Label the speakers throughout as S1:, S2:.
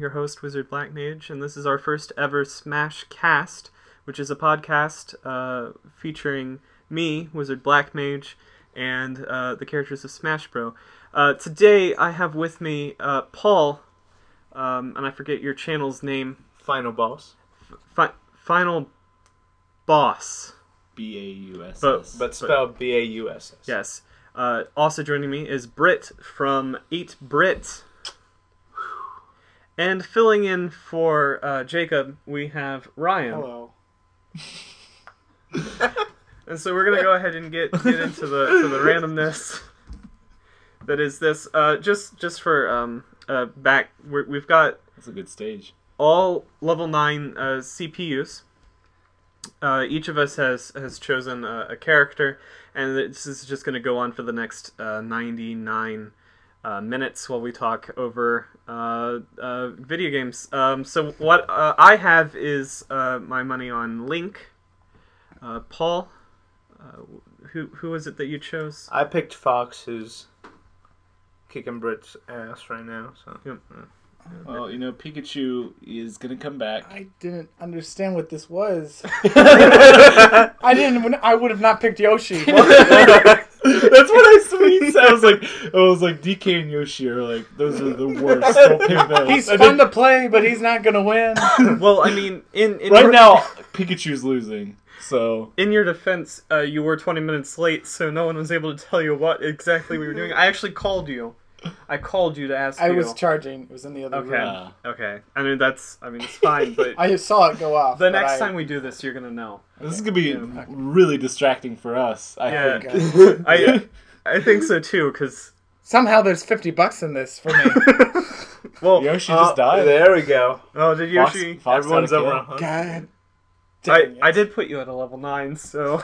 S1: Your host, Wizard Black Mage, and this is our first ever Smash Cast, which is a podcast featuring me, Wizard Black Mage, and the characters of Smash Bros. Today, I have with me Paul, and I forget your channel's name.
S2: Final Boss.
S1: Final Boss.
S3: B-A-U-S-S.
S2: But spelled B-A-U-S-S.
S1: Yes. Also joining me is Brit from 8Brit. And filling in for Jacob, we have Ryan.
S3: Hello.
S1: And so we're gonna go ahead and get into the randomness that is this. Just for back, we've got
S3: That's a good stage.
S1: all level 9 CPUs. Each of us has chosen a character, and this is just gonna go on for the next 99 minutes while we talk over video games. So what I have is my money on Link. Paul, who was it that you chose?
S2: I picked Fox, who's kicking Brit's ass right now. So.
S1: Yep.
S3: Well, you know, Pikachu is going to come back.
S4: I didn't understand what this was. I would have not picked Yoshi.
S3: That's what I said. I was like, DK and Yoshi are like, those are the worst. Don't pick those.
S4: He's fun to play, but he's not going to win.
S1: Well, I mean, in
S3: right now, Pikachu's losing. So
S1: in your defense, you were 20 minutes late, so no one was able to tell you what exactly we were doing. I actually called you. I called you to ask you.
S4: I was charging. It was in the other room.
S1: Okay. I mean, it's fine, but
S4: I saw it go off.
S1: the next time we do this, you're gonna know.
S3: this is going to be really distracting for us, I think.
S4: Okay.
S1: I think so too, because
S4: Somehow there's $50 in this for me.
S1: well,
S3: Yoshi just died.
S2: There we go.
S1: oh, did Yoshi?
S3: Fox
S2: Everyone's
S3: got a
S2: over
S3: kill.
S2: 100.
S4: God dang
S1: I
S4: it.
S1: did put you at a level 9, so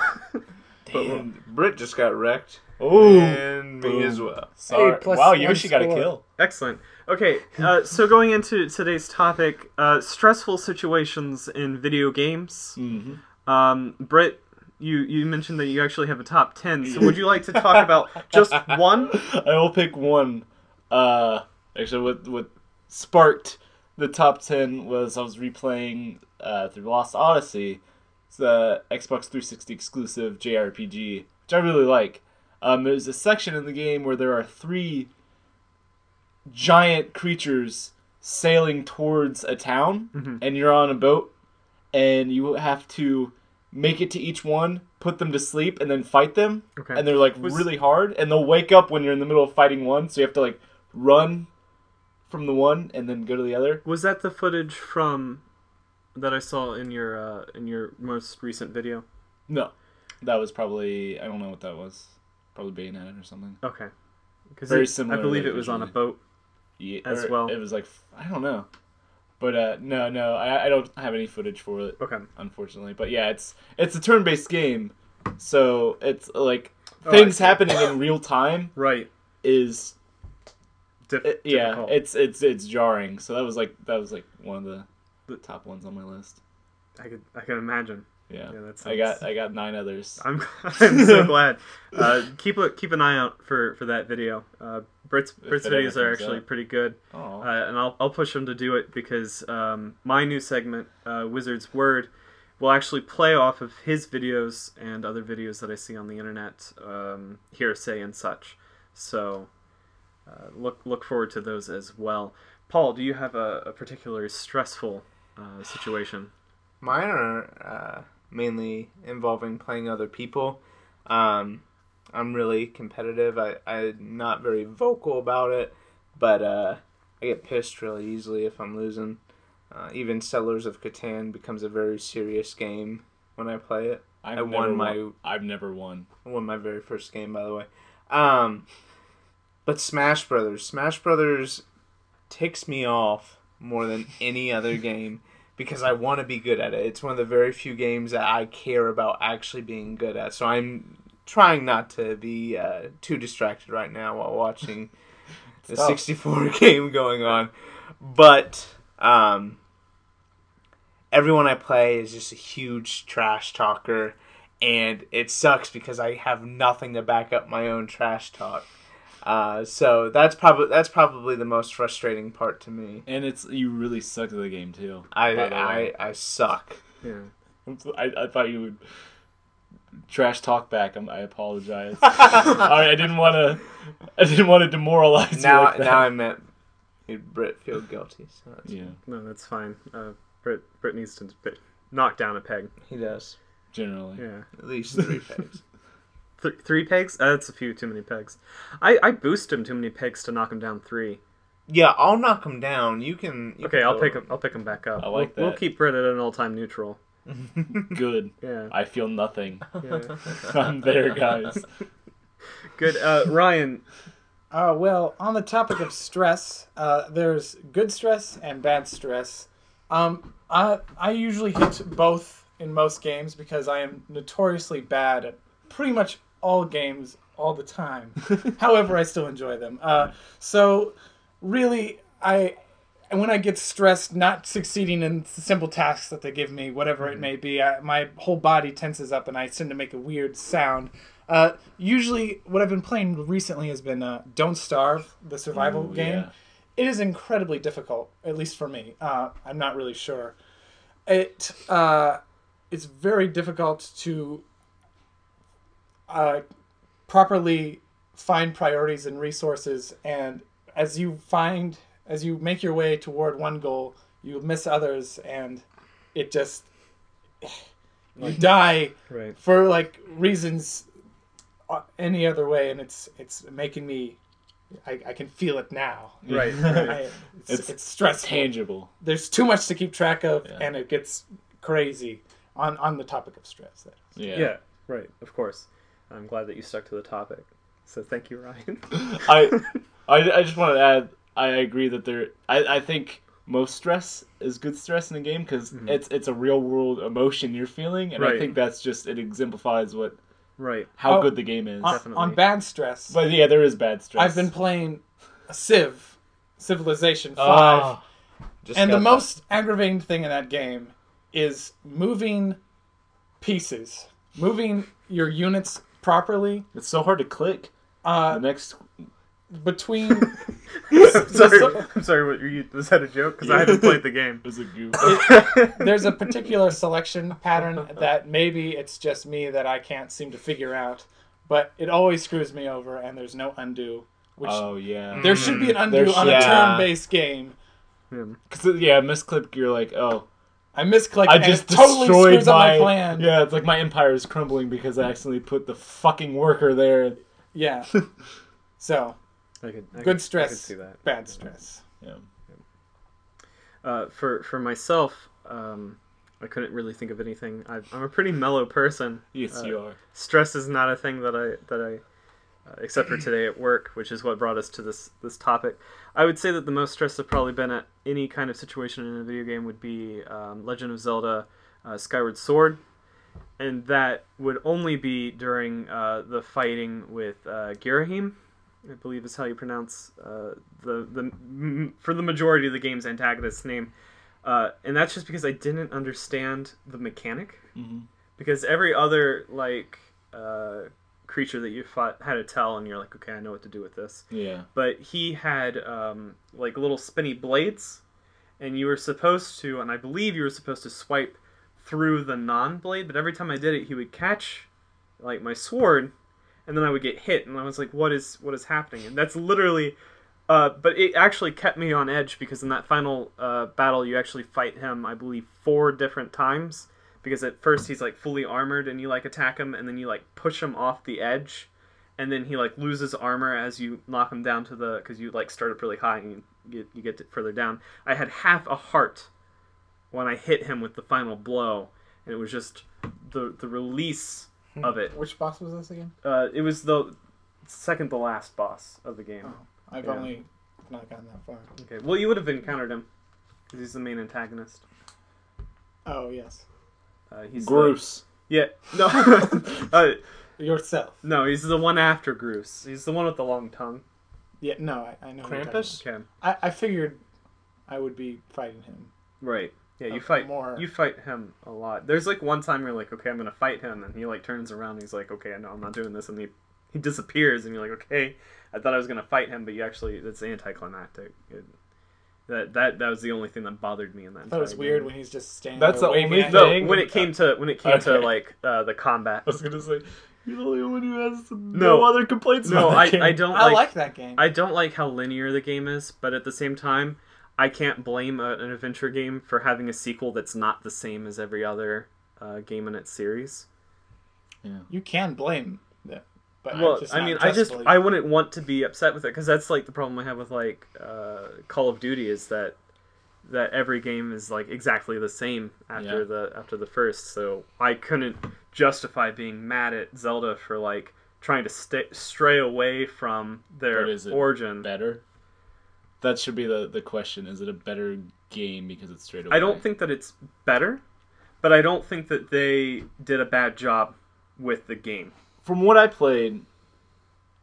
S2: And Brit just got wrecked.
S3: Oh,
S2: And me
S3: boom.
S2: as well.
S3: Sorry.
S4: plus
S3: Wow,
S4: one
S3: Yoshi got a
S4: score.
S3: kill.
S1: excellent. Okay, so going into today's topic, stressful situations in video games.
S3: Mm-hmm.
S1: Britt, you mentioned that you actually have a top 10, so would you like to talk about just one?
S3: I will pick one. Actually, what sparked the top 10 was I was replaying through Lost Odyssey. It's the Xbox 360 exclusive JRPG, which I really like. There's a section in the game where there are 3 giant creatures sailing towards a town, and you're on a boat, and you have to make it to each one, put them to sleep, and then fight them.
S1: Okay.
S3: And they're like really hard, and they'll wake up when you're in the middle of fighting one, so you have to like run from the one and then go to the other.
S1: Was that the footage from that I saw in your most recent video?
S3: No, that was probably, I don't know what that was. Probably Bayonetta or something.
S1: Okay. Because
S3: Very similar.
S1: I believe it was on a boat.
S3: Yeah,
S1: as
S3: or
S1: well.
S3: It was like, I don't know. But no, I don't have any footage for it.
S1: Okay.
S3: Unfortunately, but yeah, it's a turn-based game, so it's like things happening in real time.
S1: Right.
S3: Is
S1: Difficult.
S3: it's jarring. So that was like one of the top ones on my list.
S1: I can imagine.
S3: Yeah,
S1: that
S3: I got 9 others.
S1: I'm so glad. Keep an eye out for that video. Britt's
S3: If it ever
S1: videos are
S3: comes
S1: actually
S3: up.
S1: pretty good,
S3: Oh,
S1: and I'll push him to do it because my new segment, Wizard's Word, will actually play off of his videos and other videos that I see on the internet, hearsay and such. So look forward to those as well. Paul, do you have a particularly stressful situation?
S2: Mine are mainly involving playing other people. I'm really competitive. I'm not very vocal about it, but I get pissed really easily if I'm losing. Even Settlers of Catan becomes a very serious game when I play it.
S3: I've never won.
S2: I won my very first game, by the way. But Smash Brothers ticks me off more than any other game because I want to be good at it. It's one of the very few games that I care about actually being good at. So I'm trying not to be too distracted right now while watching the 64 game going on. But everyone I play is just a huge trash talker, and it sucks because I have nothing to back up my own trash talk. So that's probably the most frustrating part to me.
S3: And you really suck at the game too.
S2: I suck.
S1: Yeah.
S3: I thought you would trash talk back. I apologize. I didn't want to demoralize you like that.
S2: Now I meant Britt feel guilty. So that's
S3: Yeah,
S1: No, that's fine. Britt needs to knock down a peg.
S2: he does
S3: generally.
S1: Yeah.
S2: at least 3 pegs.
S1: 3 pegs? That's a few too many pegs. I boost him too many pegs to knock him down 3.
S2: Yeah, I'll knock him down. You can.
S1: Okay, I'll pick him back up.
S3: I like
S1: We'll
S3: that.
S1: keep Britt at an all-time neutral.
S3: Good.
S1: Yeah.
S3: I feel nothing.
S1: Yeah.
S3: I'm there, guys.
S1: Good. Ryan.
S4: Well, on the topic of stress, there's good stress and bad stress. I usually hit both in most games because I am notoriously bad at pretty much all games all the time. However, I still enjoy them. So really, when I get stressed, not succeeding in simple tasks that they give me, whatever it may be, my whole body tenses up and I tend to make a weird sound. Usually, what I've been playing recently has been Don't Starve, the survival game.
S3: Yeah.
S4: It is incredibly difficult, at least for me. I'm not really sure. It's very difficult to properly find priorities and resources, and as you make your way toward one goal, you miss others, and it just you die
S1: Right.
S4: for reasons any other way, and it's making me. I can feel it now.
S1: Right.
S4: It's stressful.
S3: Tangible.
S4: There's too much to keep track of,
S3: Yeah.
S4: and it gets crazy on the topic of stress. That is.
S1: Yeah. Right. Of course. I'm glad that you stuck to the topic. So thank you, Ryan.
S3: I just wanted to add. I agree that I think most stress is good stress in the game because it's a real world emotion you're feeling, and I
S1: Right.
S3: think that's just it exemplifies
S1: Right.
S3: how
S4: Oh,
S3: good the game is.
S1: Definitely.
S4: On bad stress,
S3: But yeah, there is bad stress.
S4: I've been playing Civilization 5,
S3: Ah,
S2: Just
S4: and
S2: got
S4: the
S2: that.
S4: most aggravating thing in that game is moving pieces, moving your units properly
S3: it's so hard to click. The next
S4: between.
S1: I'm sorry. Was that a joke? Because I haven't played the game.
S3: is a goof.
S4: There's a particular selection pattern that maybe it's just me that I can't seem to figure out, but it always screws me over, and there's no undo. Which
S3: Oh yeah.
S4: there should be an undo
S3: There
S4: on a
S3: should-
S4: turn-based game.
S3: Because misclick. You're like, oh,
S4: I misclicked,
S3: I
S4: and
S3: just
S4: it totally
S3: destroyed
S4: screws up my plan.
S3: Yeah, it's like my empire is crumbling because I accidentally put the fucking worker there.
S4: Yeah. So good stress,
S1: I could see that.
S4: bad stress.
S3: Yeah.
S1: For myself, I couldn't really think of anything. I'm a pretty mellow person.
S3: Yes, you are.
S1: Stress is not a thing that I except for today at work, which is what brought us to this topic. I would say that the most stress I've probably been at any kind of situation in a video game would be Legend of Zelda Skyward Sword, and that would only be during the fighting with Girahim, I believe is how you pronounce for the majority of the game's antagonist's name. And that's just because I didn't understand the mechanic.
S3: Mm-hmm.
S1: Because every other creature that you fought had a tell, and you're like, okay, I know what to do with this.
S3: Yeah.
S1: But he had little spinny blades, and you were supposed to, and I believe you were supposed to swipe through the non-blade. But every time I did it, he would catch my sword, and then I would get hit, and I was like, what is happening? And that's literally. But it actually kept me on edge because in that final battle, you actually fight him, I believe, 4 different times. Because at first he's fully armored and you attack him, and then you push him off the edge, and then he loses armor as you knock him down to because you start up really high and you get further down. I had half a heart when I hit him with the final blow, and it was just the release of it.
S4: Which boss was this again?
S1: It was the second to last boss of the game.
S4: Oh, I've
S1: Yeah.
S4: only not gotten that far.
S1: Okay, well you would have encountered him because he's the main antagonist.
S4: Oh yes,
S1: He's
S3: Gross.
S1: Yeah, no,
S4: yourself.
S1: no, he's the one after Groose. He's the one with the long tongue.
S4: Yeah, no, I know. what you're talking
S2: Krampus?
S1: Okay,
S4: about. I figured I would be fighting him.
S1: right. Yeah, you
S4: Okay,
S1: fight
S4: more.
S1: You fight him a lot. There's one time you're like, okay, I'm gonna fight him, and he turns around and he's like, okay, no, I'm not doing this, and he he disappears, and you're like, okay, I thought I was gonna fight him, but you actually it's anticlimactic. That was the only thing that bothered me in that.
S4: That was
S1: entire
S4: weird
S1: game.
S4: when he's just standing
S3: That's
S4: there
S3: the
S4: waving
S3: only
S4: at
S3: thing.
S4: you.
S1: No, when it came to
S3: Okay.
S1: like the combat.
S3: I was gonna say you're the only one who has
S1: No.
S3: no other complaints.
S1: No,
S3: about that game.
S1: I don't
S4: I
S1: like
S4: like that game.
S1: I don't like how linear the game is, but at the same time, I can't blame an adventure game for having a sequel that's not the same as every other game in its series.
S4: You can blame them. But
S1: Well,
S4: just
S1: I
S4: not
S1: mean,
S4: justly.
S1: I wouldn't want to be upset with it, because that's like the problem I have with like Call of Duty is that every game is like exactly the same after the first. So I couldn't justify being mad at Zelda for like trying to stray away from their
S3: But is it
S1: origin.
S3: better? That should be the question. Is it a better game because it's straight away?
S1: I don't think that it's better, but I don't think that they did a bad job with the game.
S3: From what I played,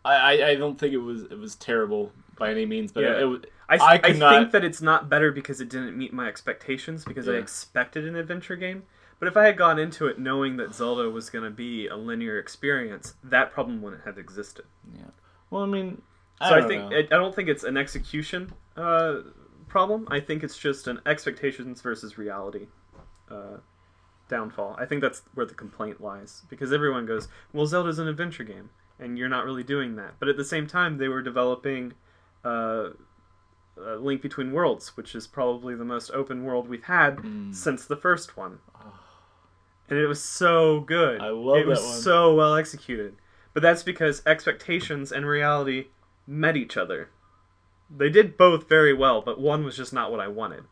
S3: I don't think it was terrible by any means, but
S1: Yeah.
S3: it was.
S1: I
S3: could
S1: think
S3: not-
S1: that it's not better because it didn't meet my expectations, because I
S3: Yeah.
S1: expected an adventure game. But if I had gone into it knowing that Zelda was going to be a linear experience, that problem wouldn't have existed.
S3: Yeah. Well, I mean,
S1: So I
S3: don't
S1: don't think it's an execution problem. I think it's just an expectations versus reality downfall. I think that's where the complaint lies, because everyone goes, "Well, Zelda's an adventure game, and you're not really doing that." But at the same time, they were developing Link Between Worlds, which is probably the most open world we've had since the first one, and it was so good.
S3: I love
S1: it. Was
S3: that one.
S1: so well executed. But that's because expectations and reality met each other. They did both very well, but one was just not what I wanted.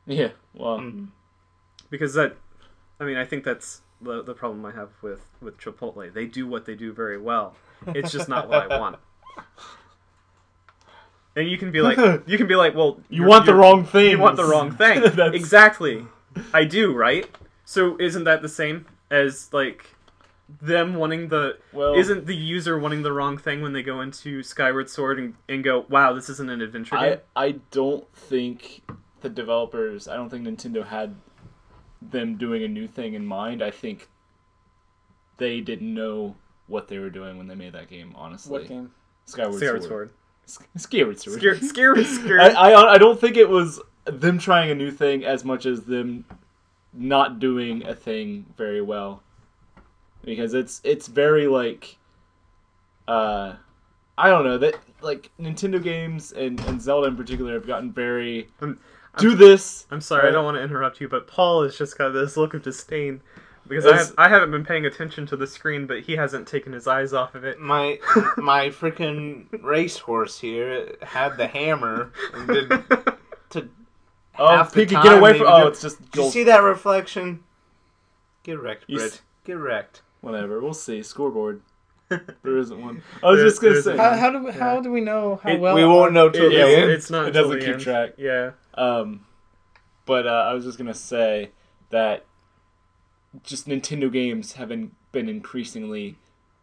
S3: Yeah. Well,
S1: Because I think that's the problem I have with Chipotle. They do what they do very well. It's just not what I want. And you can be like, well,
S3: you want the wrong thing.
S1: You want the wrong thing.
S3: That's-
S1: Exactly. I do, right? So isn't that the same as like them wanting isn't the user wanting the wrong thing when they go into Skyward Sword and go, wow, this isn't an adventure game?
S3: I don't think the developers, I don't think Nintendo had them doing a new thing in mind. I think they didn't know what they were doing when they made that game, honestly.
S4: What game?
S3: Skyward
S1: Skyward
S3: Sword.
S1: Sword.
S3: Skyward Sword.
S1: Scary.
S3: I don't think it was them trying a new thing as much as them not doing a thing very well. Because it's very like I don't know, that like Nintendo games and Zelda in particular have gotten very this.
S1: I'm sorry, I don't want to interrupt you, but Paul has just got this look of disdain because
S3: It's-
S1: I haven't been paying attention to the screen, but he hasn't taken his eyes off of it.
S2: My freaking racehorse here had the hammer and did to
S3: Oh,
S2: half the
S3: Pinky,
S2: time
S3: get away
S2: they
S3: from
S2: would do-
S3: it's just
S2: Did you
S3: gold.
S2: see that reflection? Get wrecked,
S3: You
S2: Britt.
S3: s-
S2: Get wrecked.
S3: Whatever, we'll see. Scoreboard. There isn't one. I was just
S1: There
S3: gonna say.
S1: isn't.
S4: How do we know how
S1: It-
S4: well
S2: we won't know till the end.
S1: It's not.
S3: It
S1: until
S3: doesn't
S1: the
S3: keep
S1: end.
S3: track.
S1: Yeah.
S3: But I was just gonna say that just Nintendo games have been increasingly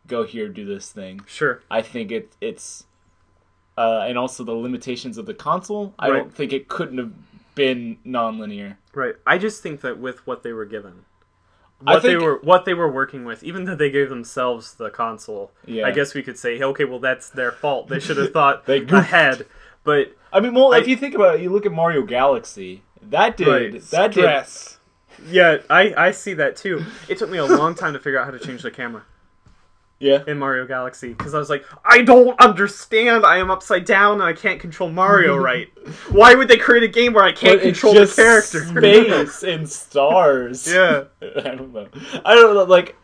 S3: go here, do this thing.
S1: Sure.
S3: I think it's and also the limitations of the console. I
S1: Right.
S3: don't think it couldn't have been non-linear.
S1: Right. I just think that with what they were given,
S3: I
S1: what they were working with, even though they gave themselves the console,
S3: Yeah.
S1: I guess we could say, okay, well, that's their fault. They should have thought
S3: They goofed.
S1: ahead. But
S3: I mean, well, if you think about it, you look at Mario Galaxy. That did
S1: Right.
S3: that did.
S4: Stress.
S1: yeah, I see that too. It took me a long time to figure out how to change the camera
S3: Yeah.
S1: in Mario Galaxy because I was like, I don't understand. I am upside down and I can't control Mario right. Why would they create a game where I can't
S3: But it's
S1: control the
S3: just
S1: character?
S3: space and stars.
S1: Yeah.
S3: I don't know. Like,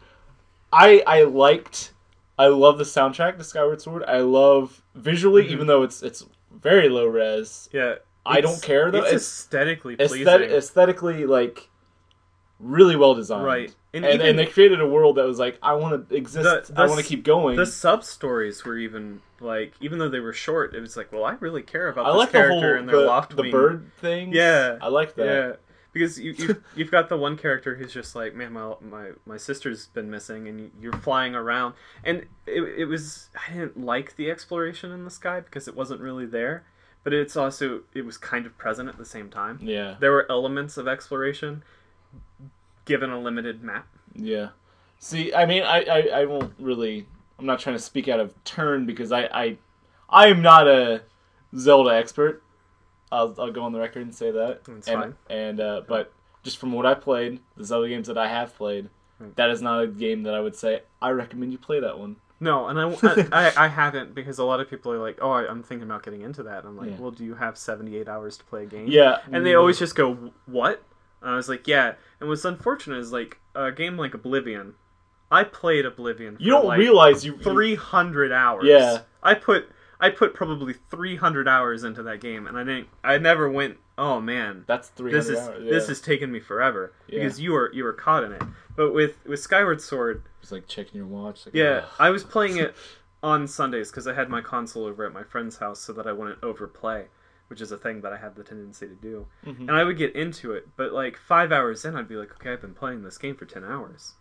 S3: I love the soundtrack to Skyward Sword. I love visually, even though it's very low res.
S1: Yeah.
S3: I don't care, though.
S1: It's
S3: It's
S1: aesthetically pleasing.
S3: aesthetically, like, really well designed.
S1: Right.
S3: And
S1: even
S3: they created a world that was like, I want to exist. I want to keep going.
S1: The sub stories were even like, even though they were short, it was like, well, I really care about
S3: I
S1: this
S3: like the
S1: character
S3: whole
S1: and their loft
S3: the
S1: wing.
S3: bird things.
S1: Yeah.
S3: I like that.
S1: Yeah, because you've got the one character who's just like, man, my sister's been missing, and you're flying around, and it was, I didn't like the exploration in the sky because it wasn't really there, but it was kind of present at the same time.
S3: Yeah.
S1: There were elements of exploration given a limited map.
S3: Yeah. See, I mean, I won't really I'm not trying to speak out of turn because I am not a Zelda expert. I'll go on the record and say that.
S1: That's fine.
S3: But just from what I played, the Zelda games that I have played, that is not a game that I would say I recommend you play that one.
S1: No, and I haven't, because a lot of people are like, oh, I'm thinking about getting into that. I'm like, well, do you have 78 hours to play a game?
S3: Yeah.
S1: And they always just go, what? And I was like, yeah. And what's unfortunate is, like, a game like Oblivion. I played Oblivion for,
S3: You don't realize you
S1: 300 hours.
S3: Yeah.
S1: I put probably 300 hours into that game, and I never went, oh man,
S3: That's 300 hours. Yeah.
S1: this has taken me forever,
S3: Yeah.
S1: because you were caught in it. But with Skyward Sword,
S3: It's like checking your watch. Like,
S1: yeah,
S3: ugh.
S1: I was playing it on Sundays because I had my console over at my friend's house so that I wouldn't overplay, which is a thing that I have the tendency to do.
S3: Mhm.
S1: And I would get into it, but like 5 hours in, I'd be like, okay, I've been playing this game for 10 hours.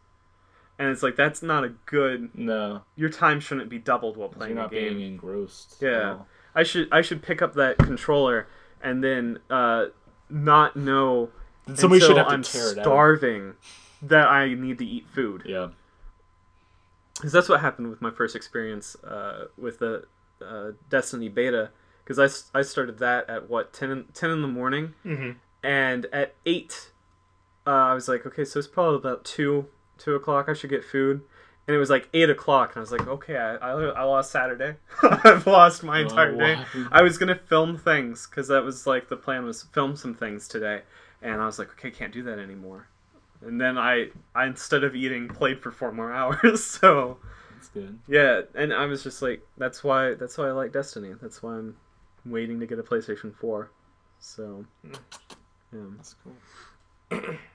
S1: And it's like, that's not a good...
S3: No.
S1: Your time shouldn't be doubled while playing
S3: You're
S1: a
S3: not
S1: game.
S3: being engrossed.
S1: Yeah.
S3: No.
S1: I should pick up that controller and then not know
S3: Somebody should
S1: until
S3: have to
S1: I'm
S3: tear it out.
S1: starving that I need to eat food.
S3: Yeah.
S1: Because that's what happened with my first experience with the Destiny beta. Because I started that at, 10 in the morning.
S2: Mm-hmm.
S1: And at 8, I was like, okay, so it's probably about 2 o'clock I should get food. And it was like 8 o'clock, and I was like, okay, I lost Saturday. I've lost my entire day.
S3: happened?
S1: I was going to film things, because that was like the plan, was film some things today. And I was like, okay, can't do that anymore. And then I instead of eating, played for 4 more hours. So
S3: That's good.
S1: yeah, and I was just like, that's why I like Destiny. That's why I'm waiting to get a PlayStation 4. So yeah.
S3: That's cool.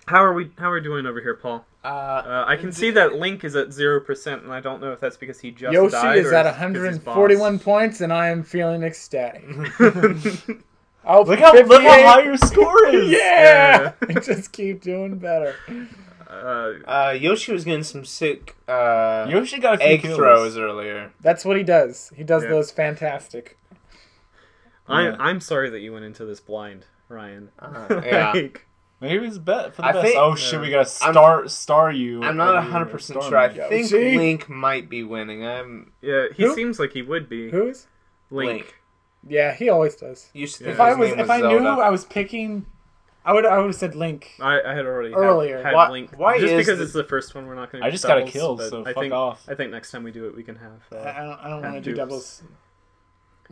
S1: How are we doing over here, Paul? I can see that Link is at 0%, and I don't know if that's because he just
S4: Yoshi
S1: died
S4: is
S1: or
S4: at
S1: it's 'cause he's
S4: 141 points, and I am feeling ecstatic. Oh,
S3: Look how
S4: 58.
S3: high your score is!
S4: Yeah! Just keep doing better.
S2: Yoshi was getting some sick
S3: Yoshi got a few
S2: egg
S3: kills.
S2: throws earlier.
S4: That's what he does. He does
S1: Yeah.
S4: those fantastic.
S3: Yeah.
S1: I'm sorry that you went into this blind, Ryan.
S2: Yeah.
S1: Like,
S3: Maybe it's bet for the
S2: I
S3: best.
S2: think-
S3: Oh shit, we gotta star you.
S2: I'm not
S3: over
S2: 100%
S3: here.
S2: sure. I
S3: Storm
S2: think
S4: Yoshi.
S2: Link might be winning.
S1: yeah, he
S4: Who?
S1: seems like he would be.
S4: Who's?
S1: Link.
S4: Yeah, he always does.
S2: Used to
S1: Yeah.
S2: think
S4: If I
S2: Zelda.
S4: knew I was picking, I would have said Link.
S1: I had already
S4: Earlier.
S1: had
S2: Why-
S1: Link.
S2: why
S1: just
S2: is
S1: because
S2: the-
S1: it's the first one, we're not going to.
S3: I just got a kill, so fuck off.
S1: I think next time we do it, we can have.
S4: I don't want to do
S1: dupes.
S4: doubles.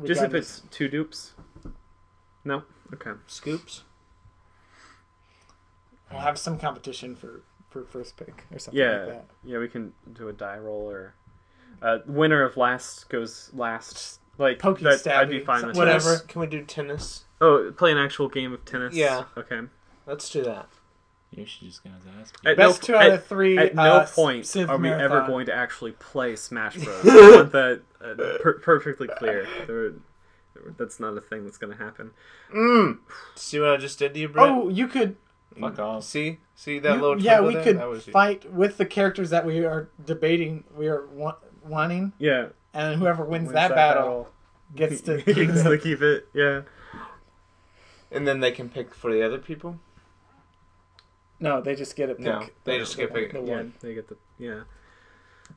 S1: Just if
S4: regardless.
S1: it's 2 dupes. No. Okay.
S2: Scoops.
S4: We'll have some competition for first pick or something
S1: Yeah.
S4: like that.
S1: Yeah, we can do a die roll, or winner of last goes last. Like
S4: Pokey
S1: that,
S4: stabby,
S1: I'd be fine with
S4: whatever.
S1: that.
S2: Tennis. Can we do tennis?
S1: Oh, play an actual game of tennis.
S2: Yeah.
S1: Okay.
S2: Let's do that.
S3: Yoshi just got his ass beat.
S1: At
S4: Best 2 out of 3.
S1: At no point
S4: Civ
S1: are we ever
S4: Marathon.
S1: going to actually play Smash Bros. I want that perfectly clear. That's not a thing that's going to happen.
S2: See what I just did to you, Brett?
S4: Oh, you could.
S3: Fuck off.
S2: See that little
S4: Yeah,
S2: toggle
S4: we
S2: there?
S4: could
S2: That was you.
S4: fight with the characters that we are debating. We are wanting,
S1: Yeah.
S4: and whoever wins
S1: Wins
S4: that battle gets to keep
S1: gets
S4: the-
S1: to keep it. Yeah.
S2: And then they can pick for the other people?
S4: No, they just get a pick.
S2: No, they just get pick.
S4: the
S1: Yeah.
S4: one.
S1: They get the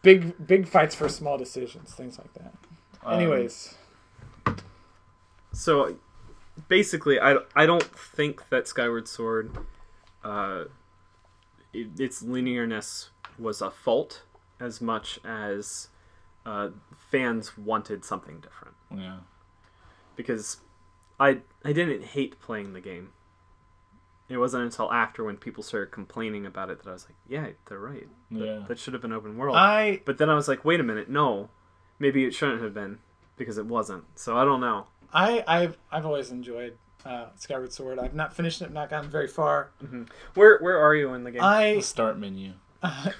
S4: Big fights for small decisions, things like that. Anyways,
S1: So, basically, I don't think that Skyward Sword, its linearness was a fault as much as fans wanted something different.
S3: Yeah.
S1: Because I didn't hate playing the game. It wasn't until after, when people started complaining about it, that I was like, yeah, they're right.
S3: Yeah.
S1: That should have been open world.
S4: I
S1: But then I was like, wait a minute, no. Maybe it shouldn't have been, because it wasn't. So I don't know.
S4: I've always enjoyed Skyward Sword. I've not finished it, not gotten very far.
S1: Where are you in the game?
S3: The start menu.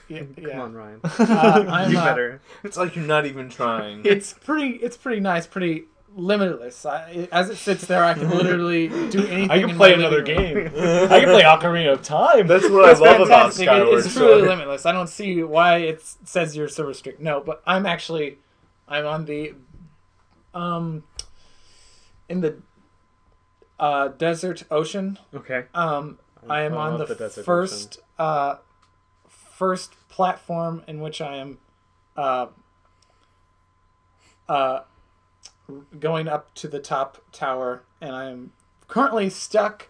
S4: Yeah,
S1: Come on, Ryan.
S4: I'm,
S1: You better.
S2: It's like you're not even trying.
S4: It's pretty nice, pretty limitless. As it sits there, I can literally do anything.
S3: I can
S4: in
S3: play
S4: my
S3: another
S4: living room.
S3: game. I can play Ocarina of Time.
S2: That's what I
S4: It's
S2: love about
S4: fantastic.
S2: Skyward
S4: It's truly
S2: Sword.
S4: limitless. I don't see why it says you're so strict. No, but I'm on the in the desert ocean.
S1: Okay.
S4: I am on
S1: love
S4: the,
S1: the desert
S4: first platform in which I am going up to the top tower, and I am currently stuck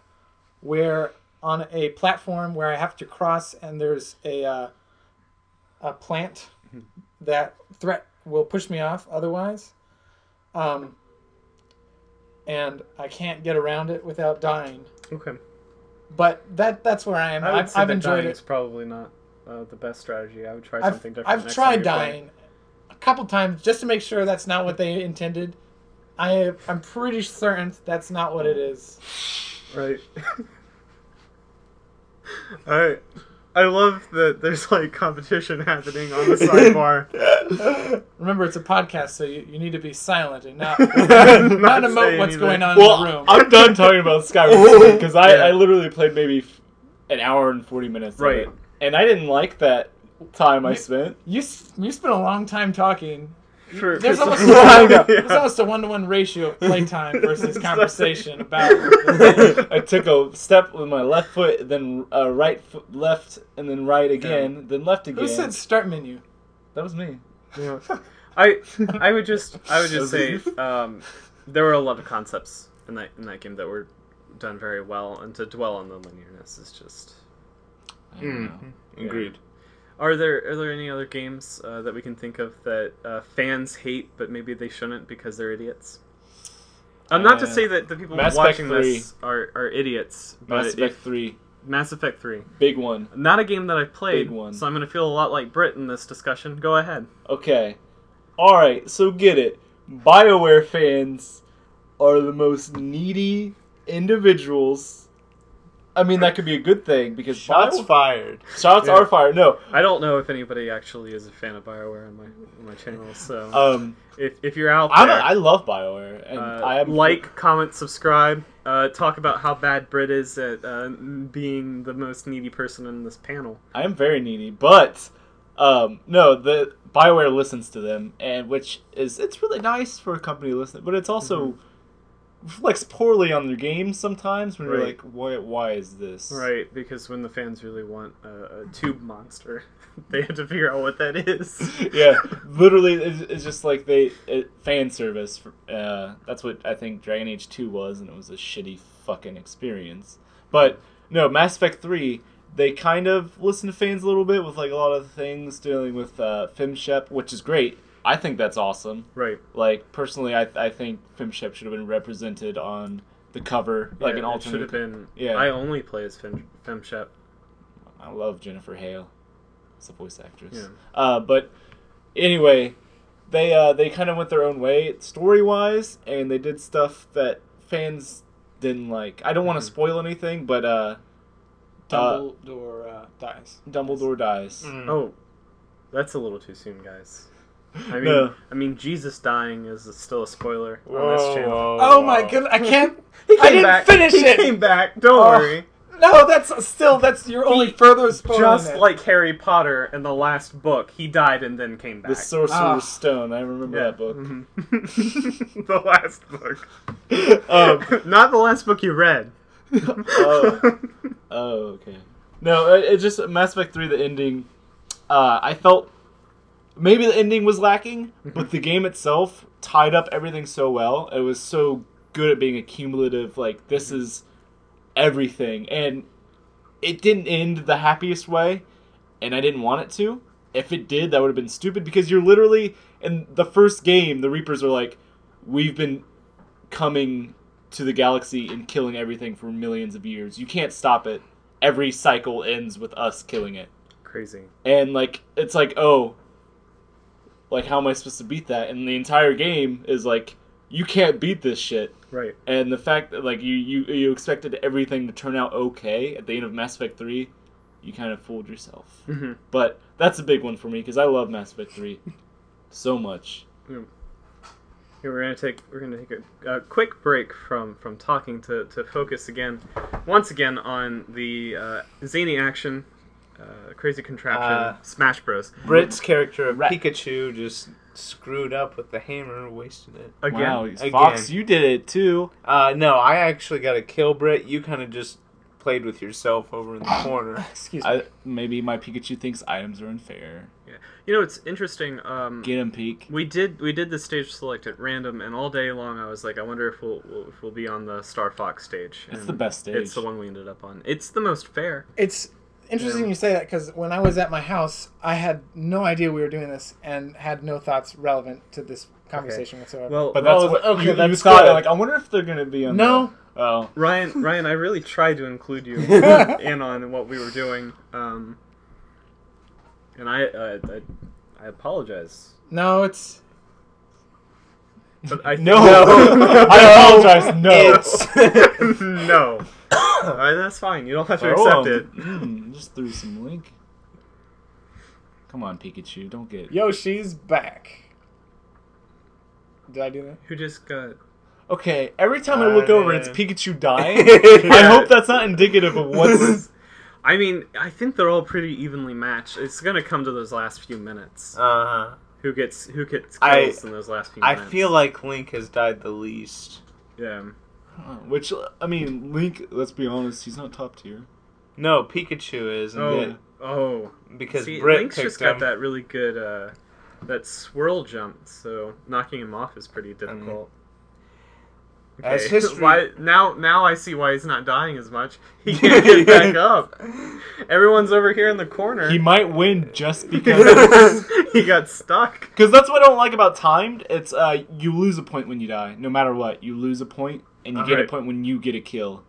S4: on a platform where I have to cross, and there's a plant that will push me off otherwise. And I can't get around it without dying.
S1: Okay.
S4: But that's where I am. I've enjoyed it.
S1: It's probably not the best strategy. I would try something different.
S4: I've tried dying a couple times just to make sure that's not what they intended. I'm pretty certain that's not what it is.
S1: Right. I love that there's like competition happening on the sidebar.
S4: Remember, it's a podcast, so you need to be silent and not emote what's going on in the room.
S3: I'm done talking about Skyward because I literally played maybe an hour and 40 minutes of it. And I didn't like that time I spent.
S4: You spent a long time talking.
S1: There's
S4: almost a 1-to-1 ratio of playtime versus conversation about.
S3: I took a step with my left foot, then right foot left, and then right again, then left again.
S4: Who said start menu?
S3: That was me.
S1: Yeah. I would just say there were a lot of concepts in that game that were done very well, and to dwell on the linearness is just.
S3: I don't know.
S2: Agreed.
S1: Are there any other games that we can think of that fans hate, but maybe they shouldn't because they're idiots? Not to say that the people watching this are idiots, but
S3: Mass Effect 3.
S1: Mass Effect 3.
S3: Big one.
S1: Not a game that I've played,
S3: Big one.
S1: so I'm going to feel a lot like Britt in this discussion. Go ahead.
S3: Okay. Alright, so get it. BioWare fans are the most needy individuals. I mean, that could be a good thing, because
S2: Shots fired.
S3: Shots are fired. No.
S1: I don't know if anybody actually is a fan of BioWare on my channel, so if you're out there...
S3: I love BioWare. And
S1: comment, subscribe, talk about how bad Britt is at being the most needy person in this panel.
S3: I am very needy, but... no, the BioWare listens to them, and it's really nice for a company to listen, but it's also... reflects poorly on their games sometimes when you're like, why is this?
S1: Right, because when the fans really want a tube monster, they have to figure out what that is.
S3: Yeah, literally, it's just like fan service. That's what I think Dragon Age 2 was, and it was a shitty fucking experience. But, no, Mass Effect 3, they kind of listen to fans a little bit with like a lot of the things dealing with FemShep, which is great. I think that's awesome.
S1: Right.
S3: Like, personally, I think FemShep should have been represented on the cover, like an alternate.
S1: Should have been.
S3: Yeah.
S1: I only play as FemShep.
S3: I love Jennifer Hale. As a voice actress.
S1: Yeah.
S3: But anyway, they kind of went their own way story-wise, and they did stuff that fans didn't like. I don't want to spoil anything, but
S4: Dumbledore dies.
S3: Dumbledore dies.
S1: Oh, that's a little too soon, guys. I mean, Jesus dying is still a spoiler on this channel.
S4: Oh my goodness, I can't.
S1: I didn't finish it. He came back. Don't worry.
S4: No, that's you're only further spoiling
S1: Just
S4: it.
S1: like Harry Potter in the last book, he died and then came back.
S3: The Sorcerer's Stone. I remember that book.
S1: Mm-hmm. The last book. Not the last book you read.
S3: Oh, okay. No, it's just Mass Effect 3, the ending. I felt maybe the ending was lacking, but the game itself tied up everything so well. It was so good at being a cumulative, like, this is everything. And it didn't end the happiest way, and I didn't want it to. If it did, that would have been stupid, because you're literally, in the first game, the Reapers are like, we've been coming to the galaxy and killing everything for millions of years. You can't stop it. Every cycle ends with us killing it.
S1: Crazy.
S3: And, like, it's like, oh, like, how am I supposed to beat that? And the entire game is like, you can't beat this shit.
S1: Right.
S3: And the fact that, like, you expected everything to turn out okay at the end of Mass Effect 3, you kind of fooled yourself.
S1: Mm-hmm.
S3: But that's a big one for me, because I love Mass Effect 3 so much.
S1: Yeah. Here we're gonna take a quick break from talking to focus once again on the zany action, crazy contraption, Smash Bros.
S2: Britt's character of Pikachu just screwed up with the hammer, wasted it.
S1: Again.
S3: Wow, Fox, you did it too.
S2: No, I actually got to kill Britt. You kind of just played with yourself over in the corner.
S4: Excuse me.
S3: Maybe my Pikachu thinks items are unfair.
S1: Yeah. You know, it's interesting.
S3: Get him, Peek.
S1: We did the stage select at random, and all day long I was like, I wonder if we'll be on the Star Fox stage.
S3: It's
S1: And
S3: the best stage.
S1: It's the one we ended up on. It's the most fair.
S4: It's interesting you say that because when I was at my house, I had no idea we were doing this and had no thoughts relevant to this conversation whatsoever.
S1: Well,
S3: But that's what
S2: okay,
S3: you
S2: that's
S3: thought.
S2: good.
S3: Like, I wonder if they're gonna be on.
S4: No.
S3: Oh.
S1: Ryan, I really tried to include you in on what we were doing, and I apologize.
S4: No, it's
S1: But I
S3: No. I apologize. No.
S2: It's
S1: no. That's fine. You don't have to accept it.
S3: Just threw some Link. Come on, Pikachu. Don't get.
S4: Yoshi's back. Did I do that?
S1: Who just got?
S3: Okay, every time I look over, it's Pikachu dying.
S2: Yeah.
S3: I hope that's not indicative of what's.
S1: I mean, I think they're all pretty evenly matched. It's gonna come to those last few minutes.
S2: Uh-huh.
S1: Who gets kills in those last few
S2: I
S1: minutes?
S2: feel like Link has died the least.
S1: Yeah.
S3: Which, I mean, Link, let's be honest, he's not top tier.
S2: No, Pikachu is. And because
S1: See,
S2: Britt
S1: Link's
S2: picked
S1: just got
S2: him.
S1: that really good that swirl jump, so knocking him off is pretty difficult.
S2: As history-
S1: Why now I see why he's not dying as much. He can't get back up. Everyone's over here in the corner.
S3: He might win just because.
S1: He got stuck.
S3: Because that's what I don't like about timed. It's you lose a point when you die, no matter what. You lose a point, and you get a
S1: Right.
S3: point when you get a kill.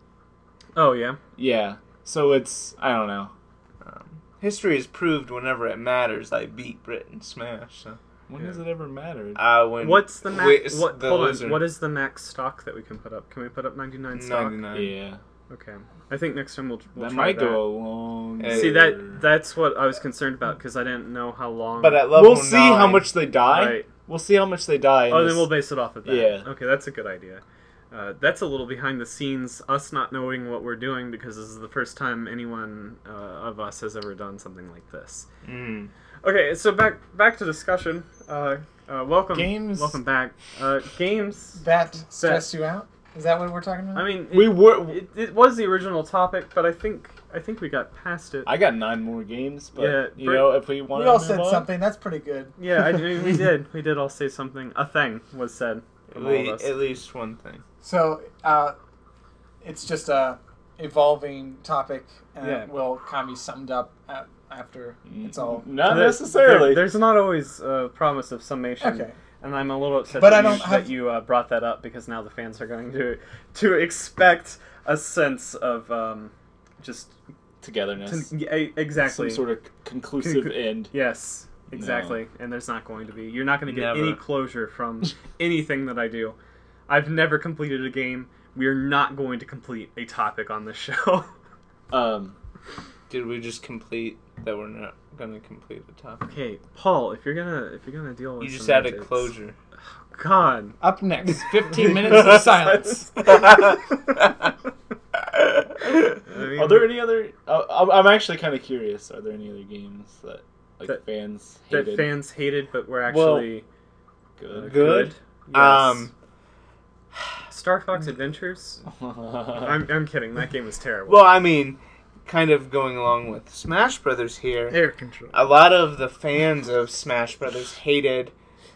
S1: Oh yeah.
S3: Yeah. So it's I don't know.
S2: History has proved whenever it matters, I beat Britt in Smash. So.
S3: When does it ever matter?
S2: When
S1: What's the max?
S2: Wait,
S1: Hold
S2: the
S1: on.
S2: lizard.
S1: What is the max stock that we can put up? Can we put up 99 stock?
S2: 99.
S3: Yeah.
S1: Okay. I think next time we'll
S3: That
S1: try
S3: might
S1: that.
S3: go a long.
S1: See that's what I was concerned about because I didn't know how long.
S2: But at level
S3: We'll see how
S2: 9,
S3: much they die.
S1: Right.
S3: We'll see how much they die.
S1: Oh, then we'll base it off of that.
S3: Yeah.
S1: Okay, that's a good idea. That's a little behind the scenes, us not knowing what we're doing because this is the first time anyone of us has ever done something like this.
S2: Mm.
S1: Okay, so back to discussion. Welcome.
S4: Games.
S1: Welcome back. Games.
S4: That stressed you out? Is that what we're talking about?
S1: I mean,
S3: We were.
S1: it was the original topic, but I think we got past it.
S3: I got 9 more games, but
S1: Yeah,
S3: you know, if we want
S4: we
S3: to
S4: all
S3: move
S4: said
S3: on,
S4: something. That's pretty good.
S1: Yeah, I mean, we did. We did all say something. A thing was said from all of us.
S2: At least one thing.
S4: So, it's just a evolving topic, and
S1: Yeah.
S4: it will kind of be summed up after it's all.
S3: not necessarily.
S1: There's not always a promise of summation.
S4: Okay.
S1: And I'm a little upset
S4: But
S1: that,
S4: I don't
S1: you,
S4: have-
S1: that you brought that up because now the fans are going to expect a sense of just
S3: Togetherness.
S1: exactly
S3: Some sort of conclusive
S1: Conclu-
S3: end.
S1: yes, exactly. And there's not going to be. You're not going to get
S2: Never.
S1: any closure from anything that I do. I've never completed a game. We are not going to complete a topic on this show.
S2: Did we just complete that we're not going to complete the topic?
S1: Okay, Paul, if you're gonna deal with
S2: You just
S1: semantics-
S2: added closure.
S1: God.
S4: Up next, 15 minutes of silence.
S1: I mean,
S3: Are there any other? I'm actually kind of curious. Are there any other games that fans
S1: that
S3: hated?
S1: fans hated, but were actually
S3: Good.
S2: Good?
S1: Yes. Star Fox Adventures. I'm kidding. That game was terrible.
S2: Well, I mean, kind of going along with Smash Brothers here,
S1: Air control.
S2: a lot of the fans of Smash Brothers hated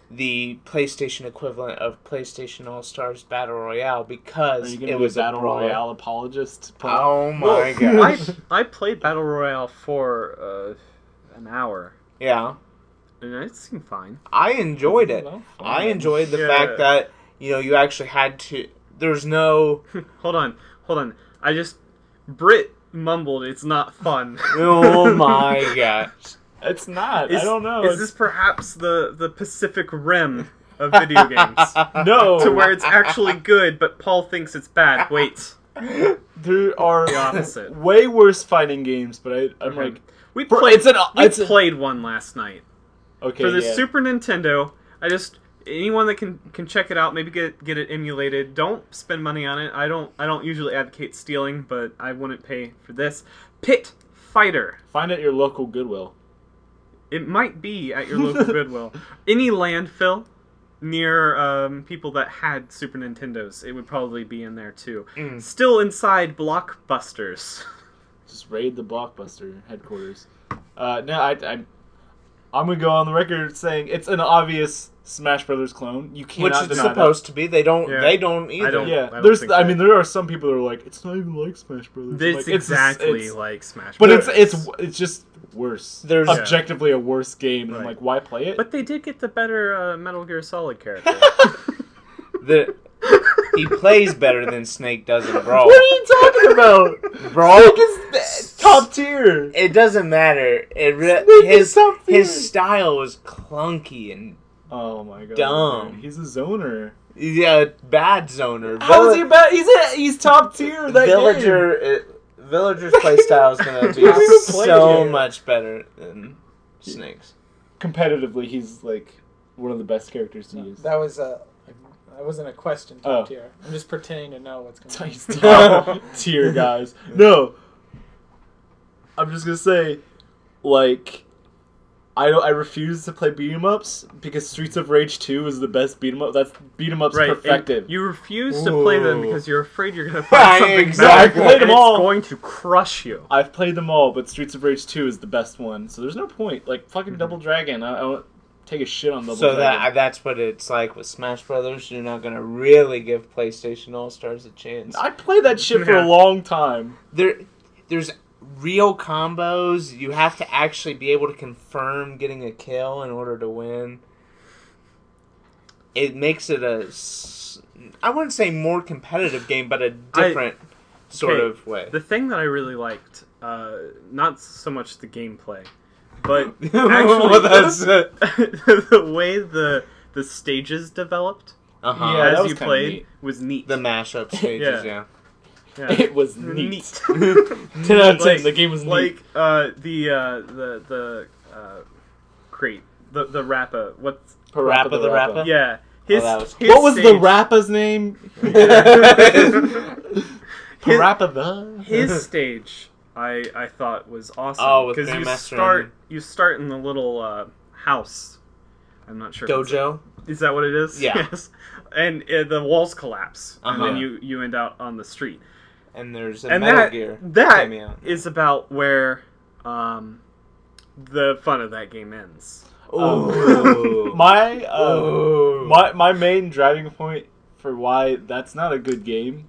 S2: the PlayStation equivalent of PlayStation All-Stars Battle Royale
S3: Are
S2: because
S3: you gonna
S2: it
S3: be
S2: was
S3: a battle
S2: a brawl.
S3: royale apologist? Paul?
S2: Oh my gosh.
S1: I played Battle Royale for an hour,
S2: Yeah.
S1: and it seemed fine.
S2: I enjoyed it.
S3: Well, fine.
S2: I enjoyed the
S1: Yeah.
S2: fact that, you actually had to... There's no...
S1: Hold on. Brit mumbled, "It's not fun."
S2: Oh my gosh.
S3: It's not.
S1: Is,
S3: I don't know.
S1: Is this perhaps the Pacific Rim of video games?
S3: no?
S1: To where it's actually good, but Paul thinks it's bad. Wait,
S3: there are
S1: the opposite.
S3: way worse fighting games, but I'm
S1: Okay.
S3: like,
S1: We
S3: Bro,
S1: played.
S3: we
S1: played one last night
S3: okay,
S1: for the
S3: yeah.
S1: Super Nintendo. Anyone that can check it out, maybe get it emulated. Don't spend money on it. I don't usually advocate stealing, but I wouldn't pay for this. Pit Fighter.
S3: Find at your local Goodwill.
S1: It might be at your local Goodwill. Any landfill. near people that had Super Nintendos, it would probably be in there too.
S2: Mm.
S1: Still inside Blockbusters.
S3: Just raid the Blockbuster headquarters. I'm gonna go on the record saying it's an obvious Smash Brothers clone. You
S2: Which
S3: cannot
S2: it's
S3: deny
S2: supposed to be. They don't.
S1: Yeah.
S2: They don't either.
S1: I don't-
S3: Yeah,
S1: think so.
S3: I mean, there are some people that are like, it's not even like Smash Brothers.
S1: It's
S3: Like,
S1: exactly
S3: it's-
S1: like Smash
S3: but
S1: Brothers.
S3: it's just worse.
S2: There's-
S3: objectively a worse game, and I'm
S1: Right.
S3: like, why play it?
S1: But they did get the better Metal Gear Solid character.
S2: He plays better than Snake does in Brawl.
S3: What are you talking about?
S2: Brawl
S3: is top tier.
S2: It doesn't matter.
S3: Is top tier.
S2: His style was clunky and
S3: Oh my god,
S2: Dumb.
S3: dude. He's a zoner.
S2: bad zoner.
S3: How is he bad? He's top tier. That
S2: Villager's playstyle is gonna be
S3: How do you play
S2: so
S3: it?
S2: much better than Snake's.
S3: Competitively, he's like one of the best characters to use.
S4: That wasn't a question
S3: Oh.
S4: top tier. I'm just pretending to know what's going on.
S3: He's top tier, guys. No, I'm just gonna say, like, I refuse to play beat 'em ups because Streets of Rage 2 is the best beat 'em up. That's beat 'em ups
S1: Right,
S3: perfected.
S1: and you refuse to play them
S3: Ooh.
S1: because you're afraid you're going to find something
S2: Exactly.
S1: better,
S3: I played them
S1: and
S3: all.
S1: It's going to crush you.
S3: I've played them all, but Streets of Rage 2 is the best one. So there's no point. Like fucking Double Dragon. I don't take a shit on Double
S2: So
S3: Dragon.
S2: that's what it's like with Smash Brothers. You're not gonna really give PlayStation All Stars a chance.
S3: I played that shit for
S1: Yeah.
S3: a long time.
S2: There's real combos. You have to actually be able to confirm getting a kill in order to win. It makes it I wouldn't say more competitive game, but a different sort
S1: Okay,
S2: of way.
S1: The thing that I really liked, not so much the gameplay, but
S2: Well, that's it.
S1: the way the stages developed
S2: Uh-huh.
S3: Yeah, that
S1: as
S3: was
S1: you
S3: kinda
S1: played
S3: neat.
S1: was neat.
S2: The mashup stages, yeah.
S1: Yeah.
S3: It was neat. 10
S1: Neat.
S3: out of 10.
S1: Like-
S3: The game was neat.
S1: Like the crate, the Rappa. What's
S2: Parappa the Rappa?
S1: yeah?
S2: that was-
S3: What was the
S1: stage-
S3: Rappa's name? Parappa the.
S1: His stage? I thought was awesome.
S2: Oh, with
S1: you
S2: Grandmaster
S1: start in the little house. I'm not sure. if it's-
S2: Dojo?
S1: Is that what it is?
S2: Yeah.
S1: Yes. And the walls collapse, and then
S2: Uh-huh.
S1: you end out on the street.
S2: And there's a
S1: And
S2: Metal
S1: that
S2: Gear
S1: that
S2: cameo.
S1: is about where the fun of that game ends.
S2: Ooh.
S3: My
S2: Ooh.
S3: my main driving point for why that's not a good game.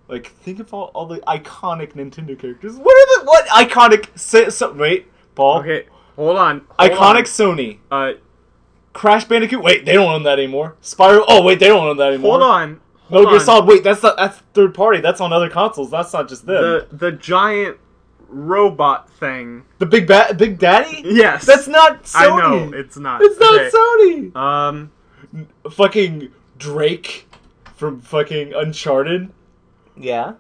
S3: Like, think of all the iconic Nintendo characters. What iconic? Wait, Paul.
S1: Okay, hold on.
S3: Iconic Sony.
S1: On.
S3: Crash Bandicoot. Wait, they don't own that anymore. Spyro. Oh wait, they don't own that anymore.
S1: Hold on.
S3: Metal Gear
S1: on.
S3: Solid. Wait, that's third party. That's on other consoles. That's not just them.
S1: The giant robot thing.
S3: The Big Daddy.
S1: Yes.
S3: That's not Sony.
S1: I know it's not.
S3: It's not
S1: Okay.
S3: Sony. Fucking Drake from fucking Uncharted.
S2: Yeah.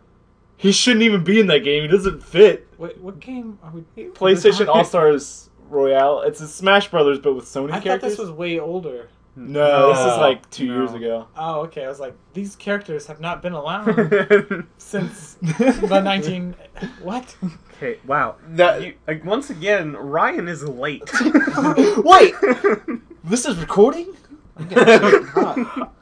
S3: He shouldn't even be in that game. He doesn't fit.
S4: Wait, what game are we?
S3: PlayStation All Stars Royale. It's a Smash Brothers, but with Sony
S4: I thought
S3: characters.
S4: this was way older.
S3: No, this is
S2: No.
S3: like 2
S1: No.
S3: years ago.
S4: Oh, okay. I was like, these characters have not been around since the 19. What?
S1: Okay. Wow. Like, once again, Ryan is late.
S3: Wait, this is recording.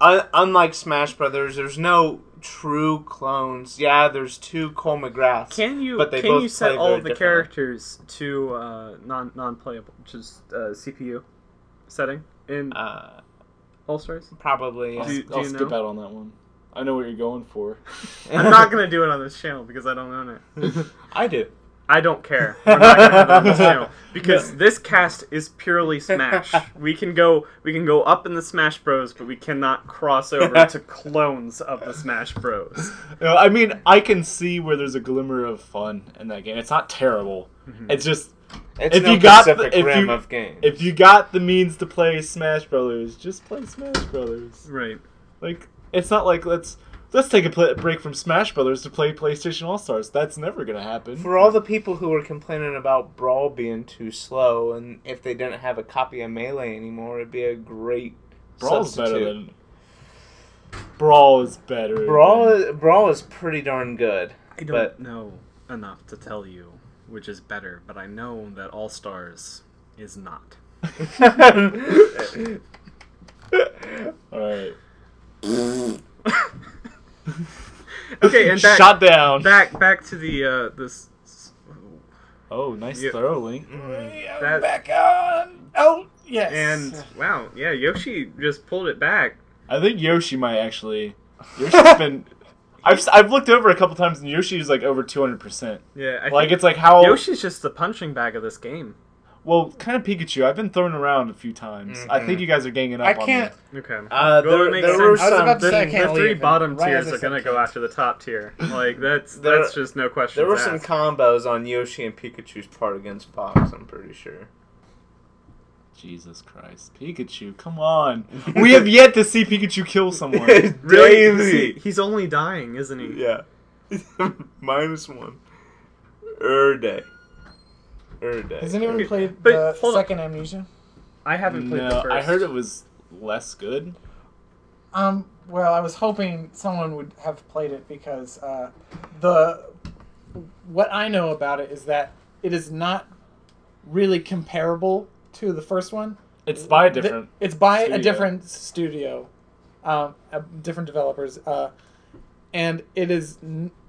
S2: Unlike Smash Brothers, there's no true clones. Yeah, there's two Cole McGraths. but they both
S1: set
S2: play
S1: all
S2: very
S1: of the
S2: differently.
S1: characters to non-playable, just CPU setting in All Stars?
S2: Probably. Yeah.
S3: I'll
S1: you
S3: skip
S1: know?
S3: out on that one. I know what you're going for.
S1: I'm not gonna do it on this channel because I don't own it.
S2: I do.
S1: I don't care. We're not gonna have it on this channel because this cast is purely Smash. We can go up in the Smash Bros, but we cannot cross over to clones of the Smash Bros.
S3: No, I mean, I can see where there's a glimmer of fun in that game. It's not terrible. It's just
S2: It's
S3: If
S2: no
S3: you got
S2: Pacific
S3: the- if
S2: Rim
S3: you-
S2: of games.
S3: if you got the means to play Smash Brothers, just play Smash Brothers.
S1: Right.
S3: Like, it's not like let's take a break from Smash Brothers to play PlayStation All Stars. That's never gonna happen.
S2: For all the people who were complaining about Brawl being too slow, and if they didn't have a copy of Melee anymore, it'd be a great
S3: Brawl's
S2: substitute.
S3: better than Brawl is better.
S2: Brawl is pretty darn good.
S1: I don't know enough to tell you which is better, but I know that All Stars is not.
S3: All right.
S1: Okay, and
S3: shot down.
S1: Back to the this.
S3: Oh, nice
S1: Yeah.
S3: throw, Link.
S1: That-
S4: Back on. Oh yes.
S1: And wow, yeah, Yoshi just pulled it back.
S3: I think Yoshi might actually. Yoshi's been. I've looked over a couple times and Yoshi's like over 200%.
S1: Yeah, I
S3: Like
S1: think
S3: it's like how
S1: Yoshi's just the punching bag of this game.
S3: well, kind of Pikachu. I've been thrown around a few times. I think you guys are ganging up
S4: I
S3: on
S4: can't.
S3: me.
S1: Okay.
S2: There,
S1: it makes
S2: there were
S1: sense.
S4: I was about
S2: some
S4: to say I can't
S1: The three
S4: leave,
S1: bottom
S4: and right
S1: tiers
S4: as I
S1: are gonna
S4: said
S1: go
S4: can't.
S1: after the top tier. Like that's
S2: There-
S1: just no question.
S2: There were some combos on Yoshi and Pikachu's part against Fox, I'm pretty sure.
S3: Jesus Christ, Pikachu! Come on, we have yet to see Pikachu kill someone.
S2: Daily.
S1: He's only dying, isn't he?
S2: Yeah. -1. Day.
S4: Has anyone played
S1: But
S4: the
S1: hold on.
S4: second Amnesia?
S1: I haven't played the
S3: No,
S1: first.
S3: I heard it was less good.
S4: Well, I was hoping someone would have played it because what I know about it is that it is not really comparable to the first one.
S3: It's by a different.
S4: It's by
S3: studio.
S4: a different studio, different developers, and it is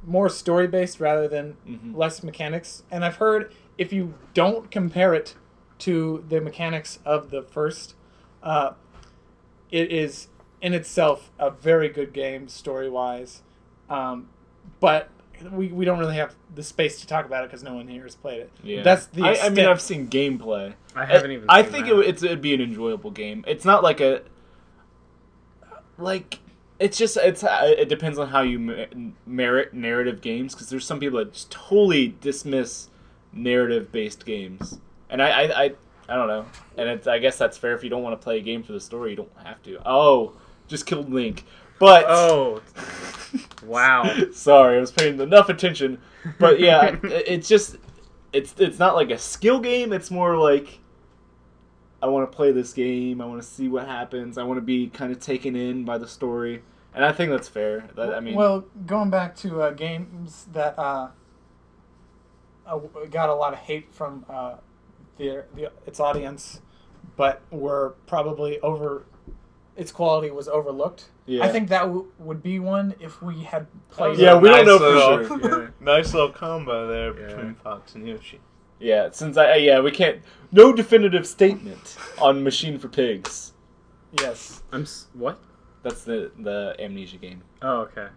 S4: more story based rather than less mechanics. And I've heard if you don't compare it to the mechanics of the first, it is in itself a very good game story wise, but we don't really have the space to talk about it because no one here has played it.
S3: Yeah.
S4: That's the
S3: I
S4: extent.
S3: mean, I've seen gameplay.
S1: I haven't even.
S3: I
S1: seen
S3: think
S1: that.
S3: it'd be an enjoyable game. It's not like a. Like, it's just it depends on how you merit narrative games because there's some people that just totally dismiss narrative based games, and I don't know, and I guess that's fair if you don't want to play a game for the story, you don't have to. Oh, just killed Link, but
S1: Oh, wow.
S3: sorry, I was paying enough attention, but yeah, it's just it's not like a skill game. It's more like I want to play this game. I want to see what happens. I want to be kind of taken in by the story, and I think that's fair. I mean,
S4: well, going back to games that got a lot of hate from its audience, but were probably its quality was overlooked.
S3: yeah.
S4: I think that would be one if we had played.
S3: Yeah,
S4: it.
S3: we don't know
S2: Nice
S3: for
S2: little-
S3: sure.
S2: Nice little combo there
S1: Yeah.
S2: between Fox and Yoshi.
S3: Yeah, since we can't. No definitive statement on Machine for Pigs.
S4: Yes.
S1: What?
S3: That's the Amnesia game.
S1: Oh, okay.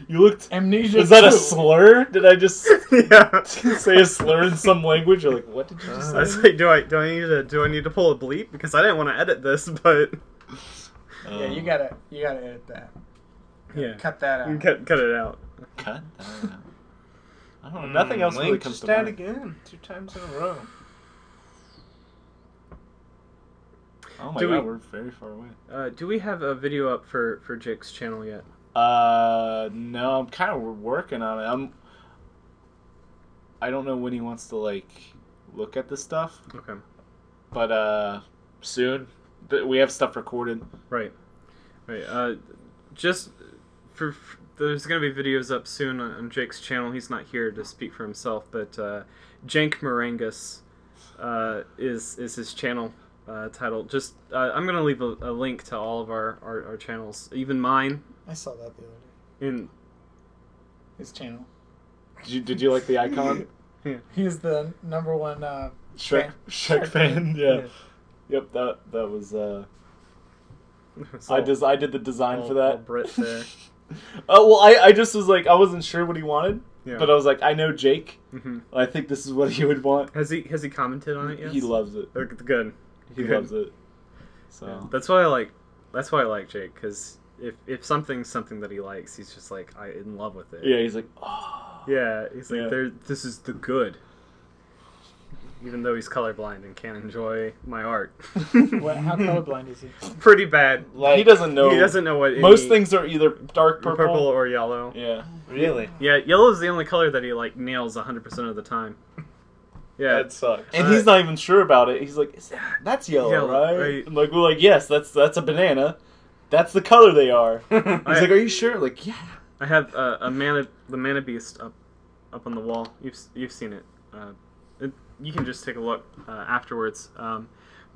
S3: You looked.
S4: Amnesia.
S3: Is that a
S4: 2.
S3: slur? Did I just
S1: Yeah.
S3: say a slur in some language? You're like, what did you just
S1: I was
S3: say?
S1: like, do I need to pull a bleep because I didn't want to edit this, but
S4: Yeah, you gotta edit that.
S1: yeah,
S4: Cut that out.
S1: cut it out.
S3: Cut that out. I don't know. Nothing else really
S2: Link
S3: comes
S2: just
S3: to
S2: died
S3: mind.
S2: again, 2 times in a row.
S3: Oh my
S1: Do
S3: god,
S1: we-
S3: we're very far away.
S1: Do we have a video up for Jake's channel yet?
S3: No, I'm kind of working on it. I don't know when he wants to look at this stuff,
S1: Okay.
S3: but soon. But we have stuff recorded.
S1: Right. Just there's gonna be videos up soon on Jake's channel. He's not here to speak for himself, but Jank Morangus is his channel title. Just I'm gonna leave a link to all of our channels, even mine.
S4: I saw that the other day.
S1: In
S4: His channel.
S3: Did you like the icon?
S4: He's the number one.
S3: Shrek fan. Yeah. Yep. That was. I did the design for
S1: all
S3: that.
S1: Brit there.
S3: Oh well, I just was like I wasn't sure what he wanted,
S1: Yeah.
S3: but I was like I know Jake.
S1: hmm
S3: I think this is what he would want.
S1: Has he commented on it yet?
S3: He loves it.
S1: Good.
S3: He
S1: Good.
S3: loves it. So
S1: Yeah. That's why I like Jake, because if something's something that he likes, he's just like in love with it.
S3: yeah, he's like, oh.
S1: Yeah, he's like,
S3: Yeah.
S1: this is the good. Even though he's colorblind and can't enjoy my art.
S4: How colorblind is he?
S1: Pretty bad.
S3: He doesn't know.
S1: He doesn't know what
S3: Most
S1: any-
S3: things are either dark purple.
S1: or yellow.
S3: Yeah.
S2: Really?
S1: Yeah, yellow is the only color that he nails 100% of the time. Yeah,
S2: That sucks.
S3: And he's not even sure about it. He's like, that's yellow,
S1: Yellow,
S3: right?
S1: right.
S3: And we're like, yes, that's a banana. That's the color they are. He's like, are you sure? Like, yeah.
S1: I have the mana beast up on the wall. You've seen it. You can just take a look afterwards.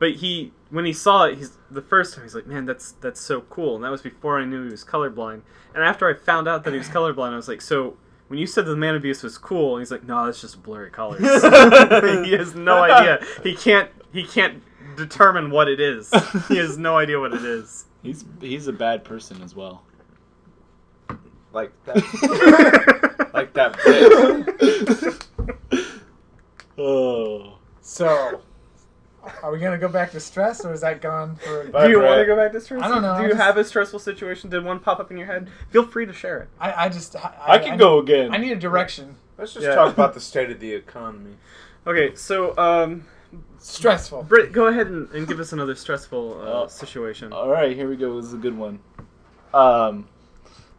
S1: But when he saw it, the first time he's like, man, that's so cool. And that was before I knew he was colorblind. And after I found out that he was colorblind, I was like, so when you said the man abuse was cool, and he's like, no, that's just blurry colors. He has no idea. He can't determine what it is. He has no idea what it is.
S3: He's a bad person as well.
S2: Like that. Like that bitch.
S3: Oh.
S4: So, are we going to go back to stress, or is that gone for...
S1: Do you want to go back to stress?
S4: I don't know.
S1: Do you have a stressful situation? Did one pop up in your head? Feel free to share it.
S4: I
S3: can go again.
S4: I need a direction.
S2: Let's just talk about the state of the economy.
S1: Okay, so,
S4: Stressful.
S1: Britt, go ahead and give us another stressful situation.
S3: All right, here we go. This is a good one.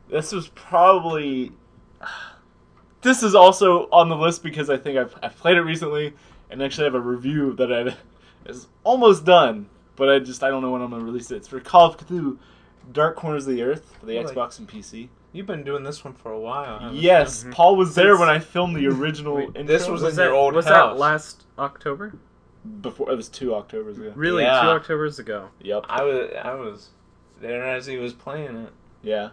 S3: This was probably... This is also on the list because I think I've played it recently and actually have a review that is almost done, but I don't know when I'm going to release it. It's for Call of Cthulhu Dark Corners of the Earth for the Xbox and PC.
S2: You've been doing this one for a while, haven't you?
S3: Yes,
S1: Mm-hmm.
S3: Paul was there when I filmed the original intro.
S2: This was in your old
S1: was
S2: house.
S1: that last October?
S3: Before it was 2 Octobers ago.
S1: Really?
S2: Yeah.
S1: 2 Octobers ago.
S3: Yep.
S2: I was there as he was playing it.
S3: Yeah.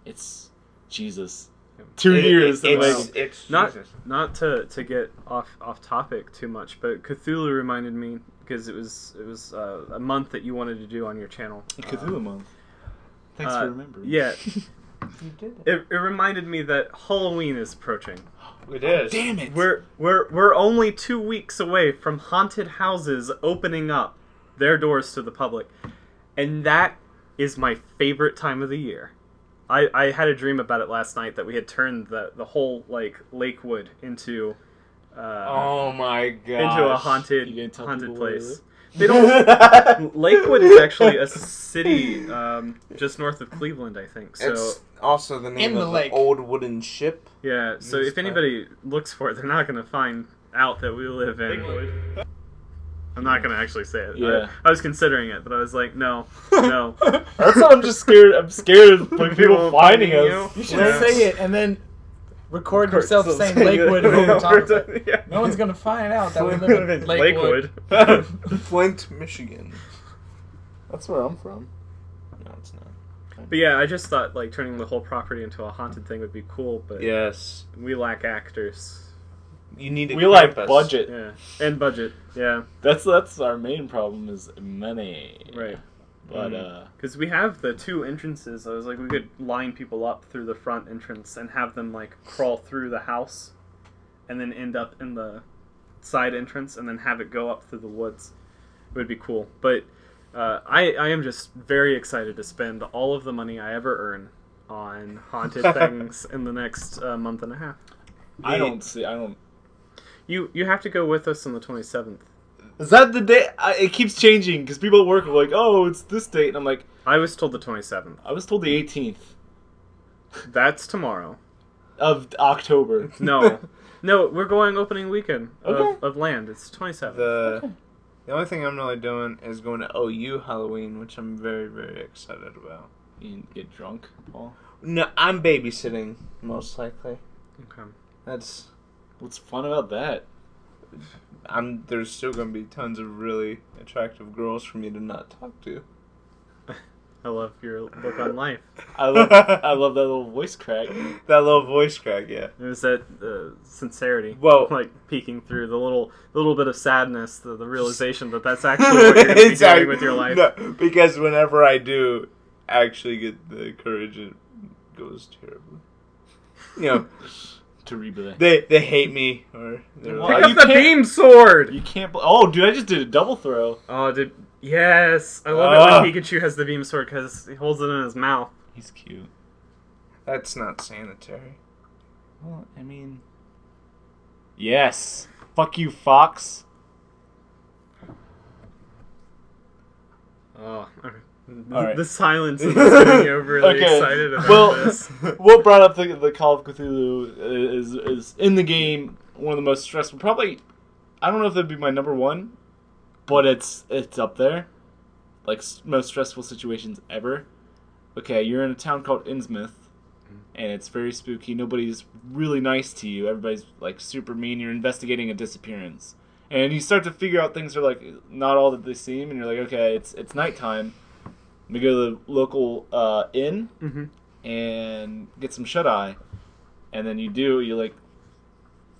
S3: It's Jesus. 2 years.
S2: It's
S1: Not
S2: Jesus.
S1: not to get off topic too much, but Cthulhu reminded me because it was a month that you wanted to do on your channel.
S3: Cthulhu month. Thanks for remembering.
S1: Yeah,
S2: You did it.
S1: it reminded me that Halloween is approaching.
S2: It is.
S3: Damn it.
S1: We're only 2 weeks away from haunted houses opening up their doors to the public, and that is my favorite time of the year. I had a dream about it last night that we had turned the whole like Lakewood into
S2: Oh my god.
S1: into a
S3: You
S1: haunted
S3: gonna tell
S1: haunted
S3: people where
S1: place. They don't. Lakewood is actually a city just north of Cleveland, I think. So
S2: It's also the name
S4: In the
S2: of
S4: lake.
S2: an old wooden ship.
S1: yeah. So
S2: Yes,
S1: if anybody looks for it, they're not going to find out that we live in Lakewood. I'm not going to actually say it.
S3: Yeah.
S1: I was considering it, but I was like, no.
S3: That's what I'm just scared. I'm scared of people finding us.
S4: You should
S1: Yeah.
S4: say it and then record yourself
S1: So
S4: saying
S1: saying
S4: Lakewood
S1: it
S4: over top of it.
S1: Yeah.
S4: No one's gonna find out that we live in Lakewood.
S2: Flint, Michigan.
S3: That's where I'm from.
S2: No, it's not.
S1: But yeah, I just thought like turning the whole property into a haunted thing would be cool, but
S2: Yes.
S1: we lack actors.
S2: You need to
S3: We like
S2: Krampus.
S3: budget.
S1: Yeah, and budget. Yeah,
S3: That's our main problem is money.
S1: right.
S3: But
S1: Because we have the 2 entrances. I was like, we could line people up through the front entrance and have them like crawl through the house, and then end up in the side entrance, and then have it go up through the woods. It would be cool. But I am just very excited to spend all of the money I ever earn on haunted things in the next month and a half.
S3: I don't.
S1: You have to go with us on the 27th.
S3: Is that the day? It keeps changing because people at work are like, "Oh, it's this date," and I'm like,
S1: I was told the 27th.
S3: I was told the 18th
S1: That's tomorrow.
S3: of October.
S1: No. No, we're going opening weekend
S3: Okay.
S1: of Land. It's 27th.
S2: The only thing I'm really doing is going to OU Halloween, which I'm very, very excited about.
S3: You get drunk, Paul.
S2: No, I'm babysitting, most likely.
S1: Okay.
S2: That's...
S3: What's fun about that?
S2: There's still going to be tons of really attractive girls for me to not talk to.
S1: I love your look on life.
S3: I love that little voice crack.
S2: That little voice crack, yeah.
S1: There's that sincerity,
S2: Well-
S1: like peeking through the little bit of sadness, the realization that that's actually what you're going to be doing with your life.
S2: No, because whenever I do actually get the courage, it goes terribly. You know,
S3: To replay.
S2: they hate me, or they're
S3: Well,
S1: Pick
S2: like,
S1: up
S3: you
S1: the
S3: can't-
S1: beam sword!
S3: You can't. Oh, dude, I just did a double throw.
S1: Oh, yes! I love it when Pikachu has the beam sword because he holds it in his mouth.
S3: He's cute.
S2: that's not sanitary.
S3: Well, I mean, yes. Fuck you, Fox.
S1: Oh, okay.
S3: All right.
S1: The silence is getting overly
S3: Okay,
S1: excited about
S3: well-
S1: this.
S3: What brought up the Call of Cthulhu is in the game one of the most stressful. Probably, I don't know if that'd be my number one, but it's up there. Like most stressful situations ever. Okay, you're in a town called Innsmouth, and it's very spooky. Nobody's really nice to you. Everybody's like super mean. You're investigating a disappearance, And you start to figure out things are like not all that they seem, and you're like, okay, it's nighttime. Let me go to the local inn and get some shut eye. And then you like,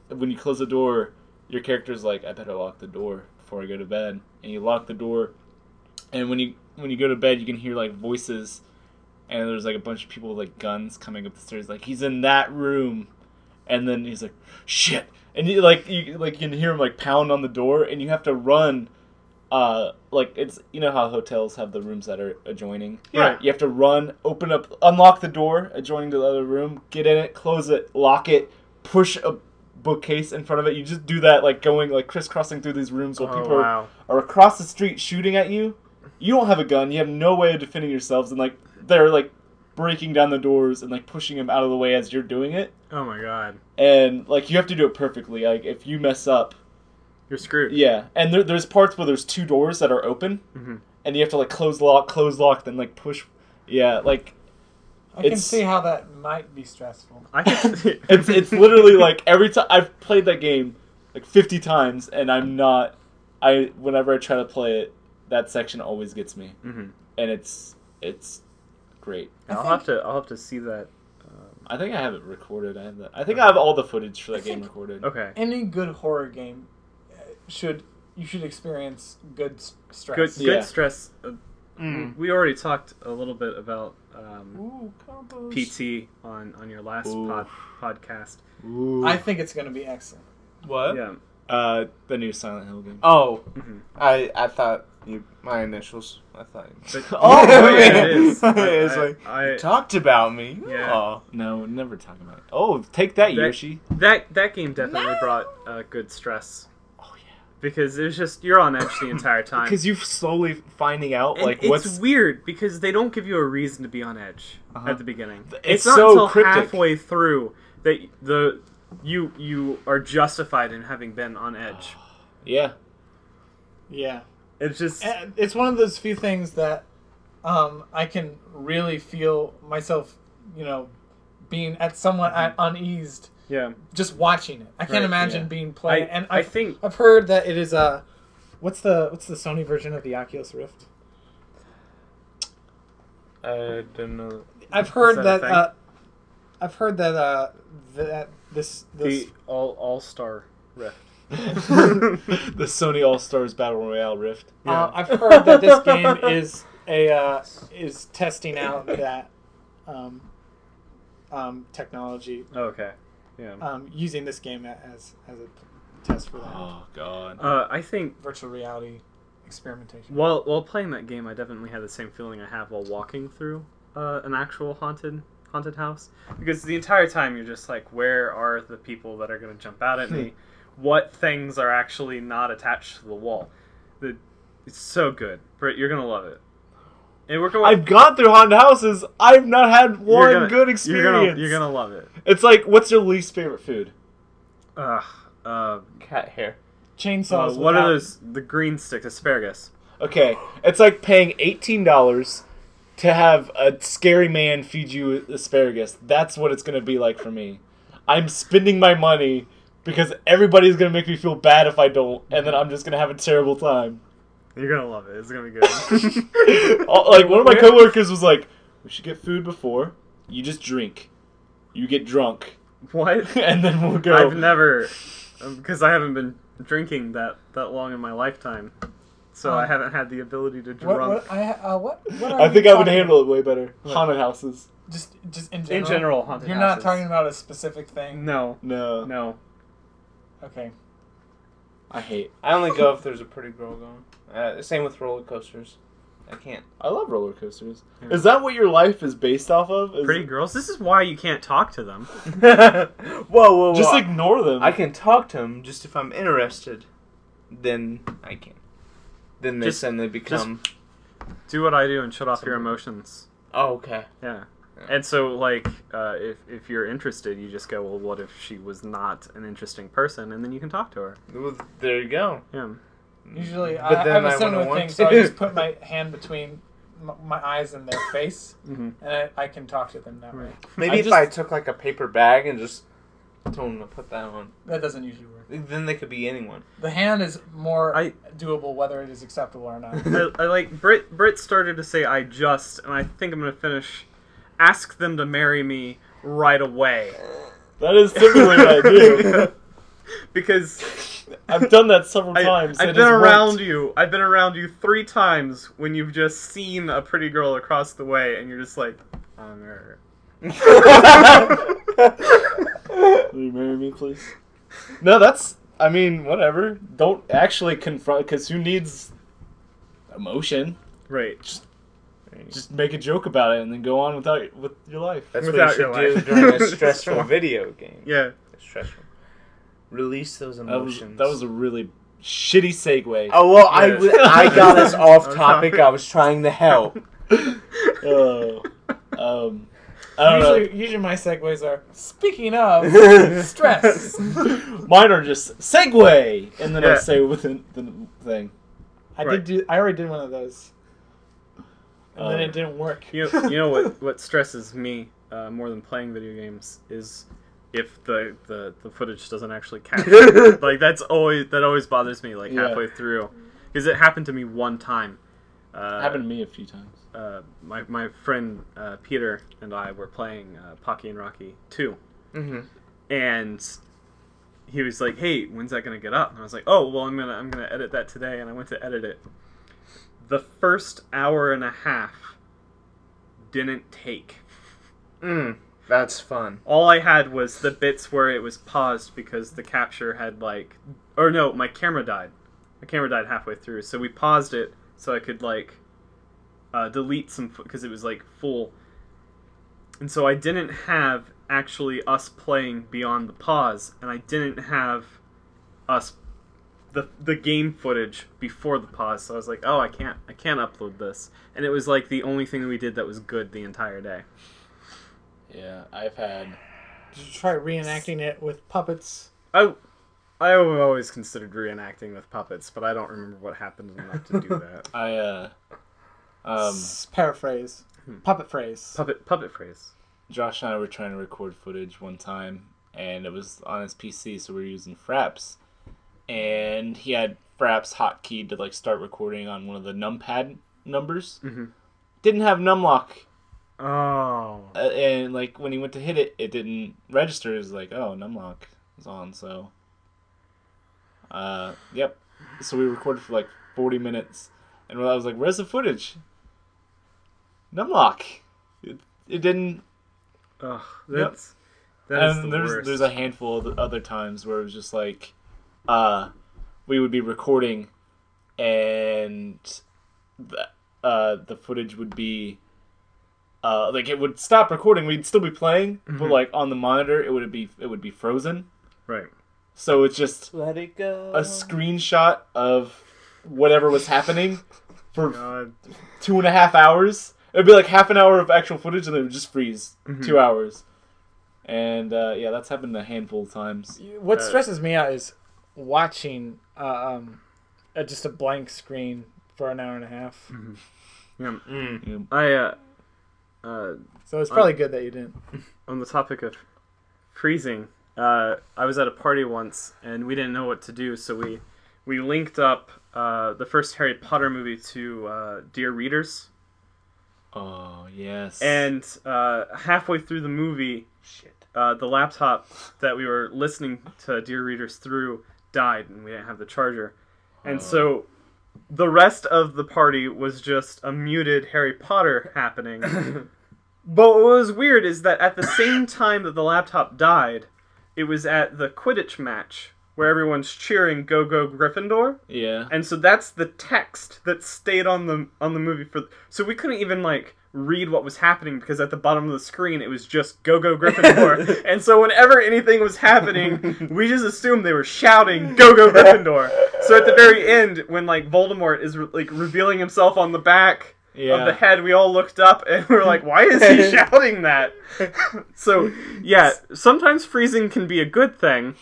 S3: when you close the door, your character's like, I better lock the door before I go to bed. And you lock the door, and when you go to bed, you can hear like voices, and there's like a bunch of people with like guns coming up the stairs, like, he's in that room. And then he's like, shit. And you can hear him like pound on the door, and you have to run. Like it's, you know how hotels have the rooms that are adjoining.
S2: Yeah.
S3: Right. You have to run, open up, unlock the door adjoining to the other room, get in it, close it, lock it, push a bookcase in front of it. You just do that, like going like crisscrossing through these rooms while people are across the street shooting at you. You don't have a gun. You have no way of defending yourselves, and like they're like breaking down the doors and like pushing him out of the way as you're doing it.
S1: Oh my god.
S3: And like you have to do it perfectly. Like if you mess up,
S1: you're screwed.
S3: Yeah. And there's parts where there's 2 doors that are open, and you have to like close lock, then like push. Yeah, like
S4: I can see how that might be stressful.
S1: I can see
S3: it's literally like every time I've played that game like 50 times, and whenever I try to play it, that section always gets me, and it's great.
S1: I'll have to see that.
S3: I think I have it recorded. I think I have all the footage for that game recorded.
S1: Okay.
S4: Any good horror game you should experience good stress.
S1: Good stress. We already talked a little bit about PT on your last podcast.
S2: Ooh.
S4: I think it's going to be excellent.
S2: What?
S1: Yeah.
S3: The new Silent Hill game.
S2: Oh, I thought my initials. I thought.
S1: Oh, yeah, it is.
S2: It's like you talked about me.
S1: Yeah.
S2: Oh.
S3: No, never talk about it. Oh, take that, Yoshi.
S1: That game definitely brought good stress. Oh yeah. Because it was just you're on edge the entire time.
S3: Because you're slowly finding out
S1: and
S3: like
S1: it's weird because they don't give you a reason to be on edge at the beginning.
S3: It's
S1: not
S3: so
S1: until
S3: cryptic.
S1: halfway through that you are justified in having been on edge.
S3: Yeah.
S4: Yeah.
S1: It's just
S4: it's one of those few things that I can really feel myself, being at somewhat uneased.
S1: Yeah.
S4: Just watching it. I can't imagine being played. And
S1: I think
S4: I've heard that it is what's the Sony version of the Oculus Rift?
S2: I don't know.
S4: I've heard that this
S1: the All-Star Rift.
S3: The Sony All-Stars Battle Royale Rift.
S1: Yeah.
S4: I've heard that this game is testing out that technology.
S1: Okay. Yeah.
S4: Using this game as a test for that.
S3: Oh God.
S1: I think
S4: virtual reality experimentation.
S1: While playing that game, I definitely had the same feeling I have while walking through an actual haunted house, because the entire time you're just like, where are the people that are going to jump out at me? What things are actually not attached to the wall? It's so good, Britt. You're gonna love it. And we're going.
S3: I've gone through haunted houses. I've not had one good experience.
S1: You're gonna love it.
S3: It's like, what's your least favorite food?
S2: Cat hair.
S4: Chainsaws.
S1: What are those? The green sticks, asparagus.
S3: Okay, it's like paying $18 to have a scary man feed you asparagus. That's what it's gonna be like for me. I'm spending my money because everybody's gonna make me feel bad if I don't, and then I'm just gonna have a terrible time.
S1: You're gonna love it. It's gonna be good.
S3: Like, one of my coworkers was like, "We should get food before. You just drink. You get drunk.
S1: What?
S3: And then we'll go."
S1: I've never, because I haven't been drinking that long in my lifetime, so I haven't had the ability to drunk.
S3: I think I would handle it way better.
S1: What?
S3: Haunted houses.
S4: Just in general.
S1: In general, haunted
S4: You're
S1: houses.
S4: not talking about a specific thing.
S1: No.
S4: Okay.
S2: I only go if there's a pretty girl going. Same with roller coasters. I can't.
S3: I love roller coasters.
S1: Yeah.
S3: Is that what your life is based off of?
S1: Pretty girls? This is why you can't talk to them.
S2: Whoa.
S3: Just ignore them.
S2: I can talk to them just if I'm interested. Then I can. Then they suddenly become.
S1: Do what I do and shut off your emotions.
S2: Oh, okay.
S1: Yeah. And so, like, if you're interested, you just go, well, what if she was not an interesting person? And then you can talk to her.
S2: Well, there you go.
S1: Yeah.
S4: Usually,
S2: But
S4: I
S2: then
S4: have a
S2: I
S4: similar
S2: wouldn't
S4: thing,
S2: want
S4: so I
S2: to.
S4: just put my hand between my eyes and their face, and I can talk to them that way.
S2: Maybe if I took like a paper bag and just told them to put that on.
S4: That doesn't usually work.
S2: Then they could be anyone.
S4: The hand is more doable whether it is acceptable or not.
S1: I like Brit started to say I just, and I think I'm gonna finish. Ask them to marry me right away.
S3: That is typically what I do.
S1: Because
S3: I've done that several times.
S1: I've been around you. I've been around you 3 times when you've just seen a pretty girl across the way, and you're just like, "I'll marry her."
S3: Will you marry me, please? No, that's. I mean, whatever. Don't actually confront, because who needs emotion?
S1: Right.
S3: Just make a joke about it and then go on with your life.
S2: That's
S1: Without
S2: what you
S1: your
S2: should do
S1: life.
S2: during a stressful video game.
S1: Yeah.
S2: Stressful. Release those emotions.
S3: That was a really shitty segue.
S2: Oh, well,
S1: Yeah.
S2: I got us off topic. I was trying to help.
S3: I don't know.
S4: Usually my segues are, speaking of stress.
S3: Mine are just segue, and then I
S1: Yeah.
S3: say within the thing.
S4: I
S1: Right.
S4: already did one of those. And then it didn't work.
S1: You know what stresses me more than playing video games is if the footage doesn't actually capture. Like that always bothers me like halfway through, because it happened to me one time.
S3: Happened to me a few times.
S1: My friend Peter and I were playing Pocky and Rocky 2, and he was like, "Hey, when's that gonna get up?" And I was like, "Oh, well, I'm gonna edit that today." And I went to edit it. The first hour and a half didn't take.
S2: That's fun.
S1: All I had was the bits where it was paused because the capture had my camera died. My camera died halfway through, so we paused it so I could delete some because it was full. And so I didn't have actually us playing beyond the pause, and I didn't have us the game footage before the pause. So I was like, oh, I can't upload this. And it was the only thing we did that was good the entire day.
S3: Yeah, I've had.
S4: Did you try reenacting it with puppets?
S1: I always considered reenacting with puppets, but I don't remember what happened enough to do that.
S4: Paraphrase. Puppet phrase.
S1: Puppet phrase.
S3: Josh and I were trying to record footage one time, and it was on his PC, so we were using Fraps. And he had Fraps hotkeyed to start recording on one of the numpad numbers. Didn't have numlock.
S1: Oh.
S3: And when he went to hit it, it didn't register. It was oh, numlock is on, so. Yep. So we recorded for 40 minutes, and I was like, "Where's the footage?" Numlock. It didn't.
S1: Ugh,
S3: That
S1: is
S3: and
S1: the worst.
S3: there's a handful of other times where it was just we would be recording, and the footage would be it would stop recording. We'd still be playing, but on the monitor it would be frozen.
S1: Right.
S3: So it's just
S2: Let it go.
S3: a screenshot of whatever was happening for
S1: God.
S3: 2.5 hours. It'd be half an hour of actual footage, and then it would just freeze 2 hours. And that's happened a handful of times.
S4: What stresses me out is watching just a blank screen for an hour and a half.
S1: Yeah.
S4: So it's probably good that you didn't.
S1: On the topic of freezing, I was at a party once, and we didn't know what to do, so we linked up the first Harry Potter movie to Dear Readers.
S3: Oh, yes.
S1: And halfway through the movie, the laptop that we were listening to Dear Readers through died, and we didn't have the charger. And so the rest of the party was just a muted Harry Potter happening. But what was weird is that at the same time that the laptop died, it was at the Quidditch match where everyone's cheering "Go Go Gryffindor."
S3: Yeah.
S1: And so that's the text that stayed on the movie so we couldn't even read what was happening because at the bottom of the screen it was just "Go Go Gryffindor." And so whenever anything was happening, we just assumed they were shouting "Go Go Gryffindor." So at the very end, when Voldemort is revealing himself on the back of the head, we all looked up and we were like, "Why is he shouting that?" So yeah, sometimes freezing can be a good thing.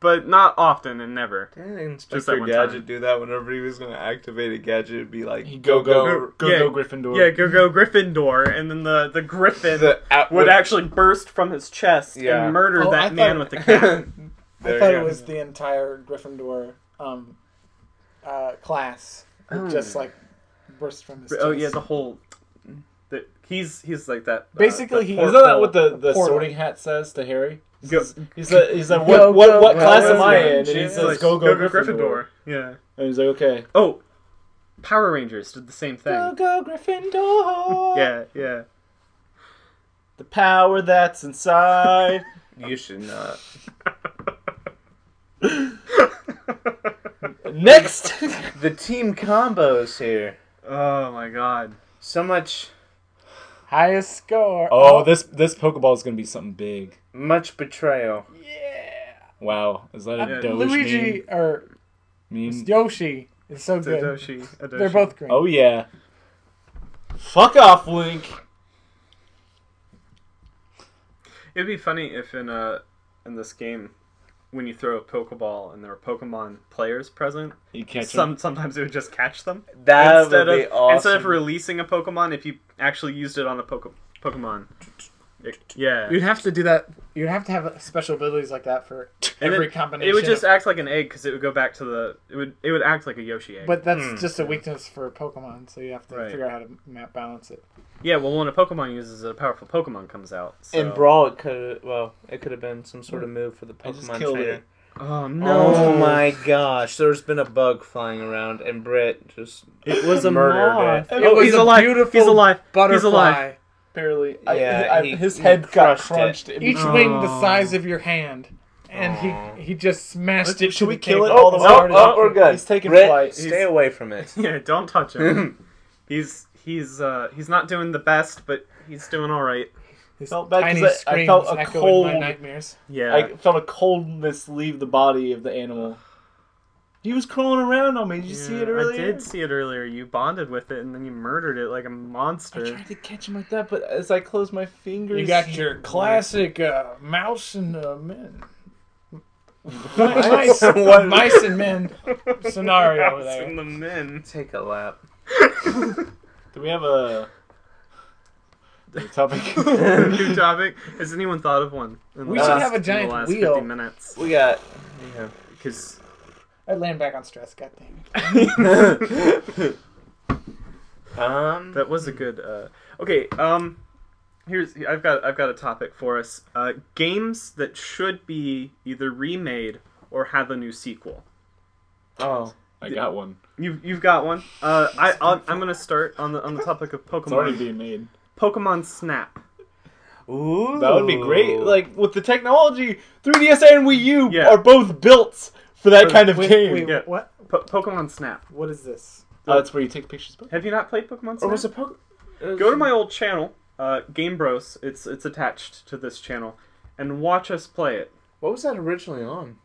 S1: but not often and never.
S2: Didn't
S1: Just
S2: Inspector
S1: that one
S2: Gadget
S1: time.
S2: do that whenever he was going to activate a gadget? It'd be like,
S3: He'd
S2: go.
S3: go
S1: Yeah.
S3: Gryffindor.
S1: Yeah, go Gryffindor, and then the Griffin
S2: The
S1: would actually burst from his chest
S2: Yeah.
S1: and murder
S4: Oh, I
S1: that man
S4: thought-
S1: with the cat.
S4: I thought it was the entire Gryffindor class. It just like burst from his chest.
S1: Oh yeah, the whole. He's like that.
S4: Basically,
S1: the
S4: he-
S3: Isn't that what the
S4: Portal.
S3: Sorting Hat says to Harry?
S1: Go-
S3: He's like,
S4: Go,
S3: what
S4: go,
S3: class
S2: go,
S3: am I
S2: go.
S3: in? And he
S2: Jesus.
S3: says, go Gryffindor.
S1: Yeah.
S3: And he's like, okay.
S1: Oh, Power Rangers did the same thing.
S3: Go Gryffindor.
S1: Yeah.
S3: The power that's inside.
S2: You should not.
S3: Next.
S2: The team combos here.
S1: Oh my god.
S2: So much
S4: highest score.
S3: Oh, this Pokeball is gonna be something big.
S2: much betrayal.
S4: yeah.
S3: Wow, is that a Doge
S4: Luigi or
S3: meme?
S4: Yoshi is so
S1: It's
S4: good.
S1: Adoshi.
S4: They're both great.
S3: Oh yeah. Fuck off, Link.
S1: It'd be funny if in this game, when you throw a Pokeball and there were Pokemon players present,
S3: You catch him.
S1: sometimes it would just catch them.
S2: That
S1: instead
S2: would be
S1: of
S2: awesome.
S1: instead of releasing a Pokemon, if you actually used it on a Pokemon. Yeah.
S4: You'd have to do that. You'd have to have special abilities like that for
S1: And
S4: every
S1: it,
S4: combination.
S1: It would just
S4: of-
S1: act like an egg because it would go back to the. It would act like a Yoshi egg.
S4: but that's just a weakness for Pokemon, so you have to
S1: Right.
S4: figure out how to balance it.
S1: Yeah, well, when a Pokemon uses it, a powerful Pokemon comes out. So.
S2: In Brawl, it could have been some sort of move for the
S3: I just
S2: Pokemon
S3: killed
S2: trainer.
S3: it.
S1: Oh no!
S2: Oh my gosh! There's been a bug flying around, and Britt just
S1: It was a
S2: murdered
S1: moth.
S2: it.
S4: It was
S1: he's
S4: a
S1: alive.
S4: beautiful
S1: He's alive.
S4: Butterfly.
S1: He's alive.
S3: Barely.
S2: Yeah,
S3: his
S2: he
S3: head got
S2: crushed
S3: crunched.
S2: it.
S4: Each
S1: Oh.
S4: wing the size of your hand, and he just smashed it.
S3: Should
S4: to
S3: we
S4: the
S3: kill it
S4: table.
S3: all the way?
S4: Started
S3: Oh,
S4: it.
S2: we're good.
S3: He's taking
S2: Britt,
S3: flight.
S2: stay away from it.
S1: Yeah, don't touch him. he's not doing the best, but he's doing all right.
S4: His
S3: Felt bad 'cause
S4: tiny
S3: I
S4: screams
S3: felt a
S4: echo in
S3: cold-
S4: my nightmares.
S1: Yeah.
S3: I felt a coldness leave the body of the animal. He was crawling around on me. Did you see it earlier?
S1: I did see it earlier. You bonded with it, and then you murdered it like a
S3: I
S1: monster.
S3: tried to catch him like that, but as I closed my fingers,
S4: You got your classic mouse and men. mice,
S2: What?
S4: mice and men scenario over
S1: Mouse
S4: there.
S1: and the men.
S2: Take a lap.
S3: Do we have a topic?
S1: New topic. Has anyone thought of one?
S4: We should have a
S1: in
S4: giant
S1: the last
S4: wheel.
S1: 50 minutes.
S2: We got. Yeah.
S1: Because
S4: I'd land back on stress. God damn.
S1: that was a good. Okay. Here's I've got a topic for us. Games that should be either remade or have a new sequel.
S2: Oh.
S3: I got one.
S1: You've got one. I'm gonna start on the topic of
S3: It's already
S1: Pokemon.
S3: being made.
S1: Pokemon Snap.
S2: Ooh.
S3: That would be great. Like with the technology, 3DS and Wii U
S1: Yeah.
S3: are both built for that kind of game.
S4: Wait,
S1: Yeah.
S4: what?
S1: Pokemon Snap.
S4: What is this?
S3: That's where you take pictures. Of
S1: Have you not played Pokemon Snap?
S2: Or was it Pokemon?
S1: Go to my old channel, Game Bros. It's attached to this channel, and watch us play it.
S2: What was that originally on?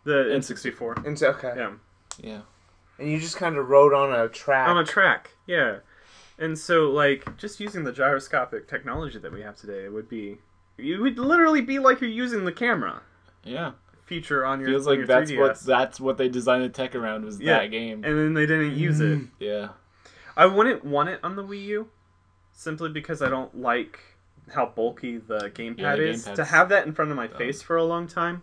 S1: The N64.
S2: Okay.
S1: Yeah.
S3: Yeah.
S2: And you just kind of rode on a track.
S1: On a track, yeah. And so, like, just using the gyroscopic technology that we have today, it would literally be like you're using the camera
S3: Yeah.
S1: feature on your
S3: Feels
S1: on
S3: like
S1: your
S3: that's
S1: 3DS.
S3: that's what they designed the tech around was
S1: Yeah.
S3: that game.
S1: And then they didn't use it.
S3: Yeah.
S1: I wouldn't want it on the Wii U, simply because I don't like how bulky the gamepad
S3: Yeah, the
S1: is.
S3: gamepad's
S1: To have that in front of my
S3: dumb.
S1: face for a long time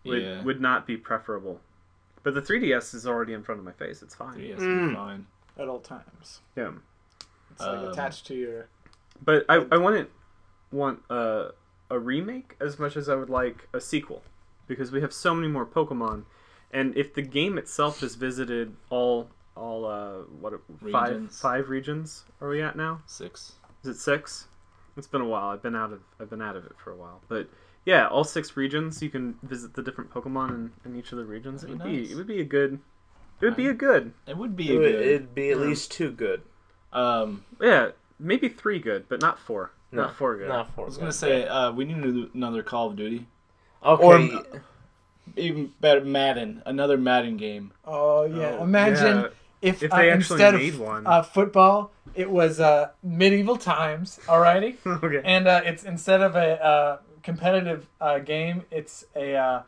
S3: Yeah.
S1: would not be preferable. But the 3DS is already in front of my face. It's fine.
S3: 3DS would be fine.
S4: At all times.
S1: Yeah.
S4: It's like attached to your.
S1: But I wouldn't want a remake as much as I would like a sequel, because we have so many more Pokemon, and if the game itself just visited all
S3: Regions.
S1: five regions are we at now?
S3: 6.
S1: Is it 6? It's been a while. I've been out of it for a while, but yeah, all 6 regions. You can visit the different Pokemon in each of the regions.
S3: That'd
S1: It
S3: be
S1: would
S3: nice.
S1: be a good. It would be a good.
S3: It would be
S2: It
S3: a
S2: would,
S3: good.
S2: it'd be at least 2 good.
S1: Yeah, maybe 3 good, but not 4.
S2: No,
S1: Not 4 good.
S2: Not 4
S3: I was gonna say we need another Call of Duty,
S2: Okay.
S3: or even better Madden, another Madden game.
S4: Oh yeah!
S1: Oh,
S4: Imagine
S1: yeah.
S4: if
S1: If they actually
S4: instead
S1: made
S4: of
S1: one.
S4: football, it was medieval times. Alrighty,
S1: Okay.
S4: and it's instead of a competitive game, it's a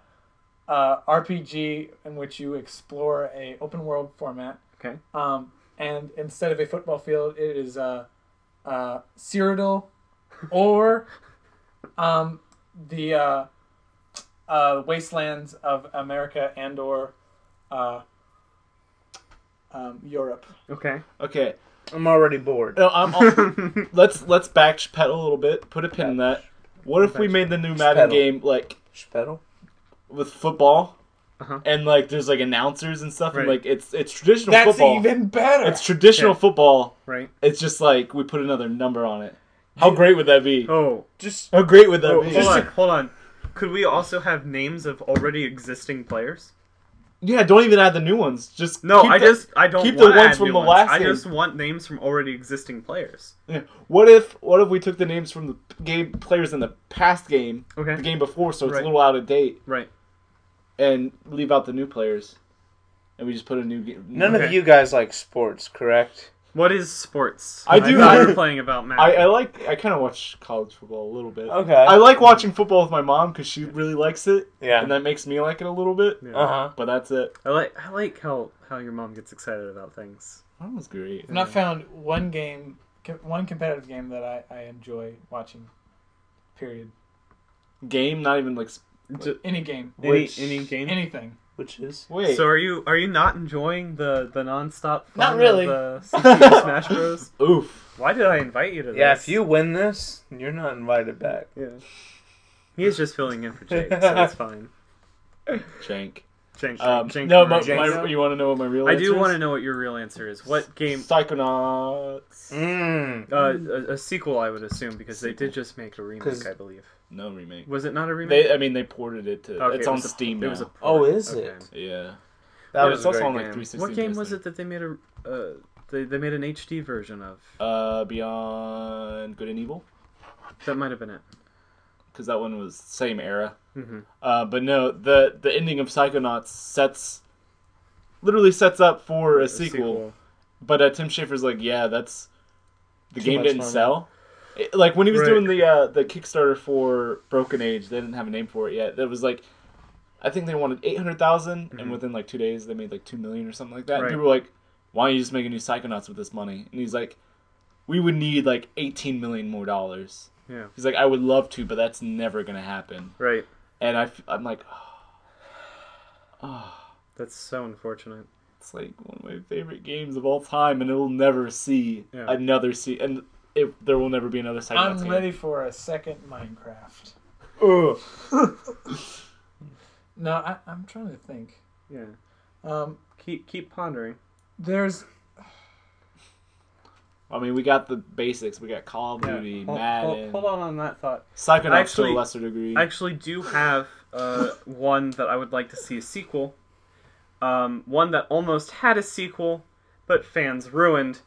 S4: RPG in which you explore a open world format.
S1: Okay.
S4: And instead of a football field, it is Cyrodiil or the wastelands of America and or Europe.
S1: Okay.
S3: Okay.
S2: I'm already bored.
S3: No, let's backpedal a little bit. Put a pin in that. What if we made the new Madden
S2: Pedal.
S3: game like
S2: Spedal?
S3: with football,
S1: Uh-huh.
S3: and like there's like announcers and stuff, and
S1: Right.
S3: like it's traditional
S4: That's
S3: football.
S4: even better.
S3: It's traditional
S1: Yeah.
S3: football.
S1: Right.
S3: It's just like we put another number on it. How great would that be?
S1: Oh.
S2: Just
S3: How great would that
S1: Oh,
S3: be?
S1: hold on. Could we also have names of already existing players?
S3: Yeah, don't even add the new ones. Just
S1: No,
S3: keep
S1: I
S3: the-
S1: don't
S3: keep the
S1: want to
S3: ones
S1: add
S3: from
S1: new
S3: the
S1: ones.
S3: last
S1: I
S3: game.
S1: just want names from already existing players.
S3: Yeah. What if we took the names from the game players in the past game,
S1: Okay.
S3: the game before, so it's
S1: Right.
S3: a little out of date,
S1: Right.
S3: and leave out the new players, and we just put a new game.
S2: none
S1: Okay.
S2: of you guys like sports, correct?
S1: What is sports?
S3: I do-
S1: thought you were playing about Madden.
S3: I kind of watch college football a little bit.
S2: Okay.
S3: I like watching football with my mom because she really likes it,
S2: Yeah.
S3: and that makes me like it a little bit.
S1: Yeah.
S2: Uh-huh.
S3: But that's it.
S1: I like how your mom gets excited about things.
S3: That was great.
S4: I've not found one competitive game that I enjoy watching. Period.
S3: Game, not even like.
S4: Any game.
S1: Any game?
S4: Anything.
S2: Which is?
S3: Wait.
S1: So are you not enjoying the nonstop fun
S4: Not really.
S1: of CPU Smash Bros?
S3: Oof.
S1: Why did I invite you to this?
S2: Yeah, if you win this, you're not invited back.
S1: Yeah. He's just filling in for Jake, so it's fine.
S3: Jank.
S1: Jank,
S3: No,
S1: Jank.
S3: you want to know what my real
S1: I
S3: answer
S1: do
S3: is?
S1: want to know what your real answer is. What game?
S3: Psychonauts.
S2: Mm.
S1: A sequel, I would assume, because they did just make a
S2: 'Cause-
S1: remake, I believe.
S3: No remake.
S1: Was it not a remake?
S3: They ported it to.
S1: Okay,
S3: it's
S1: it
S3: on
S1: was a-
S3: Steam
S1: It
S3: now.
S1: was a
S2: Oh,
S1: port.
S2: is
S1: Okay.
S2: it?
S3: Yeah.
S2: That
S3: Yeah,
S2: was
S3: it's
S2: a
S3: also
S2: great
S3: on like
S2: game.
S3: 360.
S1: What game was
S3: PS3.
S1: it that they made they made an HD version of?
S3: Beyond Good and Evil,
S1: That might have been it.
S3: because that one was same era.
S1: Mm-hmm.
S3: But no, the ending of Psychonauts literally sets up for a sequel. But Tim Schafer's like, yeah, that's the
S2: Too
S3: game
S2: much
S3: didn't
S2: money.
S3: sell. Like when he was
S1: Right.
S3: doing the Kickstarter for Broken Age, they didn't have a name for it yet. It was like, I think they wanted 800,000, and within like 2 days they made like 2 million or something like that. And
S1: Right.
S3: people were like, why don't you just make a new Psychonauts with this money? And he's like, we would need like 18 million more dollars.
S1: Yeah.
S3: He's like, I would love to, but that's never gonna happen.
S1: Right.
S3: And I'm like, oh,
S1: That's so unfortunate.
S3: it's like one of my favorite games of all time, and it will never see
S1: Yeah.
S3: another and there will never be another Psychonauts
S4: I'm
S3: game.
S4: ready for a second Minecraft.
S3: Ugh.
S4: No, I'm trying to think.
S1: Yeah. Keep pondering.
S4: There's
S3: I mean, we got the basics. We got Call of Duty, Madden,
S1: Hold on that thought.
S3: Psychonauts to a lesser degree.
S1: I actually do have one that I would like to see a sequel. One that almost had a sequel, but fans ruined.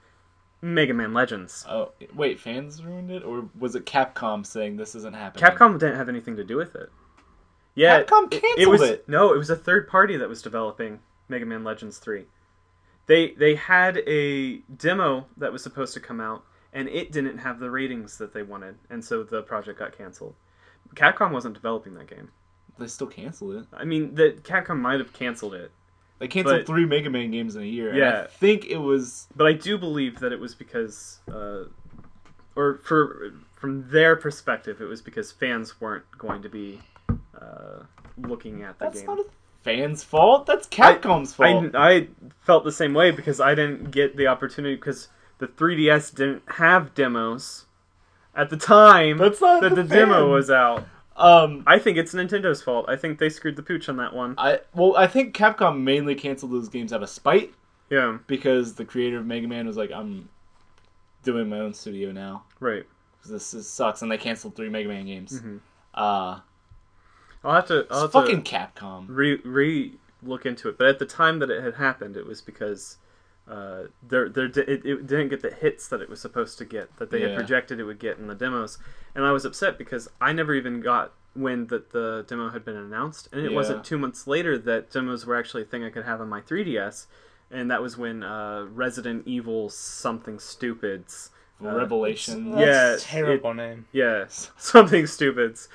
S1: Mega Man Legends.
S3: Oh, wait, fans ruined it? Or was it Capcom saying this isn't happening?
S1: Capcom didn't have anything to do with it. Yeah,
S3: Capcom canceled
S1: it was
S3: it.
S1: No, it was a third party that was developing Mega Man Legends 3. They had a demo that was supposed to come out, and it didn't have the ratings that they wanted, and so the project got canceled. Capcom wasn't developing that game.
S3: They still canceled it.
S1: I mean, the Capcom might have canceled it,
S3: They canceled
S1: But-
S3: 3 Mega Man games in a year. And
S1: Yeah.
S3: I think it was...
S1: but I do believe that it was because, from their perspective, it was because fans weren't going to be looking at the
S3: That's
S1: game.
S3: not a fan's fault. That's Capcom's fault.
S1: I felt the same way because I didn't get the opportunity because the 3DS didn't have demos at the time
S3: That's not
S1: that the
S3: the
S1: demo
S3: fan.
S1: was out. I think it's Nintendo's fault. I think they screwed the pooch on that one.
S3: I think Capcom mainly canceled those games out of spite
S1: Yeah,
S3: because the creator of Mega Man was like, I'm doing my own studio now.
S1: right.
S3: This sucks. And they canceled 3 Mega Man games.
S1: Mm-hmm.
S3: It's
S1: I'll have to
S3: fucking Capcom.
S1: re look into it. But at the time that it had happened, it was because it didn't get the hits that it was supposed to get, that they had
S3: Yeah.
S1: projected it would get in the demos. And I was upset because I never even got when the demo had been announced, and it
S3: Yeah.
S1: wasn't 2 months later that demos were actually a thing I could have on my 3DS, and that was when Resident Evil something stupids.
S3: Revelation.
S2: That's
S1: Yeah,
S2: a terrible name.
S1: Yes, something stupids.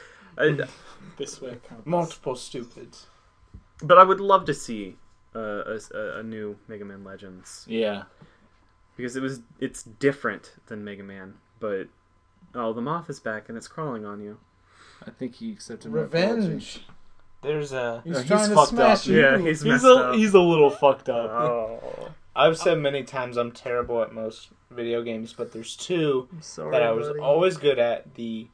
S3: This way.
S2: Multiple stupids.
S1: But I would love to see a new Mega Man Legends
S3: Yeah.
S1: because it's different than Mega Man. But the moth is back and it's crawling on you.
S3: I think he accepted my apology.
S4: Revenge.
S2: There's a.
S4: He's
S3: He's
S4: trying to
S3: fucked
S4: smash
S3: up.
S4: you.
S1: Yeah, he's messed
S3: He's
S1: up.
S3: he's a little fucked up.
S1: Oh,
S2: I've said many times I'm terrible at most video games, but there's two
S1: I'm sorry.
S2: that I was
S1: buddy.
S2: always good at. The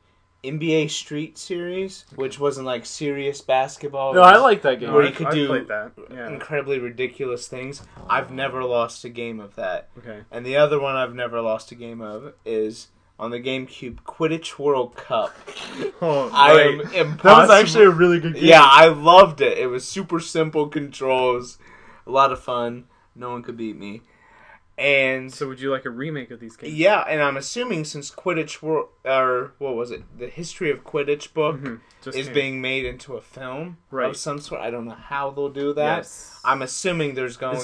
S2: NBA Street series, which wasn't like serious basketball.
S3: No,
S2: It
S3: I
S2: was
S3: like that game.
S2: where you could
S1: I
S2: do
S1: played that. Yeah.
S2: incredibly ridiculous things. I've never lost a game of that.
S1: Okay.
S2: And the other one I've never lost a game of is on the GameCube Quidditch World Cup.
S1: Oh,
S2: I
S1: right.
S2: am impossible.
S3: That was actually a really good game.
S2: Yeah, I loved it. It was super simple controls, a lot of fun. No one could beat me. And
S1: So would you like a remake of these games?
S2: yeah, and I'm assuming since Quidditch World, or what was it, the History of Quidditch book
S1: Just
S2: is
S1: came.
S2: being made into a film
S1: Right.
S2: of some sort. I don't know how they'll do that.
S1: Yes.
S2: I'm assuming there's going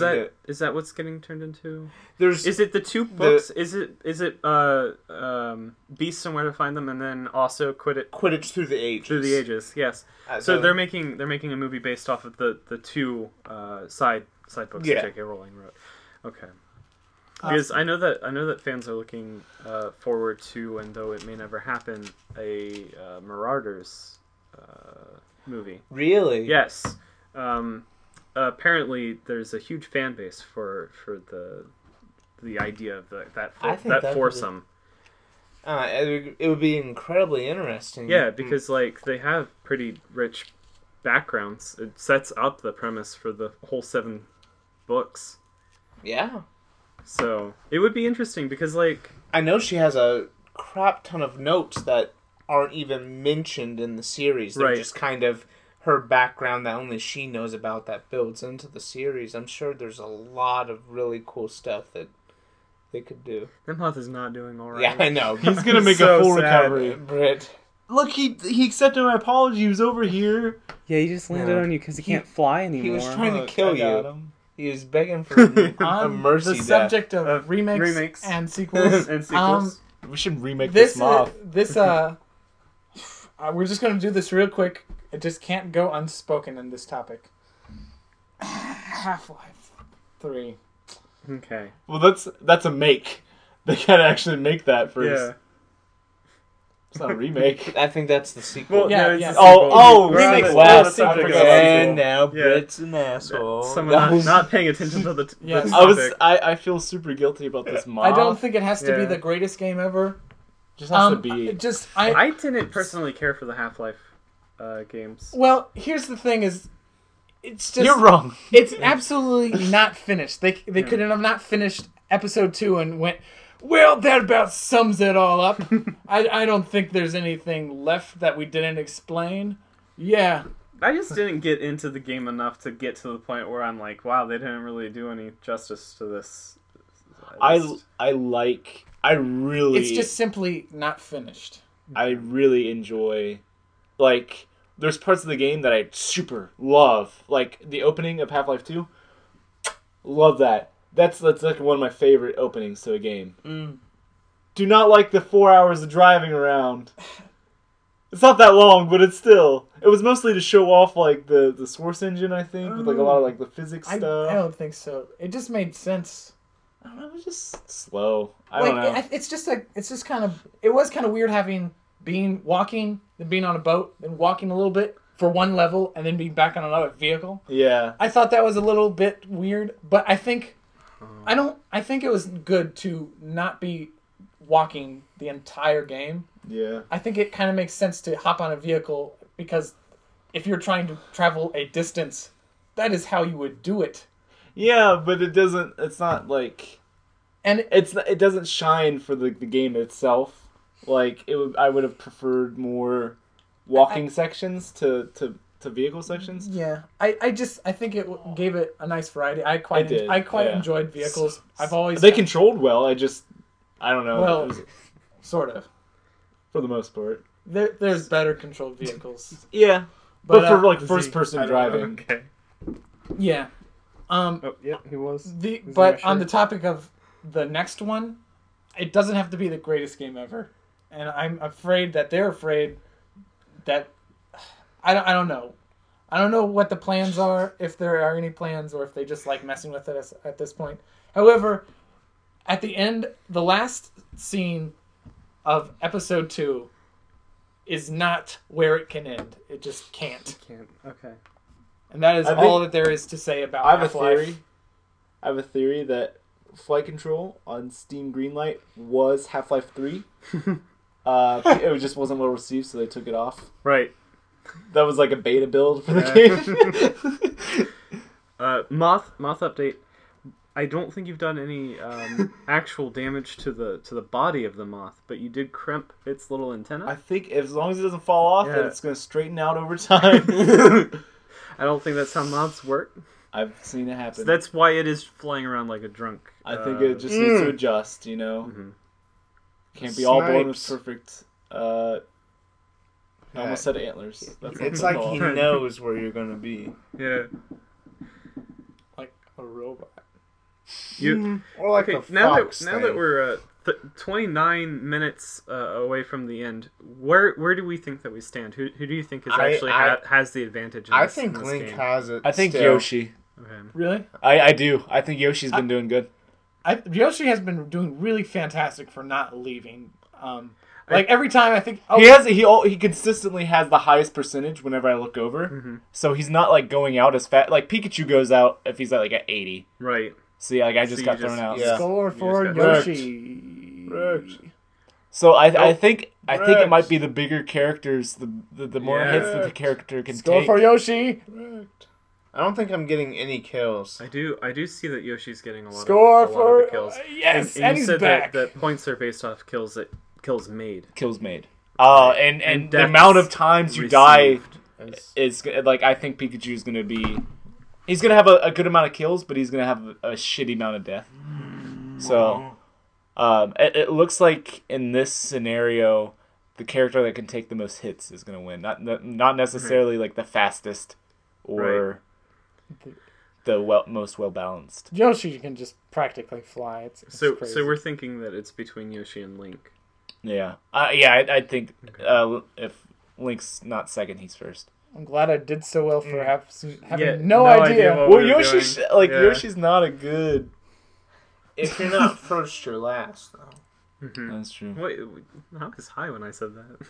S1: Is that what's getting turned into?
S2: there's
S1: Is it the two books? Is it Beasts and Where to Find Them, and then also
S2: Quidditch Through the Ages.
S1: Through the Ages? Yes. So they're making a movie based off of the two side books
S2: Yeah.
S1: that J.K. Rowling wrote. Okay. Because I know that fans are looking forward to, and though it may never happen, a Marauders movie.
S2: Really?
S1: Yes. Apparently, there's a huge fan base for the idea of that
S2: I think that could be-
S1: foursome.
S2: It would be incredibly interesting.
S1: Yeah, because like they have pretty rich backgrounds. It sets up the premise for the whole 7 books.
S2: Yeah.
S1: So it would be interesting because like
S2: I know she has a crap ton of notes that aren't even mentioned in the series. They're
S1: Right.
S2: just kind of her background that only she knows about that builds into the series. I'm sure there's a lot of really cool stuff that they could do.
S1: Nimloth is not doing all right.
S2: Yeah, I know.
S3: He's gonna make
S1: So
S3: a full
S1: sad.
S3: recovery.
S2: Britt.
S3: Look, he accepted my apology. He was over here.
S1: Yeah, he just landed
S2: Yeah.
S1: on you because he can't fly anymore.
S2: He was trying to
S3: Look,
S2: kill
S3: I got
S2: you.
S3: him.
S2: He was begging for a
S4: On
S2: mercy
S4: the
S2: death.
S4: subject of
S1: Of
S4: remakes and sequels,
S1: and sequels.
S3: We should remake
S4: this
S3: this moth.
S4: we're just gonna do this real quick. It just can't go unspoken in this topic. Half-Life 3.
S1: Okay.
S3: Well, that's a make. They gotta actually make that first.
S1: Yeah.
S3: It's not a remake.
S2: I think that's the sequel.
S1: Well,
S4: Yeah,
S1: no, it's
S4: yeah.
S1: a sequel.
S3: Oh,
S1: We're on
S3: remix.
S1: the-
S3: Wow,
S1: we're on the
S3: sequel.
S1: subject of
S2: And
S1: sequel.
S2: now
S1: Yeah.
S2: Britt's an asshole.
S1: Someone not paying attention to the
S4: Yes.
S1: topic.
S3: I feel super guilty about this moth.
S4: I don't think it has to be
S1: Yeah.
S4: the greatest game ever.
S3: Just has to be.
S1: I didn't personally care for the Half-Life games.
S4: Well, here's the thing: is it's just
S3: You're wrong.
S4: It's absolutely not finished. They could have not finished episode 2 and went, well, that about sums it all up. I don't think there's anything left that we didn't explain. Yeah.
S1: I just didn't get into the game enough to get to the point where I'm like, wow, they didn't really do any justice to this.
S3: I really.
S4: It's just simply not finished.
S3: I really enjoy, like, there's parts of the game that I super love, like the opening of Half-Life 2. Love that. That's like one of my favorite openings to a game. Do not like the 4 hours of driving around. It's not that long, but it's still. It was mostly to show off like the Source engine, I think, with like a lot of like the physics
S4: I
S3: stuff.
S4: don't think so. It just made sense.
S3: I don't know, it was just slow. I
S4: Like
S3: don't know.
S4: it's just kind of it was kind of weird having walking, then being on a boat, then walking a little bit for one level, and then being back on another vehicle.
S3: Yeah.
S4: I thought that was a little bit weird, but I think it was good to not be walking the entire game.
S3: Yeah.
S4: I think it kind of makes sense to hop on a vehicle because if you're trying to travel a distance, that is how you would do it.
S3: Yeah, but it doesn't. It's not like.
S4: And
S3: It doesn't shine for the game itself. Like I would have preferred more walking sections to vehicle sections.
S4: yeah, I think it gave it a nice variety. I quite
S3: yeah.
S4: enjoyed vehicles. I've always
S3: They controlled well. I don't know.
S4: Well,
S3: It was-
S4: sort of.
S3: for the most part.
S4: There's better controlled vehicles.
S3: Yeah, but for like
S1: is he-
S3: first person
S1: I don't know.
S3: driving.
S1: Okay.
S4: Yeah.
S1: Oh, yeah, he was.
S4: But on the topic of the next one, it doesn't have to be the greatest game ever, and I'm afraid that they're afraid that I don't know. I don't know what the plans are, if there are any plans, or if they just like messing with it at this point. However, at the end, the last scene of episode 2 is not where it can end. It just can't.
S1: Can't. Okay.
S4: And that is all that there is to say about Half-Life.
S3: I have a theory that flight control on Steam Greenlight was Half-Life 3. It just wasn't well received, so they took it off.
S1: Right.
S3: That was like a beta build for the game.
S1: Moth update. I don't think you've done any actual damage to the body of the moth, but you did crimp its little antenna.
S3: I think as long as it doesn't fall off,
S1: Yeah.
S3: it's going to straighten out over time.
S1: I don't think that's how moths work.
S3: I've seen it happen.
S1: So that's why it is flying around like a drunk.
S3: I think it just needs to adjust, you know?
S1: Mhm.
S3: Can't be all born with
S2: Snipes.
S3: perfect... I almost said antlers. That's
S2: It's
S3: what
S2: like
S3: they're
S2: he
S3: called.
S2: knows where you're gonna be.
S1: Yeah.
S4: Like a robot.
S1: You
S2: Or like
S1: okay?
S2: a
S1: Now
S2: fox
S1: that
S2: thing.
S1: we're 29 minutes away from the end, where do we think that we stand? Who do you think is actually has the advantage?
S2: I
S1: In
S2: think
S1: this
S2: Link
S1: game?
S2: has it.
S3: I think
S2: still.
S3: Yoshi.
S1: Okay.
S4: Really?
S3: I do. I think Yoshi's been doing good.
S4: Yoshi has been doing really fantastic for not leaving. Like every time I think
S3: He consistently has the highest percentage whenever I look over.
S1: Mm-hmm.
S3: So he's not like going out as fast. Like Pikachu goes out if he's at like at 80.
S1: Right.
S3: So yeah, like I just
S1: So
S3: got
S1: you
S3: thrown
S1: just-
S3: out.
S2: Yeah.
S4: score for
S1: just got
S4: Yoshi.
S3: So I think it
S2: Rex.
S3: might be the bigger characters, the more
S1: Yeah.
S3: hits that the character can
S4: Score
S3: take.
S4: for Yoshi.
S2: I don't think I'm getting any kills.
S1: I do see that Yoshi's getting a lot
S4: Score
S1: of
S4: for
S1: the kills.
S4: yes,
S1: and
S4: and
S1: you
S4: he's
S1: said
S4: back.
S1: that points are based off kills made.
S3: Kills made. And
S1: And
S3: the
S1: deaths
S3: amount of times you die
S1: received.
S3: is like I think Pikachu's gonna be. He's gonna have a good amount of kills, but he's gonna have a shitty amount of death. So, it looks like in this scenario, the character that can take the most hits is gonna win. Not necessarily like the fastest or the most well balanced.
S4: Yoshi can just practically fly. It's
S1: So
S4: crazy.
S1: we're thinking that it's between Yoshi and Link.
S3: Yeah, I think if Link's not second, he's first.
S4: I'm glad I did so well for having
S1: Yeah,
S4: no
S1: no idea
S4: idea.
S1: what
S3: Well,
S1: we were
S3: Yoshi's
S1: doing. Yeah.
S3: Yoshi's not a good.
S2: If you're not first, you're last, though.
S1: Mhm.
S3: That's true.
S1: Wait, I was high when I said that.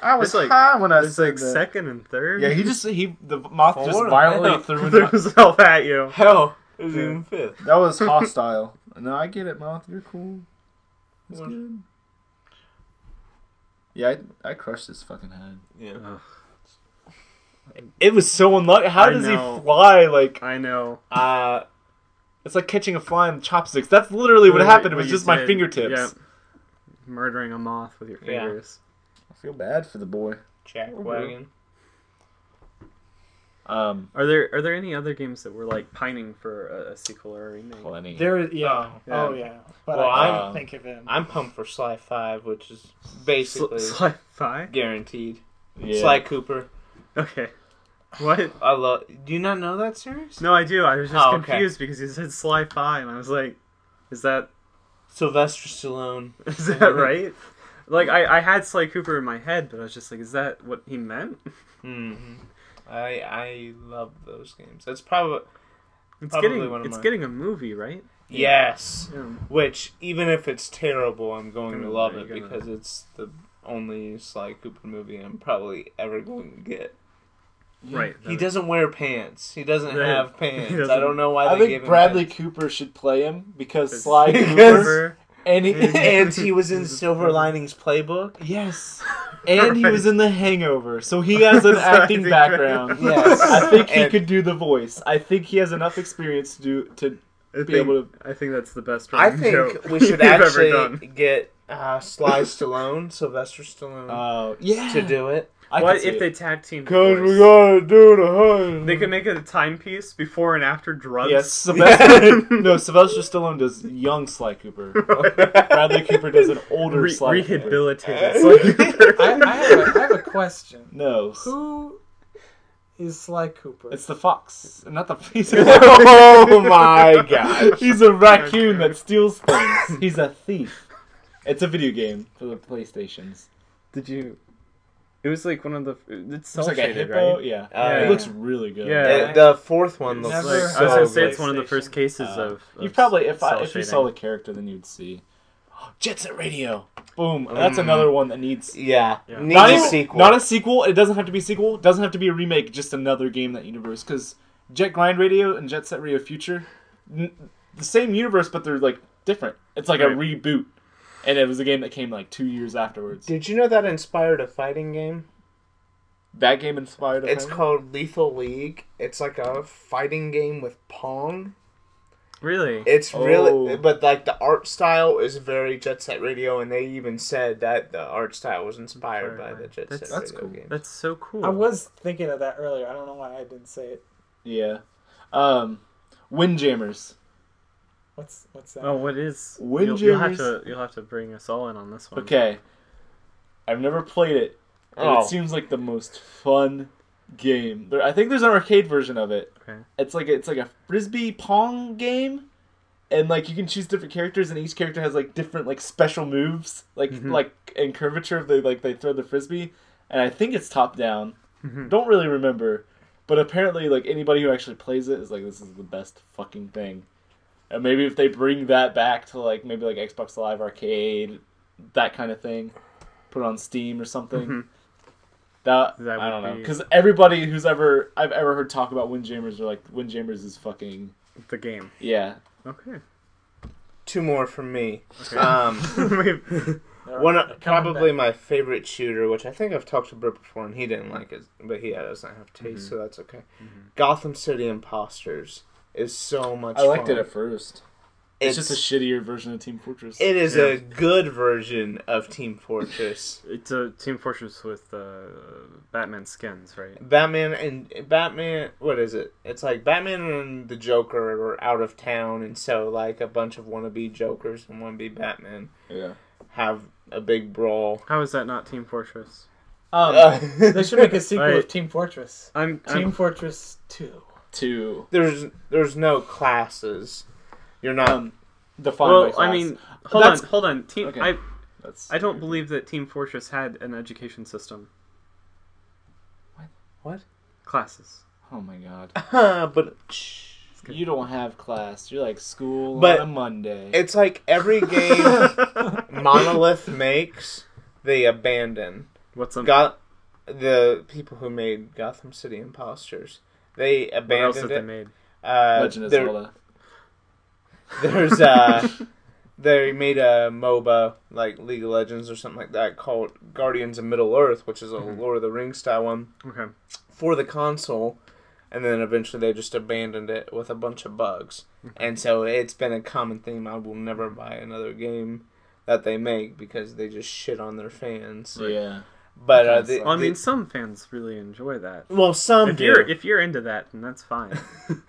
S3: I was
S1: It's like-
S3: high when I
S1: It's
S3: said
S1: like
S3: that.
S1: second and third.
S3: Yeah, the moth just
S2: Four?
S3: violently
S2: Yeah.
S3: threw
S1: threw
S3: him.
S1: himself at you.
S2: Hell, it was
S1: Yeah.
S2: even fifth.
S3: That was hostile. No, I get it, moth. You're cool. It's
S2: What?
S3: good. Yeah, I crushed his fucking head.
S2: Yeah.
S1: Ugh,
S3: It was so unlucky. How
S1: I
S3: does
S1: know.
S3: he fly? Like
S1: I know.
S3: it's like catching a fly in chopsticks. That's literally what happened. It was
S1: you
S3: just my
S1: did.
S3: fingertips.
S1: Yeah. Murdering a moth with your
S2: Yeah.
S1: fingers.
S3: I feel bad for the boy.
S2: Jack Wagon.
S1: Are there any other games that were like pining for a sequel or a remake?
S3: Plenty.
S4: There is, yeah.
S1: Yeah.
S4: Oh, yeah. But
S2: Well,
S4: I
S3: I'm-
S4: can't think of him.
S2: I'm pumped for Sly 5, which is basically
S1: Sci-fi?
S2: guaranteed.
S3: Yeah.
S2: Sly Cooper.
S1: Okay. What?
S2: I love. Do you not know that series?
S1: No, I do. I was just
S2: Oh, okay.
S1: confused because you said Sly Fi, and I was like, is that
S2: Sylvester Stallone.
S1: right? Like I had Sly Cooper in my head, but I was just like, is that what he meant?
S2: Mm-hmm. I love those games. It's probably
S1: It's
S2: Probably one of mine.
S1: getting a movie, right?
S2: yes.
S1: Yeah.
S2: Which even if it's terrible, I'm going to love it
S1: You're gonna-
S2: because it's the only Sly Cooper movie I'm probably ever going to get.
S1: Right.
S2: He doesn't wear pants. He doesn't
S1: Right.
S2: have
S1: He
S2: pants.
S1: doesn't-
S2: I don't know why
S3: I
S2: they gave
S3: think
S2: him
S3: Bradley
S2: pants.
S3: Cooper should play him because
S1: It's-
S3: Sly
S2: Because-
S3: Cooper and
S2: And he was in Silver Linings Playbook.
S3: yes, and he was in The Hangover, so he has an
S1: So I
S3: acting
S1: think-
S3: background.
S2: Yes.
S3: I think he
S2: And-
S3: could do the voice. I think he has enough experience to be able to.
S1: I think that's the best.
S2: I
S1: running
S2: think
S1: joke
S2: we should
S1: you've ever
S2: actually
S1: done.
S2: get Sly Stallone, Sylvester Stallone,
S3: Yeah.
S2: to do it.
S3: I
S1: What
S3: could see
S1: if
S3: it.
S1: they tag team?
S3: Cause we gotta do the hunt.
S1: They could make it a timepiece before and after drugs.
S3: Yes, Sylvester. No, Sylvester Stallone does young Sly Cooper. Bradley Cooper does an older Sly Cooper.
S1: Rehabilitated Sly Cooper.
S4: I have a question.
S3: No,
S4: Who is Sly Cooper?
S3: it's the fox, not the.
S2: Oh my gosh.
S3: He's a raccoon that steals things. He's a thief. It's a video game for the PlayStations.
S1: Did you? It was like one of the. It's
S3: It's
S1: cell
S3: like a
S1: shaded,
S3: hippo.
S1: right?
S3: Yeah.
S2: Yeah.
S3: It looks really good.
S1: Yeah.
S2: The fourth one
S1: It's
S2: looks
S4: Never
S1: like,
S2: like
S1: I was gonna
S2: so
S1: say
S2: good.
S1: it's one of the first cases of.
S3: You probably if
S1: cell
S3: you
S1: shading.
S3: saw the character, then you'd see. Jet Set Radio. Boom. That's another one that needs.
S2: Yeah.
S1: Yeah.
S2: Needs
S3: Not
S2: a
S3: even,
S2: sequel.
S3: Not a sequel. It doesn't have to be a sequel. It doesn't have to be a remake. Just another game in that universe. Because Jet Grind Radio and Jet Set Radio Future, the same universe, but they're like different. It's like a
S1: Right.
S3: reboot, and it was a game that came like 2 years afterwards.
S2: Did you know that inspired a fighting game?
S3: That game inspired.
S2: It's called Lethal League. It's like a fighting game with Pong.
S1: Really?
S2: It's
S3: Oh.
S2: really, but like the art style is very Jet Set Radio, and they even said that the art style was inspired by the Jet Set
S3: That's
S2: Radio
S3: cool.
S2: game.
S1: That's so cool.
S4: I was thinking of that earlier. I don't know why I didn't say it.
S3: Yeah. Windjammers.
S4: What's that?
S1: Oh, what is?
S3: Windjammers?
S1: You'll have to bring us all in on this one.
S3: Okay. I've never played it. And
S2: Oh.
S3: It seems like the most fun game. I think there's an arcade version of it.
S1: Okay.
S3: It's like a frisbee pong game, and like you can choose different characters, and each character has like different like special moves, like in curvature of they throw the frisbee, and I think it's top down. Don't really remember, but apparently like anybody who actually plays it is like this is the best fucking thing. And maybe if they bring that back to like maybe like Xbox Live Arcade, that kind of thing, put it on Steam or something. That I don't know, because everybody I've ever heard talk about Windjammers are like Windjammers is fucking
S1: The game.
S3: yeah.
S1: Okay.
S2: Two more from me.
S1: Okay.
S2: Probably my favorite shooter, which I think I've talked to Britt before, and he didn't like it, but he doesn't have taste, so that's okay. Gotham City Imposters is so much
S3: I liked
S2: fun.
S3: it at first. It's just a shittier version of Team Fortress.
S2: It is a good version of Team Fortress.
S1: It's a Team Fortress with Batman skins, right?
S2: Batman, what is it? It's like Batman and the Joker are out of town, and so like a bunch of wannabe Jokers and wannabe Batman have a big brawl.
S1: How is that not Team Fortress?
S4: They should make a sequel
S1: Right.
S4: of Team Fortress. Team Fortress 2.
S2: There's no classes. You're not
S3: defined by class.
S1: I mean, hold on.
S3: Okay.
S1: I don't believe that Team Fortress had an education system.
S2: What?
S1: Classes.
S3: Oh my god.
S2: But
S3: You don't have class. You're like school
S2: But
S3: on a Monday.
S2: it's like every game Monolith makes, they abandon.
S1: What's up?
S2: The people who made Gotham City Imposters, they
S1: What else
S2: abandoned
S1: have
S2: it.
S1: they made?
S3: Legend of
S2: there-
S3: Zelda.
S2: There's they made a MOBA like League of Legends or something like that called Guardians of Middle Earth, which is a Lord of the Rings style one
S1: Okay.
S2: for the console, and then eventually they just abandoned it with a bunch of bugs. And so it's been a common theme. I will never buy another game that they make because they just shit on their fans.
S3: Yeah.
S2: But
S1: I mean, some fans really enjoy that.
S2: well, some
S1: If
S2: do.
S1: you're into that, then that's fine.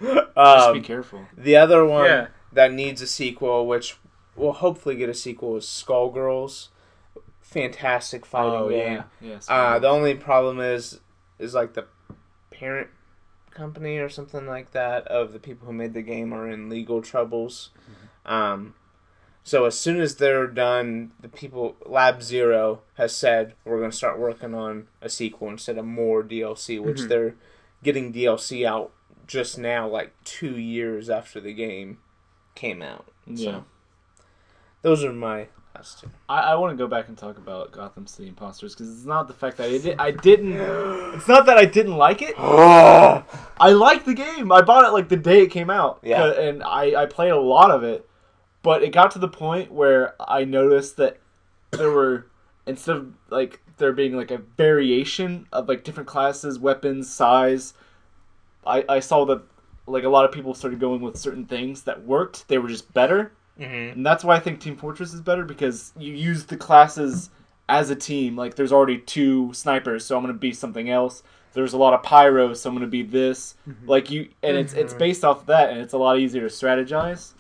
S3: Just be careful.
S2: The other one
S1: Yeah.
S2: that needs a sequel, which will hopefully get a sequel, is Skullgirls. Fantastic fighting game.
S3: Yeah.
S2: The only problem is like the parent company or something like that of the people who made the game are in legal troubles. So as soon as they're done, the people, Lab Zero has said we're going to start working on a sequel instead of more DLC, which they're getting DLC out just now, like 2 years after the game came out.
S3: Yeah.
S2: So, those are my last two.
S3: I want to go back and talk about Gotham City Imposters because it's not the fact that I didn't. It's not that I didn't like it. I liked the game. I bought it like the day it came out.
S2: Yeah.
S3: And I played a lot of it, but it got to the point where I noticed that there were, instead of like there being like a variation of like different classes, weapons, size, I saw that like a lot of people started going with certain things that worked. They were just better. And that's why I think Team Fortress is better, because you use the classes as a team. Like, there's already 2 snipers, so I'm going to be something else. There's a lot of pyros, so I'm going to be this. Like, and it's based off of that, and it's a lot easier to strategize.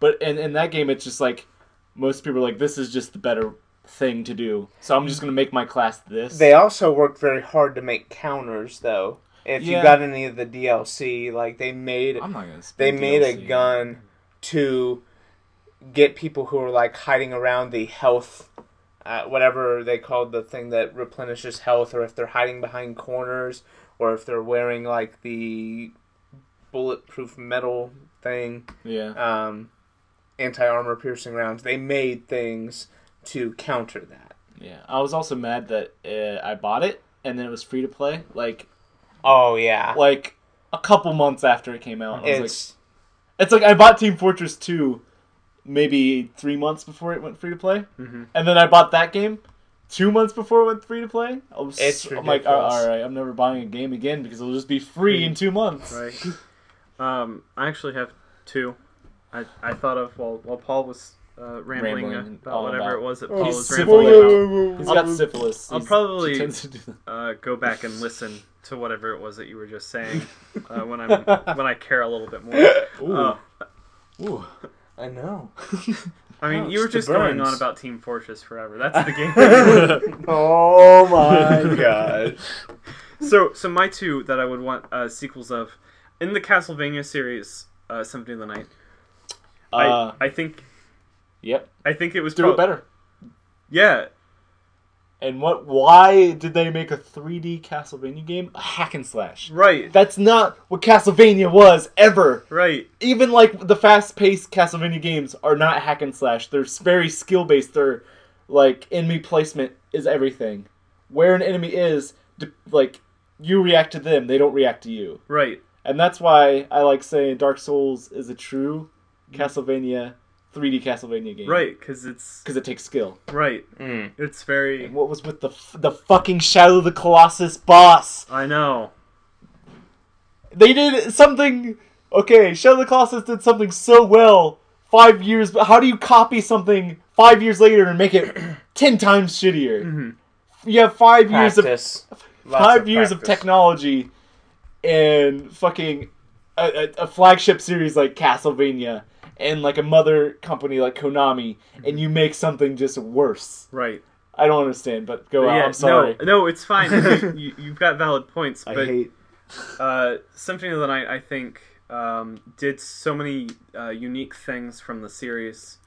S3: But in that game, it's just like, most people are like, this is just the better thing to do. So I'm just going to make my class this.
S2: They also worked very hard to make counters, though. If you
S3: Yeah.
S2: got any of the DLC, like they made
S3: I'm not going to
S2: they made a gun to get people who were like hiding around the health whatever they called the thing that replenishes health, or if they're hiding behind corners, or if they're wearing like the bulletproof metal thing.
S3: Yeah.
S2: Anti-armor piercing rounds. They made things to counter that.
S3: Yeah. I was also mad that I bought it and then it was free to play.
S2: Oh yeah.
S3: Like a couple months after it came out.
S2: It's
S3: like I bought Team Fortress 2 maybe 3 months before it went free to play, and then I bought that game 2 months before it went free to play. I'm like, all right, I'm never buying a game again because it'll just be free in 2 months.
S1: Right. I actually have two. I thought of while Paul was rambling about whatever it was that Paul was rambling about.
S3: He's got syphilis.
S1: I'll probably go back and listen to whatever it was that you were just saying when I care a little bit more.
S3: Ooh.
S2: I know.
S1: I mean, you were just going on about Team Fortress forever. That's the game.
S2: Oh my gosh.
S1: So my two that I would want sequels of in the Castlevania series, Symphony of the Night. I think.
S3: Yep.
S1: I think it was
S3: do it better.
S1: Yeah.
S3: And why did they make a 3D Castlevania game? A hack and slash.
S1: Right.
S3: That's not what Castlevania was, ever.
S1: Right.
S3: Even, like, the fast-paced Castlevania games are not hack and slash. They're very skill-based. They're, like, enemy placement is everything. Where an enemy is, like, you react to them, they don't react to you.
S1: Right.
S3: And that's why I like saying Dark Souls is a true Castlevania 3D Castlevania game.
S1: Right, because
S3: it takes skill.
S1: Right. It's very...
S3: And what was with the fucking Shadow of the Colossus boss?
S1: I know.
S3: They did something... Okay, Shadow of the Colossus did something so well 5 years... But how do you copy something 5 years later and make it 10 times shittier? Mm-hmm. You have 5 years of technology and fucking a flagship series like Castlevania and like a mother company like Konami, and you make something just worse.
S1: Right.
S3: I don't understand, but go on. I'm sorry.
S1: No, it's fine. You've got valid points. But,
S3: I hate...
S1: Symphony of the Night, I think, did so many unique things from the series.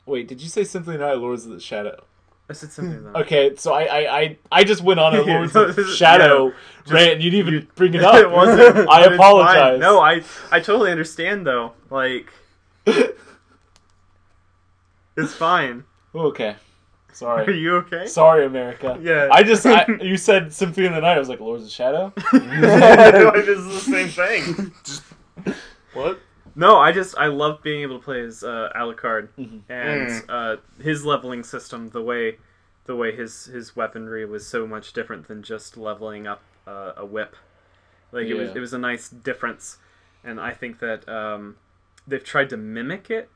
S3: Wait, did you say Symphony of the Night or Lords of the Shadow?
S1: I said Symphony of the Night.
S3: Okay, so I just went on a Lords of the Shadow rant, and you didn't even bring it up.
S1: It wasn't.
S3: I apologize.
S1: No, I totally understand, though. Like... It's fine.
S3: Okay. Sorry.
S1: Are you okay?
S3: Sorry, America.
S1: Yeah.
S3: You said Symphony of the Night. I was like, Lords of the Shadow?
S1: This is the same thing.
S3: What?
S1: No, I love being able to play as Alucard and his leveling system. The way his weaponry was so much different than just leveling up a whip. Like it was a nice difference, and I think that they've tried to mimic it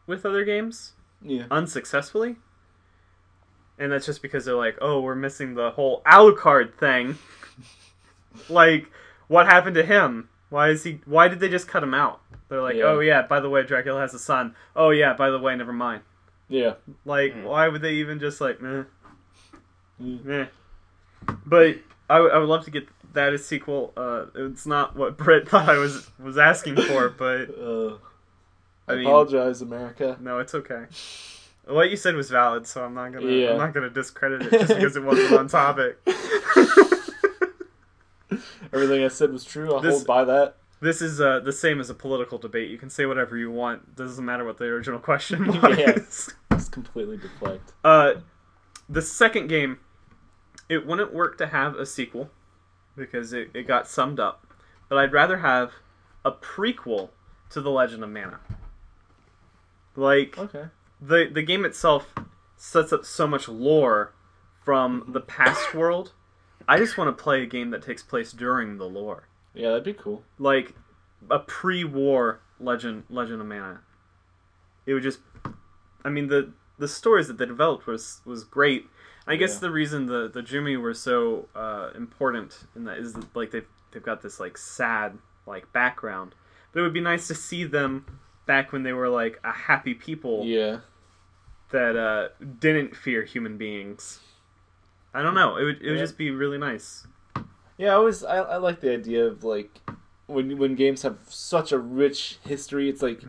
S1: with other games, unsuccessfily. And that's just because they're like, oh, we're missing the whole Alucard thing. Like, what happened to him? Why did they just cut him out? They're like, oh yeah, by the way, Dracula has a son. Oh yeah, by the way, never mind.
S3: Yeah.
S1: Like, why would they even just like, meh. Meh. But I would love to get that as sequel. It's not what Britt thought I was asking for, but...
S3: I apologize, America.
S1: No, it's okay. What you said was valid, so I'm not gonna discredit it just because it wasn't on topic.
S3: Everything I said was true. I'll hold by that.
S1: This is the same as a political debate. You can say whatever you want. Doesn't matter what the original question was.
S3: Yeah, it's completely deflect.
S1: The second game, it wouldn't work to have a sequel because it got summed up. But I'd rather have a prequel to The Legend of Mana. Like, the game itself sets up so much lore from the past world. I just want to play a game that takes place during the lore.
S3: Yeah, that'd be cool.
S1: Like a pre-war Legend of Mana. It would just... I mean, the stories that they developed was great. I guess the reason the Jumi were so important in that is that, like, they've got this like sad like background. But it would be nice to see them back when they were like a happy people.
S3: Yeah.
S1: That didn't fear human beings. I don't know. It would just be really nice.
S3: Yeah, I like the idea of like when games have such a rich history. It's like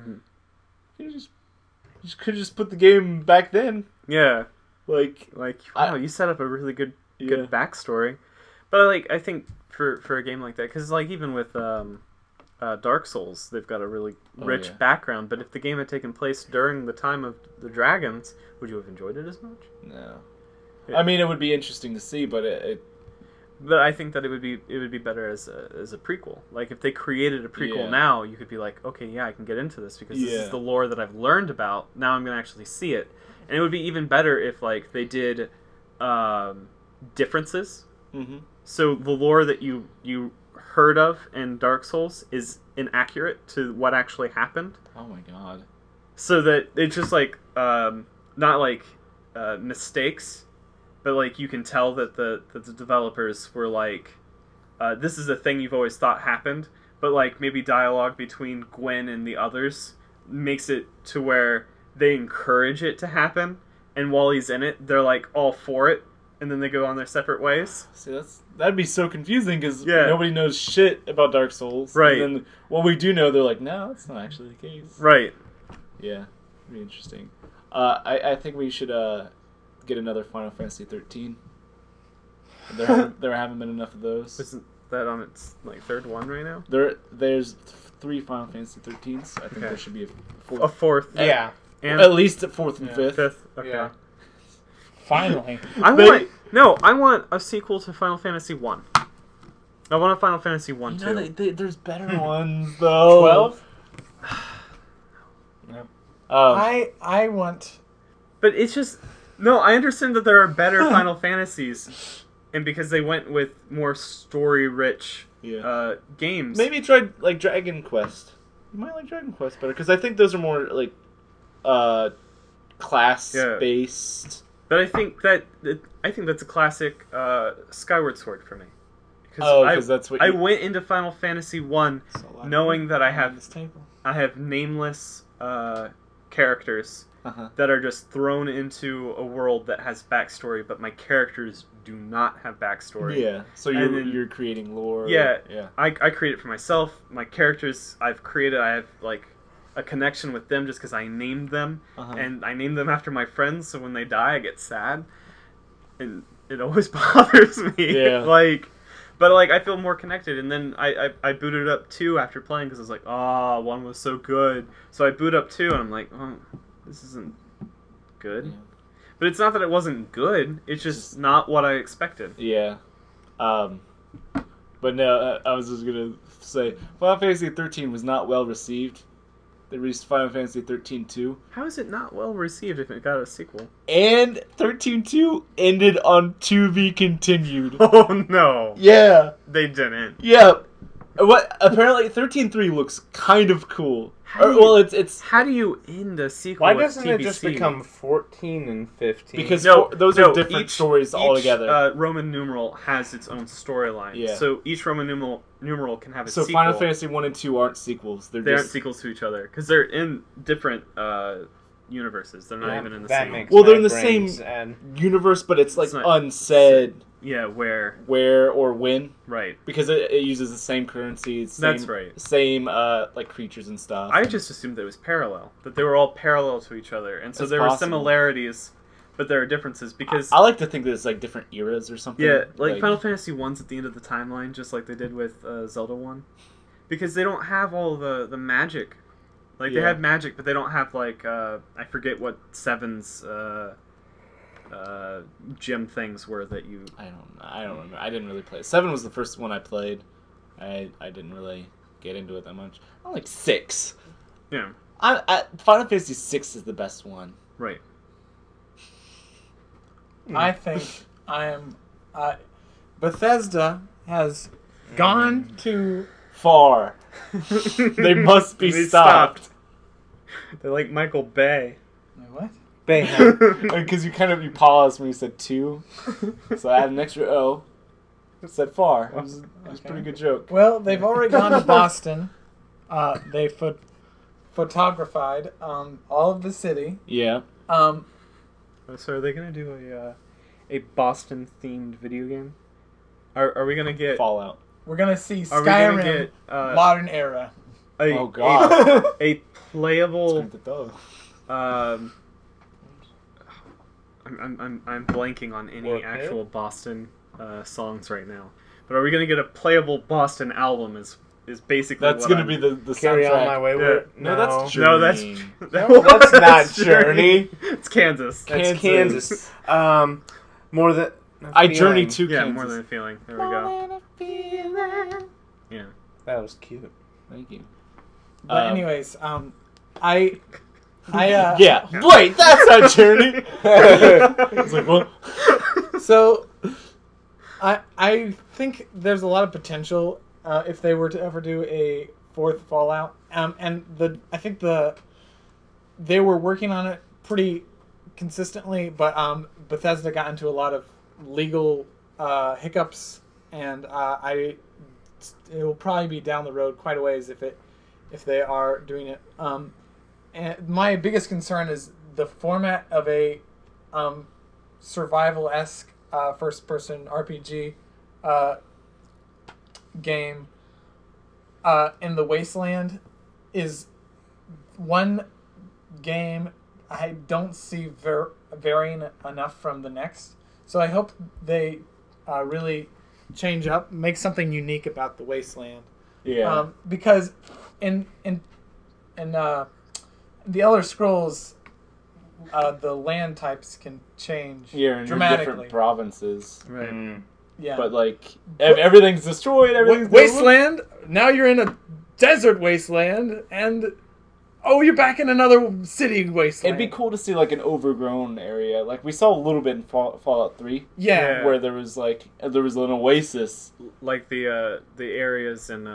S3: you could just put the game back then.
S1: Yeah.
S3: Like,
S1: wow, you set up a really good
S3: yeah.
S1: backstory. But I think for a game like that, because even with Dark Souls, they've got a really rich
S3: yeah.
S1: background. But if the game had taken place during the time of the dragons, would you have enjoyed it as much?
S3: No. I mean, it would be interesting to see, but
S1: But I think that it would be better as a prequel. Like if they created a prequel now, you could be like, okay, yeah, I can get into this because this is the lore that I've learned about. Now I'm gonna actually see it, and it would be even better if they did differences.
S3: Mm-hmm.
S1: So the lore that you heard of in Dark Souls is inaccurate to what actually happened.
S3: Oh my god.
S1: So that it's just not mistakes, but you can tell that the developers were this is a thing you've always thought happened, but maybe dialogue between Gwen and the others makes it to where they encourage it to happen, and while he's in it, they're all for it, and then they go on their separate ways.
S3: See, that'd be so confusing because
S1: Yeah.
S3: nobody knows shit about Dark Souls.
S1: Right.
S3: And then what we do know, they're like, no, that's not actually the case.
S1: Right.
S3: Yeah, it'd be interesting. I think we should get another Final Fantasy 13. There haven't been enough of those.
S1: Isn't that on its third one right now?
S3: There's 3 Final Fantasy 13s. I think there should be a fourth.
S1: A fourth.
S2: Yeah.
S1: And
S3: At least a fourth and fifth.
S1: fifth. Okay.
S2: Yeah.
S4: Finally.
S1: I want a sequel to Final Fantasy 1. I want a Final Fantasy 1
S3: You know,
S1: too.
S3: there's better ones though.
S4: 12?
S3: No.
S4: I want...
S1: But it's just I understand that there are better Final Fantasies, and because they went with more story-rich games.
S3: Maybe try Dragon Quest. You might like Dragon Quest better because I think those are more class-based.
S1: But I think that's a classic Skyward Sword for me. Because
S3: that's what
S1: I went into Final Fantasy 1 knowing that I have
S4: this table.
S1: nameless characters that are just thrown into a world that has backstory, but my characters do not have backstory.
S3: Yeah, so you're creating lore.
S1: Yeah,
S3: yeah.
S1: I create it for myself. My characters I've created, I have a connection with them just because I named them, and I named them after my friends. So when they die, I get sad, and it always bothers me.
S3: Yeah.
S1: But I feel more connected. And then I booted up 2 after playing because I was like, 1 was so good. So I boot up 2 and I'm like, oh, this isn't good. Yeah. But it's not that it wasn't good. It's just not what I expected.
S3: Yeah. But no, I was just gonna say Final Fantasy 13 was not well received. They released Final Fantasy 13-2.
S1: How is it not well received if it got a sequel?
S3: And 13-2 ended on to be continued.
S1: Oh no.
S3: Yeah.
S1: They didn't.
S3: Yeah. What apparently 13-3 looks kind of cool. It's
S1: how do you end a sequel?
S2: Why
S1: with
S2: doesn't it just
S1: TBC?
S2: become 14 and 15?
S3: because those are different stories altogether.
S1: Each Roman numeral has its own storyline.
S3: Yeah.
S1: So each Roman numeral can have a
S3: so
S1: sequel.
S3: Final Fantasy 1 and 2 aren't sequels.
S1: They aren't sequels to each other because they're in different universes. They're not even in the same.
S2: Makes
S3: well, they're
S2: my
S3: in the
S2: brains
S3: same
S2: and
S3: universe, but it's
S1: not
S3: unsaid.
S1: Yeah, where
S3: or when.
S1: Right.
S3: Because it uses the same currency.
S1: That's right.
S3: Same creatures and stuff.
S1: I just assumed that it was parallel. That they were all parallel to each other, and so
S3: That's
S1: there were
S3: possible.
S1: similarities, but there are differences because
S3: I like to think that it's different eras or something.
S1: yeah, Final Fantasy 1's at the end of the timeline, just like they did with Zelda 1, because they don't have all the magic. They have magic, but they don't have I forget what 7's gem things were that you.
S3: I don't remember. I didn't really play. 7 was the first one I played. I didn't really get into it that much. I like 6.
S1: Yeah.
S3: Final Fantasy 6 is the best one.
S1: Right.
S4: I think Bethesda has gone too
S3: far. They must be stopped.
S1: They're like Michael Bay.
S4: What?
S3: Because you paused when you said 2, so I had an extra O. It said far. It was a pretty good joke.
S4: Well, they've already gone to Boston. They photographed all of the city.
S3: Yeah.
S1: So are they gonna do a Boston themed video game? Are we gonna get
S3: Fallout?
S4: We're gonna see
S1: Are we gonna
S4: Skyrim
S1: get
S4: modern era.
S1: oh
S3: god,
S1: a playable? I I'm blanking on any
S2: Or
S1: actual Boston songs right now. But are we gonna get a playable Boston album? Is basically
S3: That's
S1: what
S3: gonna
S1: I'm-
S3: be the
S2: Carry
S3: soundtrack.
S2: on my wayward.
S3: No, that's
S1: No, that's
S3: Journey.
S2: That's not Journey.
S1: It's Kansas.
S2: That's
S3: Kansas.
S2: Kansas. More than
S3: I journey to
S1: Yeah,
S3: Kansas.
S1: more than a feeling. There we go. Yeah.
S2: That was cute.
S3: Thank you.
S4: But anyways,
S3: Yeah. Wait, that's not Journey. It's like, well,
S4: So, I think there's a lot of potential if they were to ever do a fourth Fallout. And I think they were working on it pretty consistently, but Bethesda got into a lot of legal hiccups, and it will probably be down the road quite a ways if they are doing it. And my biggest concern is the format of a survival-esque first-person RPG game in the Wasteland is one game I don't see varying enough from the next. So I hope they really change up, make something unique about the Wasteland.
S3: yeah.
S4: Because in the Elder Scrolls, the land types can change
S3: You're in your
S4: dramatically.
S3: different provinces.
S1: Right.
S4: Yeah.
S3: But, like, everything's destroyed. Everything's
S4: Wasteland. Now you're in a desert wasteland, and you're back in another city wasteland.
S3: It'd be cool to see, like, an overgrown area. Like, we saw a little bit in Fallout 3.
S4: Yeah.
S3: Where there was, like, an oasis.
S1: Like the areas in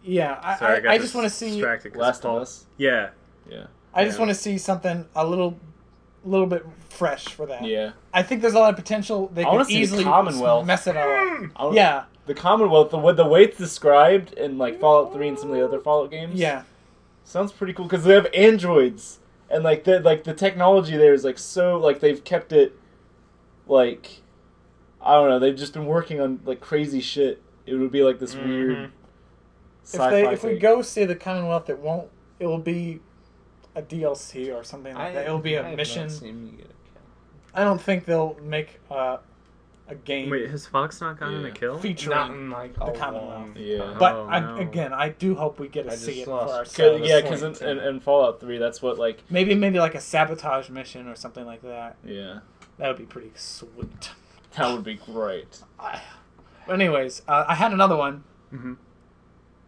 S4: Yeah.
S1: sorry, I got
S4: I just want to see.
S1: distracted 'cause
S3: Last
S1: Paul-
S3: of Us.
S1: Yeah.
S3: Yeah.
S4: I just
S1: Yeah.
S4: want to see something a little bit fresh for that.
S3: Yeah.
S4: I think there's a lot of potential. They
S3: I wanna
S4: could
S3: see the
S4: easily
S3: Commonwealth.
S4: mess it up.
S3: I don't-
S4: Yeah.
S3: The Commonwealth, the way it's described in, like, Fallout 3 and some of the other Fallout games.
S4: Yeah.
S3: Sounds pretty cool because they have androids. And, like, the technology there is, like, so, like, they've kept it, like, I don't know, they've just been working on, like, crazy shit. It would be, like, this weird sci-fi
S4: If we
S3: take.
S4: go see the Commonwealth, it will be a DLC or something like that. It'll be a mission. I don't think they'll make a game
S1: Wait, has Fox not gotten
S3: Yeah.
S1: a kill?
S4: featuring
S2: Not in like
S4: the
S2: a
S4: Commonwealth.
S2: long-
S3: Yeah.
S4: But
S1: Oh, no.
S4: again, I do hope we get to
S2: I
S4: see
S2: just
S4: it for
S2: lost-
S4: ourselves.
S3: Yeah, because in Fallout 3, that's what, like,
S4: Maybe like a sabotage mission or something like that.
S3: yeah.
S4: That would be pretty sweet.
S3: That would be great.
S4: But anyways, I had another one.
S1: Mm-hmm.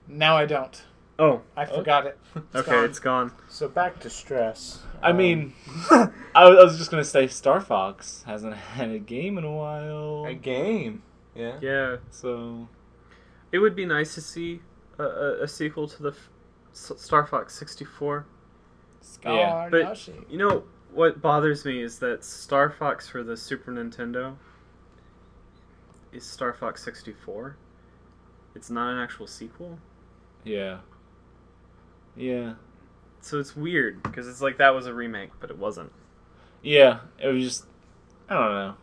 S4: Now I don't.
S1: Oh,
S4: I forgot it.
S1: okay,
S4: gone.
S1: it's gone.
S2: So back to stress.
S3: I mean, I was just going to say Star Fox hasn't had a game in a while.
S2: A game. Yeah.
S1: Yeah,
S3: So,
S1: it would be nice to see a sequel to the Star Fox 64.
S3: Yeah,
S1: but you know what bothers me is that Star Fox for the Super Nintendo is Star Fox 64. It's not an actual sequel.
S3: yeah. Yeah.
S1: So it's weird because it's like that was a remake, but it wasn't.
S3: Yeah, it was just, I don't know.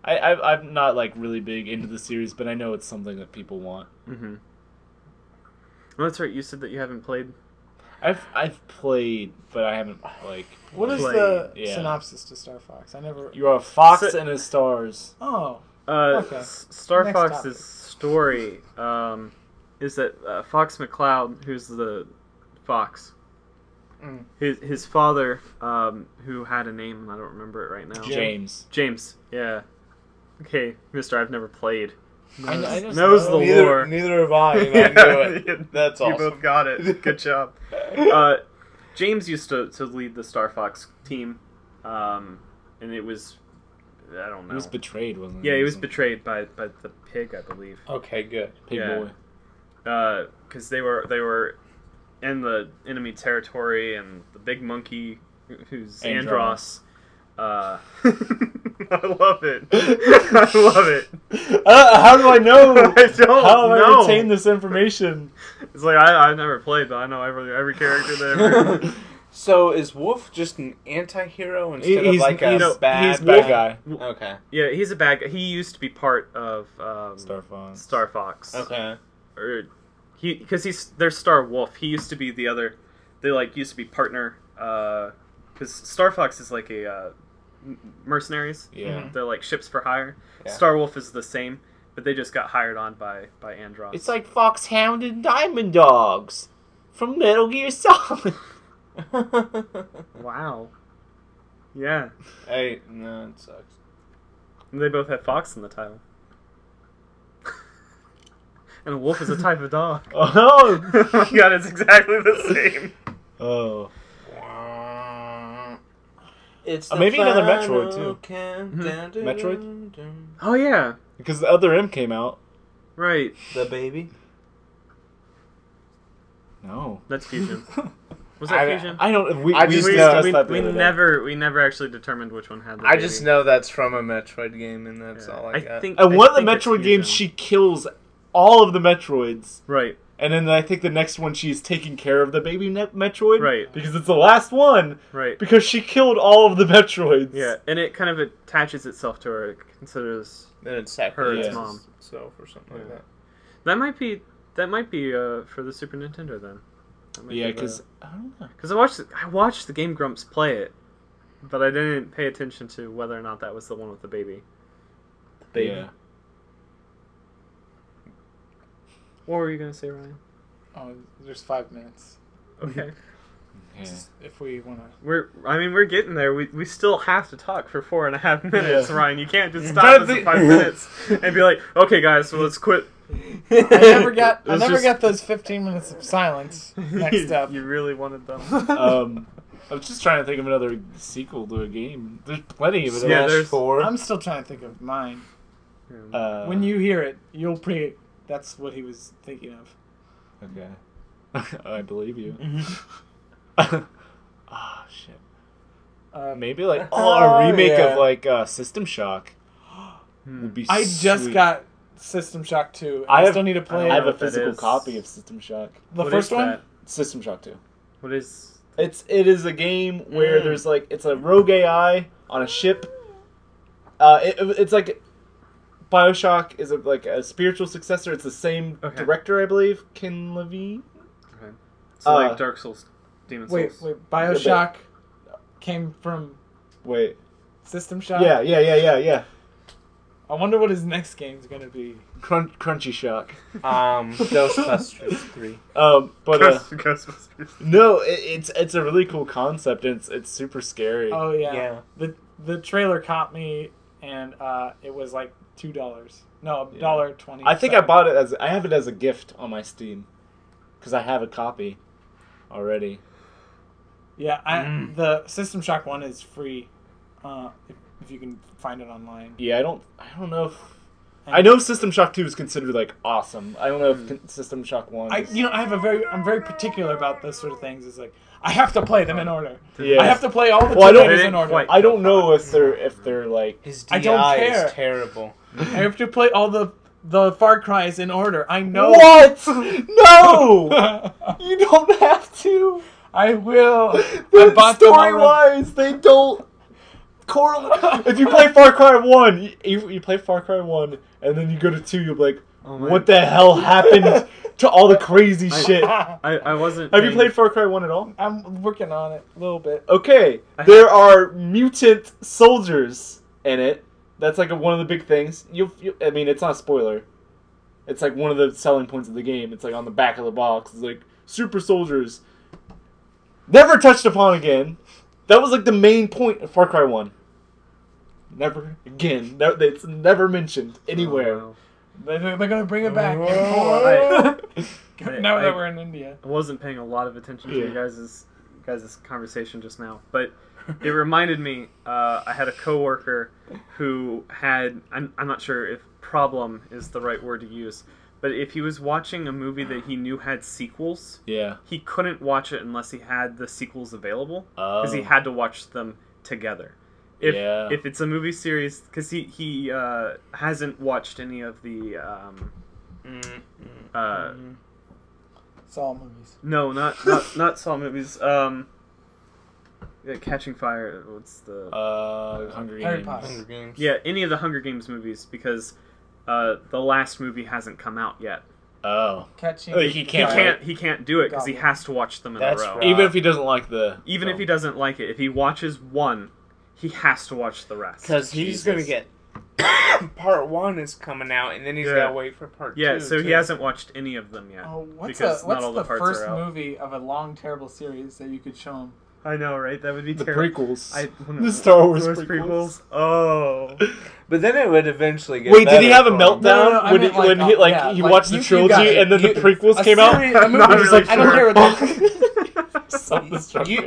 S3: I'm not, like, really big into the series, but I know it's something that people want.
S1: Mm-hmm. Well, that's right. You said that you haven't played.
S3: I've played, but I haven't, like...
S4: What is
S1: Play.
S4: the
S3: Yeah.
S4: synopsis to Star Fox? I never.
S3: You're a fox
S1: So-
S3: and his stars.
S4: Oh. Okay.
S1: Star
S4: Next
S1: Fox's
S4: topic.
S1: story is that Fox McCloud, who's the fox,
S2: Mm.
S1: his father, who had a name, and I don't remember it right now.
S3: James.
S1: James, yeah. Okay, Mister, I've never played.
S3: I just
S1: knows
S3: know.
S1: the lore.
S2: Neither have I, and I knew it. That's
S1: You
S2: awesome.
S1: both got it. Good job. James used to lead the Star Fox team, and it was, I don't know.
S3: He was betrayed, wasn't he?
S1: Yeah, he was betrayed by the pig, I believe.
S2: Okay, good.
S3: Pig
S1: Yeah.
S3: boy.
S1: Because they were in the enemy territory, and the big monkey, who's Andros. I love it. I love it.
S3: How do I know?
S1: I don't
S3: How do I
S1: know.
S3: retain this information?
S1: It's like I've never played, but I know every character there.
S2: So is Wolf just an anti-hero instead of
S3: He's-
S2: like a
S3: he's-
S2: bad
S3: he's bad guy.
S2: Okay.
S1: Yeah, he's a bad guy. He used to be part of
S3: Star Fox.
S1: Star Fox.
S2: Okay.
S1: Or because there's Star Wolf. He used to be the other. They like used to be partner. Because because Star Fox is like a mercenaries.
S3: Yeah.
S1: They're like ships for hire.
S2: Yeah.
S1: Star Wolf is the same, but they just got hired on by Andros.
S3: It's like Foxhound and Diamond Dogs from Metal Gear Solid.
S1: Wow. Yeah.
S2: Hey, no, it sucks.
S1: And they both have fox in the title. And a wolf is a type of dog.
S3: Oh,
S1: Oh my god, it's exactly the same.
S3: oh.
S2: It's
S3: maybe another Metroid, too.
S2: Metroid?
S1: Oh yeah.
S3: Because the other M came out.
S1: Right.
S2: The baby?
S3: No.
S1: That's Fusion. Was that Fusion?
S3: I don't. We
S2: I
S3: we
S2: just
S3: discussed
S1: we,
S3: that the
S1: we
S3: other day.
S1: never actually determined which one had the
S2: I
S1: baby.
S2: just know that's from a Metroid game, and that's
S1: Yeah.
S2: all I got.
S1: think
S3: And
S1: I
S3: one of the
S1: think it's
S3: Metroid games,
S1: Fusion.
S3: she kills all of the Metroids.
S1: Right.
S3: And then I think the next one, she's taking care of the baby Metroid.
S1: Right.
S3: Because it's the last one.
S1: Right.
S3: Because she killed all of the Metroids.
S1: Yeah, and it kind of attaches itself to her. It considers
S2: Then it's
S1: her
S2: sacrifices
S1: its mom.
S2: itself or something like
S1: Yeah.
S2: that.
S1: that might be for the Super Nintendo then.
S3: Yeah, because I don't know.
S1: Because I watched the Game Grumps play it, but I didn't pay attention to whether or not that was the one with the baby.
S2: Baby.
S3: Yeah.
S1: What were you gonna say, Ryan?
S4: Oh, there's 5 minutes.
S1: Okay,
S3: Yeah.
S4: If we want to.
S1: we're getting there. We still have to talk for 4.5 minutes,
S3: Yeah.
S1: Ryan. You can't just
S3: I'm
S1: stop
S3: trying
S1: us
S3: to
S1: at
S3: think-
S1: 5 minutes and be like, okay, guys, so let's quit.
S4: I never got. I
S1: Let's
S4: never
S1: just-
S4: got those 15 minutes of silence. Next up.
S1: You really wanted them.
S3: I was just trying to think of another sequel to a game. There's plenty of it.
S1: Yeah, there's-
S2: 4.
S4: I'm still trying to think of mine.
S3: When
S4: When you hear it, you'll That's what he was thinking of.
S3: Okay. I believe you. Ah, shit. Maybe like a remake of like System Shock would be.
S4: I just
S3: sweet.
S4: got System Shock 2.
S3: I
S4: I
S3: have-
S4: still need to play
S3: I have
S4: it.
S3: a
S1: what that
S3: physical
S1: is.
S3: copy of System Shock.
S4: The
S1: What
S4: first
S1: is
S4: one?
S1: that?
S3: System Shock 2.
S1: What is?
S3: It is a game where there's like it's a rogue AI on a ship. It's like BioShock is like a spiritual successor. It's the same director, I believe, Ken Levine.
S1: Okay. So like Dark Souls, Demon Souls.
S4: Wait. BioShock came from
S3: Wait.
S4: System Shock?
S3: Yeah.
S4: I wonder what his next game's going to be.
S3: Crunchy Shock.
S2: Ghostbusters 3.
S3: But
S1: Ghostbusters.
S3: no, it's a really cool concept, and it's super scary.
S4: Oh, yeah.
S2: Yeah.
S4: The trailer caught me, and it was like $2. No,
S3: Yeah.
S4: $1.20.
S3: I think I bought it I have it as a gift on my Steam because I have a copy already.
S4: Yeah, the System Shock 1 is free if you can find it online.
S3: Yeah, I don't know if I know System Shock 2 is considered like awesome. I don't know if System Shock 1 is...
S4: I'm very particular about those sort of things. It's like I have to play them in order.
S3: Yeah.
S4: I have to play all the
S3: Well, I don't-
S4: tomatoes in
S1: didn't
S4: order.
S1: quite-
S3: I don't know if they're like
S2: His
S4: I
S2: DI
S4: don't care.
S2: is terrible.
S4: I have to play all the Far Cries in order. I know.
S3: What? No! You don't have to.
S4: I will. I bought them
S3: Story
S4: already.
S3: wise, they don't correlate. If you play Far Cry 1, you play Far Cry 1, and then you go to 2, you'll be like,
S1: Oh, man.
S3: what the hell happened to all the crazy shit?
S1: I wasn't.
S3: Have you
S1: paying-
S3: played Far Cry 1 at all?
S4: I'm working on it a little bit.
S3: Okay, there are mutant soldiers in it. That's like one of the big things. I mean, it's not a spoiler. It's like one of the selling points of the game. It's like on the back of the box. It's like, super soldiers. Never touched upon again. That was like the main point of Far Cry 1. Never again. It's never mentioned anywhere.
S1: Oh,
S4: They're gonna bring it back.
S1: wow.
S4: Now
S1: I-
S4: that we're in India.
S1: I wasn't paying a lot of attention to
S3: Yeah.
S1: you guys' conversation just now, but it reminded me. I had a coworker who had. I'm not sure if problem is the right word to use, but if he was watching a movie that he knew had sequels,
S3: Yeah.
S1: he couldn't watch it unless he had the sequels available because he
S3: Oh.
S1: had to watch them together. If it's a movie series, because he hasn't watched any of the
S4: It's all movies.
S1: no, not Saw movies. Catching Fire. What's the
S3: Hunger
S4: Harry
S3: Games.
S4: Potter.
S2: Hunger Games.
S1: yeah, any of the Hunger Games movies because the last movie hasn't come out yet.
S3: Oh.
S4: catching.
S3: Like,
S1: He can't do it because he has to watch them in
S2: That's
S1: a row.
S2: right.
S3: Even if he doesn't like the...
S1: Even if he doesn't like it, if he watches one, he has to watch the rest.
S2: Because he's going to get... part 1 is coming out, and then he's got to wait for part 2.
S1: Yeah, so he hasn't watched any of them yet.
S4: Oh, what's
S1: because not all
S4: the
S1: the parts
S4: first
S1: are out.
S4: movie of a long, terrible series that you could show him?
S1: I know, right? That would be
S3: The
S1: terrible.
S3: prequels. The Star Wars prequels.
S1: prequels. Oh.
S2: But then it would eventually get
S3: Wait, did he have a
S2: better for him.
S3: meltdown
S4: No, no, I
S3: when,
S4: meant
S3: he watched the
S4: you
S3: trilogy
S4: got it.
S3: and then the prequels came out?
S4: I'm
S1: not really
S4: I don't
S1: sure.
S4: care what that.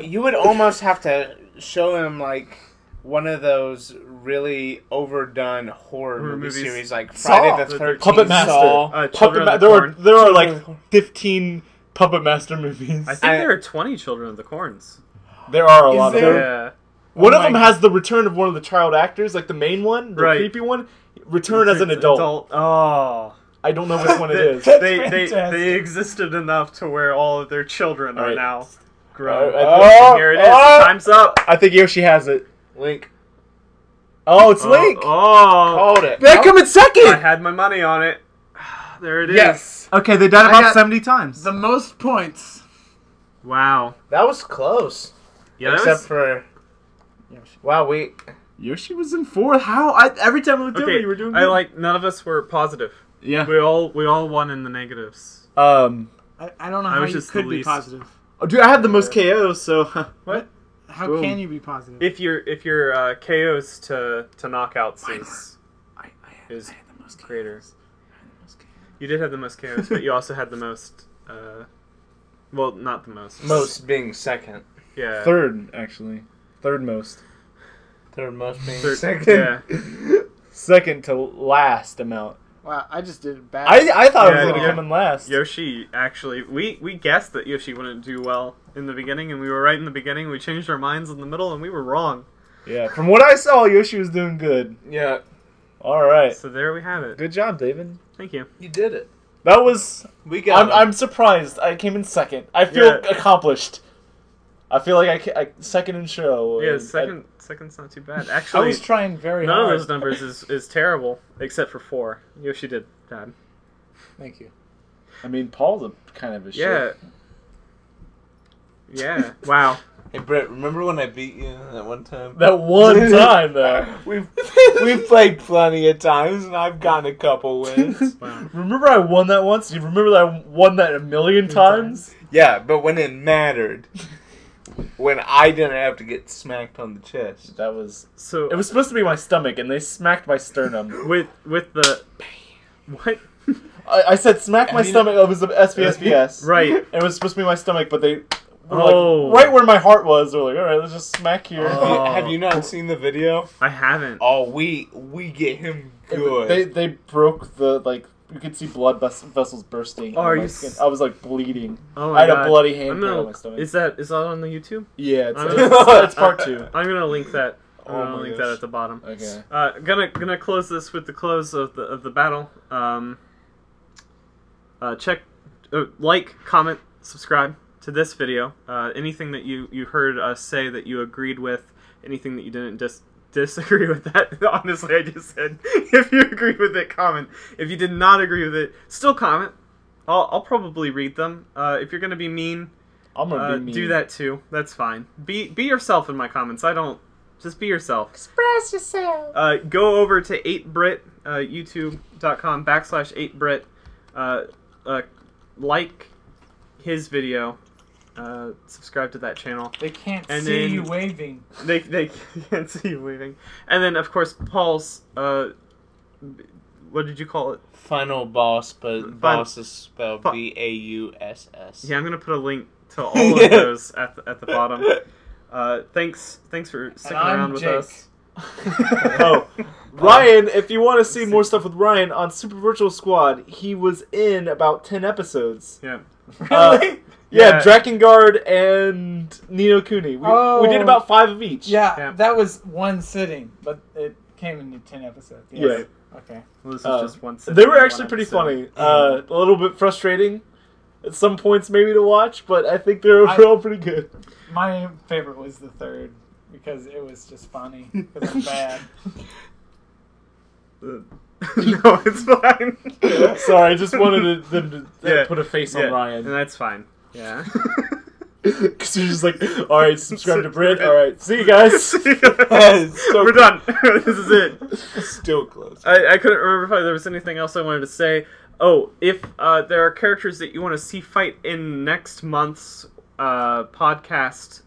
S2: You would almost have to show him, like, one of those really overdone horror movie
S1: movies.
S2: series, like
S4: Saw.
S2: Friday the 13th,
S3: Puppet Master.
S2: Saw.
S1: Children of the Corn.
S3: There are like 15 Puppet Master movies.
S1: I think there are 20 Children of the Corns.
S3: There are a lot of
S4: there?
S3: them.
S1: Yeah.
S3: One of them has the return of one of the child actors, like the main one, the
S1: Right.
S3: creepy one. Return as an adult.
S1: Oh.
S3: I don't know which one it is.
S1: They existed enough to where all of their children are
S3: Alright.
S1: now grown.
S3: Oh,
S1: Here it is.
S3: oh.
S1: Time's up.
S3: I think Yoshi has it.
S2: Link.
S3: Oh, it's Link.
S1: Oh.
S2: Called it.
S3: They come in
S1: I
S3: second.
S1: had my money on it. There it is.
S4: Yes.
S3: Okay, they died
S4: I
S3: about
S4: got
S3: 70 times.
S4: The most points.
S1: Wow.
S2: That was close.
S1: Yeah, that
S2: Except
S1: was...
S2: for... Wow,
S3: Yoshi was in fourth. How? Every time I looked over,
S1: Okay,
S3: you were doing good.
S1: none of us were positive.
S3: Yeah.
S1: We all won in the negatives.
S4: I don't know
S1: I
S4: how
S1: was
S4: you
S1: just
S4: could
S1: the
S4: be
S1: least.
S4: positive.
S3: Oh, dude, I had the most KOs, so...
S1: What?
S4: How
S3: Boom.
S4: can you be positive?
S1: If your KOs to knockouts is
S3: had the most
S1: greater. You did have the most KOs, but you also had the most. Well, not the most.
S2: most being second.
S1: Yeah.
S3: Third, actually. Third most.
S2: Third most being
S1: Third-
S2: second.
S1: Yeah.
S3: Second to last amount.
S4: Wow, I just did it bad.
S3: I thought it
S1: Yeah,
S3: was going to
S1: yeah.
S3: come in last.
S1: Yoshi actually, we guessed that Yoshi wouldn't do well in the beginning, and we were right in the beginning. We changed our minds in the middle, and we were wrong.
S3: Yeah, from what I saw, Yoshi was doing good.
S2: Yeah,
S3: All right.
S1: So there we have it.
S3: Good job, David.
S1: Thank you.
S2: you did it.
S3: That was...
S2: We got
S3: I'm surprised. I came in second. I feel
S1: Yeah.
S3: accomplished. I feel like I second in show.
S1: Yeah,
S3: and
S1: second's not too bad.
S4: I
S1: Actually,
S4: was trying very
S1: none of
S4: hard.
S1: those numbers is terrible, except for 4. Yoshi did bad.
S4: Thank you.
S3: I mean, Paul's a kind of a shit.
S1: Yeah. Yeah. Wow.
S2: Hey Brett, remember when I beat you that one time?
S3: That one time, though.
S2: We've played plenty of times, and I've gotten a couple wins.
S1: Wow.
S3: Remember I won that once? You remember that I won that a million times?
S2: Yeah, but when it mattered, when I didn't have to get smacked on the chest.
S3: That was...
S1: So
S3: It was supposed to be my stomach, and they smacked my sternum.
S1: with the what?
S3: I said smack my stomach. It was the SVSVS.
S1: Right.
S3: It was supposed to be my stomach, but they... were
S1: Oh.
S3: like, right where my heart was, they were like, alright, let's just smack here.
S1: Oh.
S2: Have you not seen the video?
S1: I haven't.
S2: Oh, we get him good.
S3: They broke the, like, you could see blood vessels bursting.
S1: Oh,
S3: on
S1: are
S3: my
S1: you
S3: skin.
S1: s-
S3: I was, like, bleeding.
S1: Oh
S3: I
S1: my
S3: had
S1: God.
S3: a bloody
S1: I'm
S3: handprint on my stomach.
S1: Is that on the YouTube?
S3: Yeah,
S1: I'm
S3: it's
S1: gonna-
S3: part 2.
S1: I'm gonna link that. I'm
S3: Oh
S1: gonna
S3: my
S1: link
S3: gosh.
S1: that at the bottom.
S3: Okay.
S1: Gonna close this with the close of the battle. Check, like, comment, subscribe to this video. Anything that you heard us say that you agreed with, anything that you didn't disagree with, that honestly I just said. If you agreed with it, comment. If you did not agree with it, still comment. I'll probably read them. If you're gonna be mean,
S3: I'm gonna be mean.
S1: do that too. That's fine. Be yourself in my comments. Just be yourself.
S2: Express yourself.
S1: Go over to 8brit, youtube.com/8brit. Like his video. Subscribe to that channel.
S4: They can't
S1: And
S4: see
S1: then-
S4: you waving.
S1: They can't see you waving. And then, of course, Paul's, what did you call it?
S2: Final boss, but boss is spelled
S1: Fi-
S2: Bauss.
S1: Yeah, I'm going to put a link to all of those at the bottom. Thanks for sticking
S4: I'm
S1: around with
S4: Jake.
S1: us.
S3: Oh, Ryan, if you want to see more stuff with Ryan on Super Virtual Squad, he was in about 10 episodes.
S1: Yeah.
S4: Really?
S3: Yeah,
S1: Yeah.
S3: Drakengard and Nino Kuni. We did about 5 of each.
S4: Yeah, that was one sitting, but it came in 10 episodes. Yes.
S3: Yeah.
S4: Okay.
S1: Well, this is just one.
S3: They were actually pretty funny. A little bit frustrating at some points maybe to watch, but I think they were overall pretty good.
S4: My favorite was the third because it was just funny because I'm bad.
S1: No, it's fine.
S3: Sorry, I just wanted them to
S1: Yeah.
S3: put a face
S1: Yeah,
S3: on Ryan.
S1: and that's fine. Yeah.
S3: Because you're just like, alright, subscribe to Brit. Alright, see you guys.
S1: See you guys.
S2: So
S1: We're done. This is it.
S2: Still close.
S1: I couldn't remember if there was anything else I wanted to say. Oh, if there are characters that you want to see fight in next month's podcast,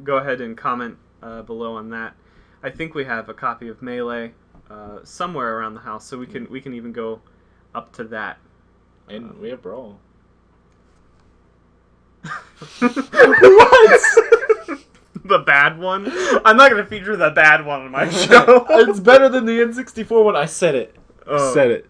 S1: go ahead and comment below on that. I think we have a copy of Melee somewhere around the house, so we can even go up to that.
S3: And we have Brawl.
S1: What? The bad one? I'm not going to feature the bad one on my show.
S3: It's better than the N64 one. I said it.
S1: Oh.
S3: Said it.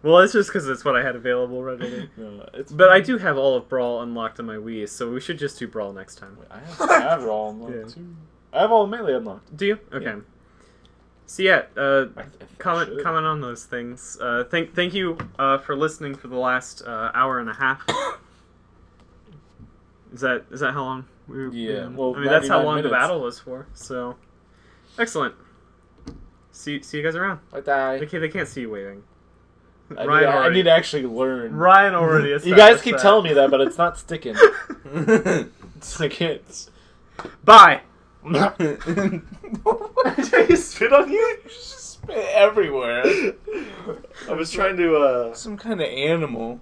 S1: Well, it's just because it's what I had available readily.
S3: No,
S1: But I do have all of Brawl unlocked on my Wii, so we should just do Brawl next time.
S3: I have Brawl unlocked
S1: Yeah.
S3: too. I have all of Melee unlocked.
S1: Do you? Okay.
S3: Yeah.
S1: So yeah,
S3: I think I
S1: comment
S3: should.
S1: on those things. Thank you for listening for the last hour and a half. Is that how long?
S3: Yeah, well,
S1: I mean that's how
S3: 99
S1: long the
S3: minutes.
S1: battle was for. So, excellent. See you guys around.
S3: I die.
S1: They can't see you waving.
S3: I need to actually learn.
S1: Ryan already.
S3: You guys keep telling me that, but it's not sticking. I can't.
S1: Bye.
S3: Did I spit on you?
S2: Spit everywhere.
S3: I was trying to.
S2: Some kind of animal.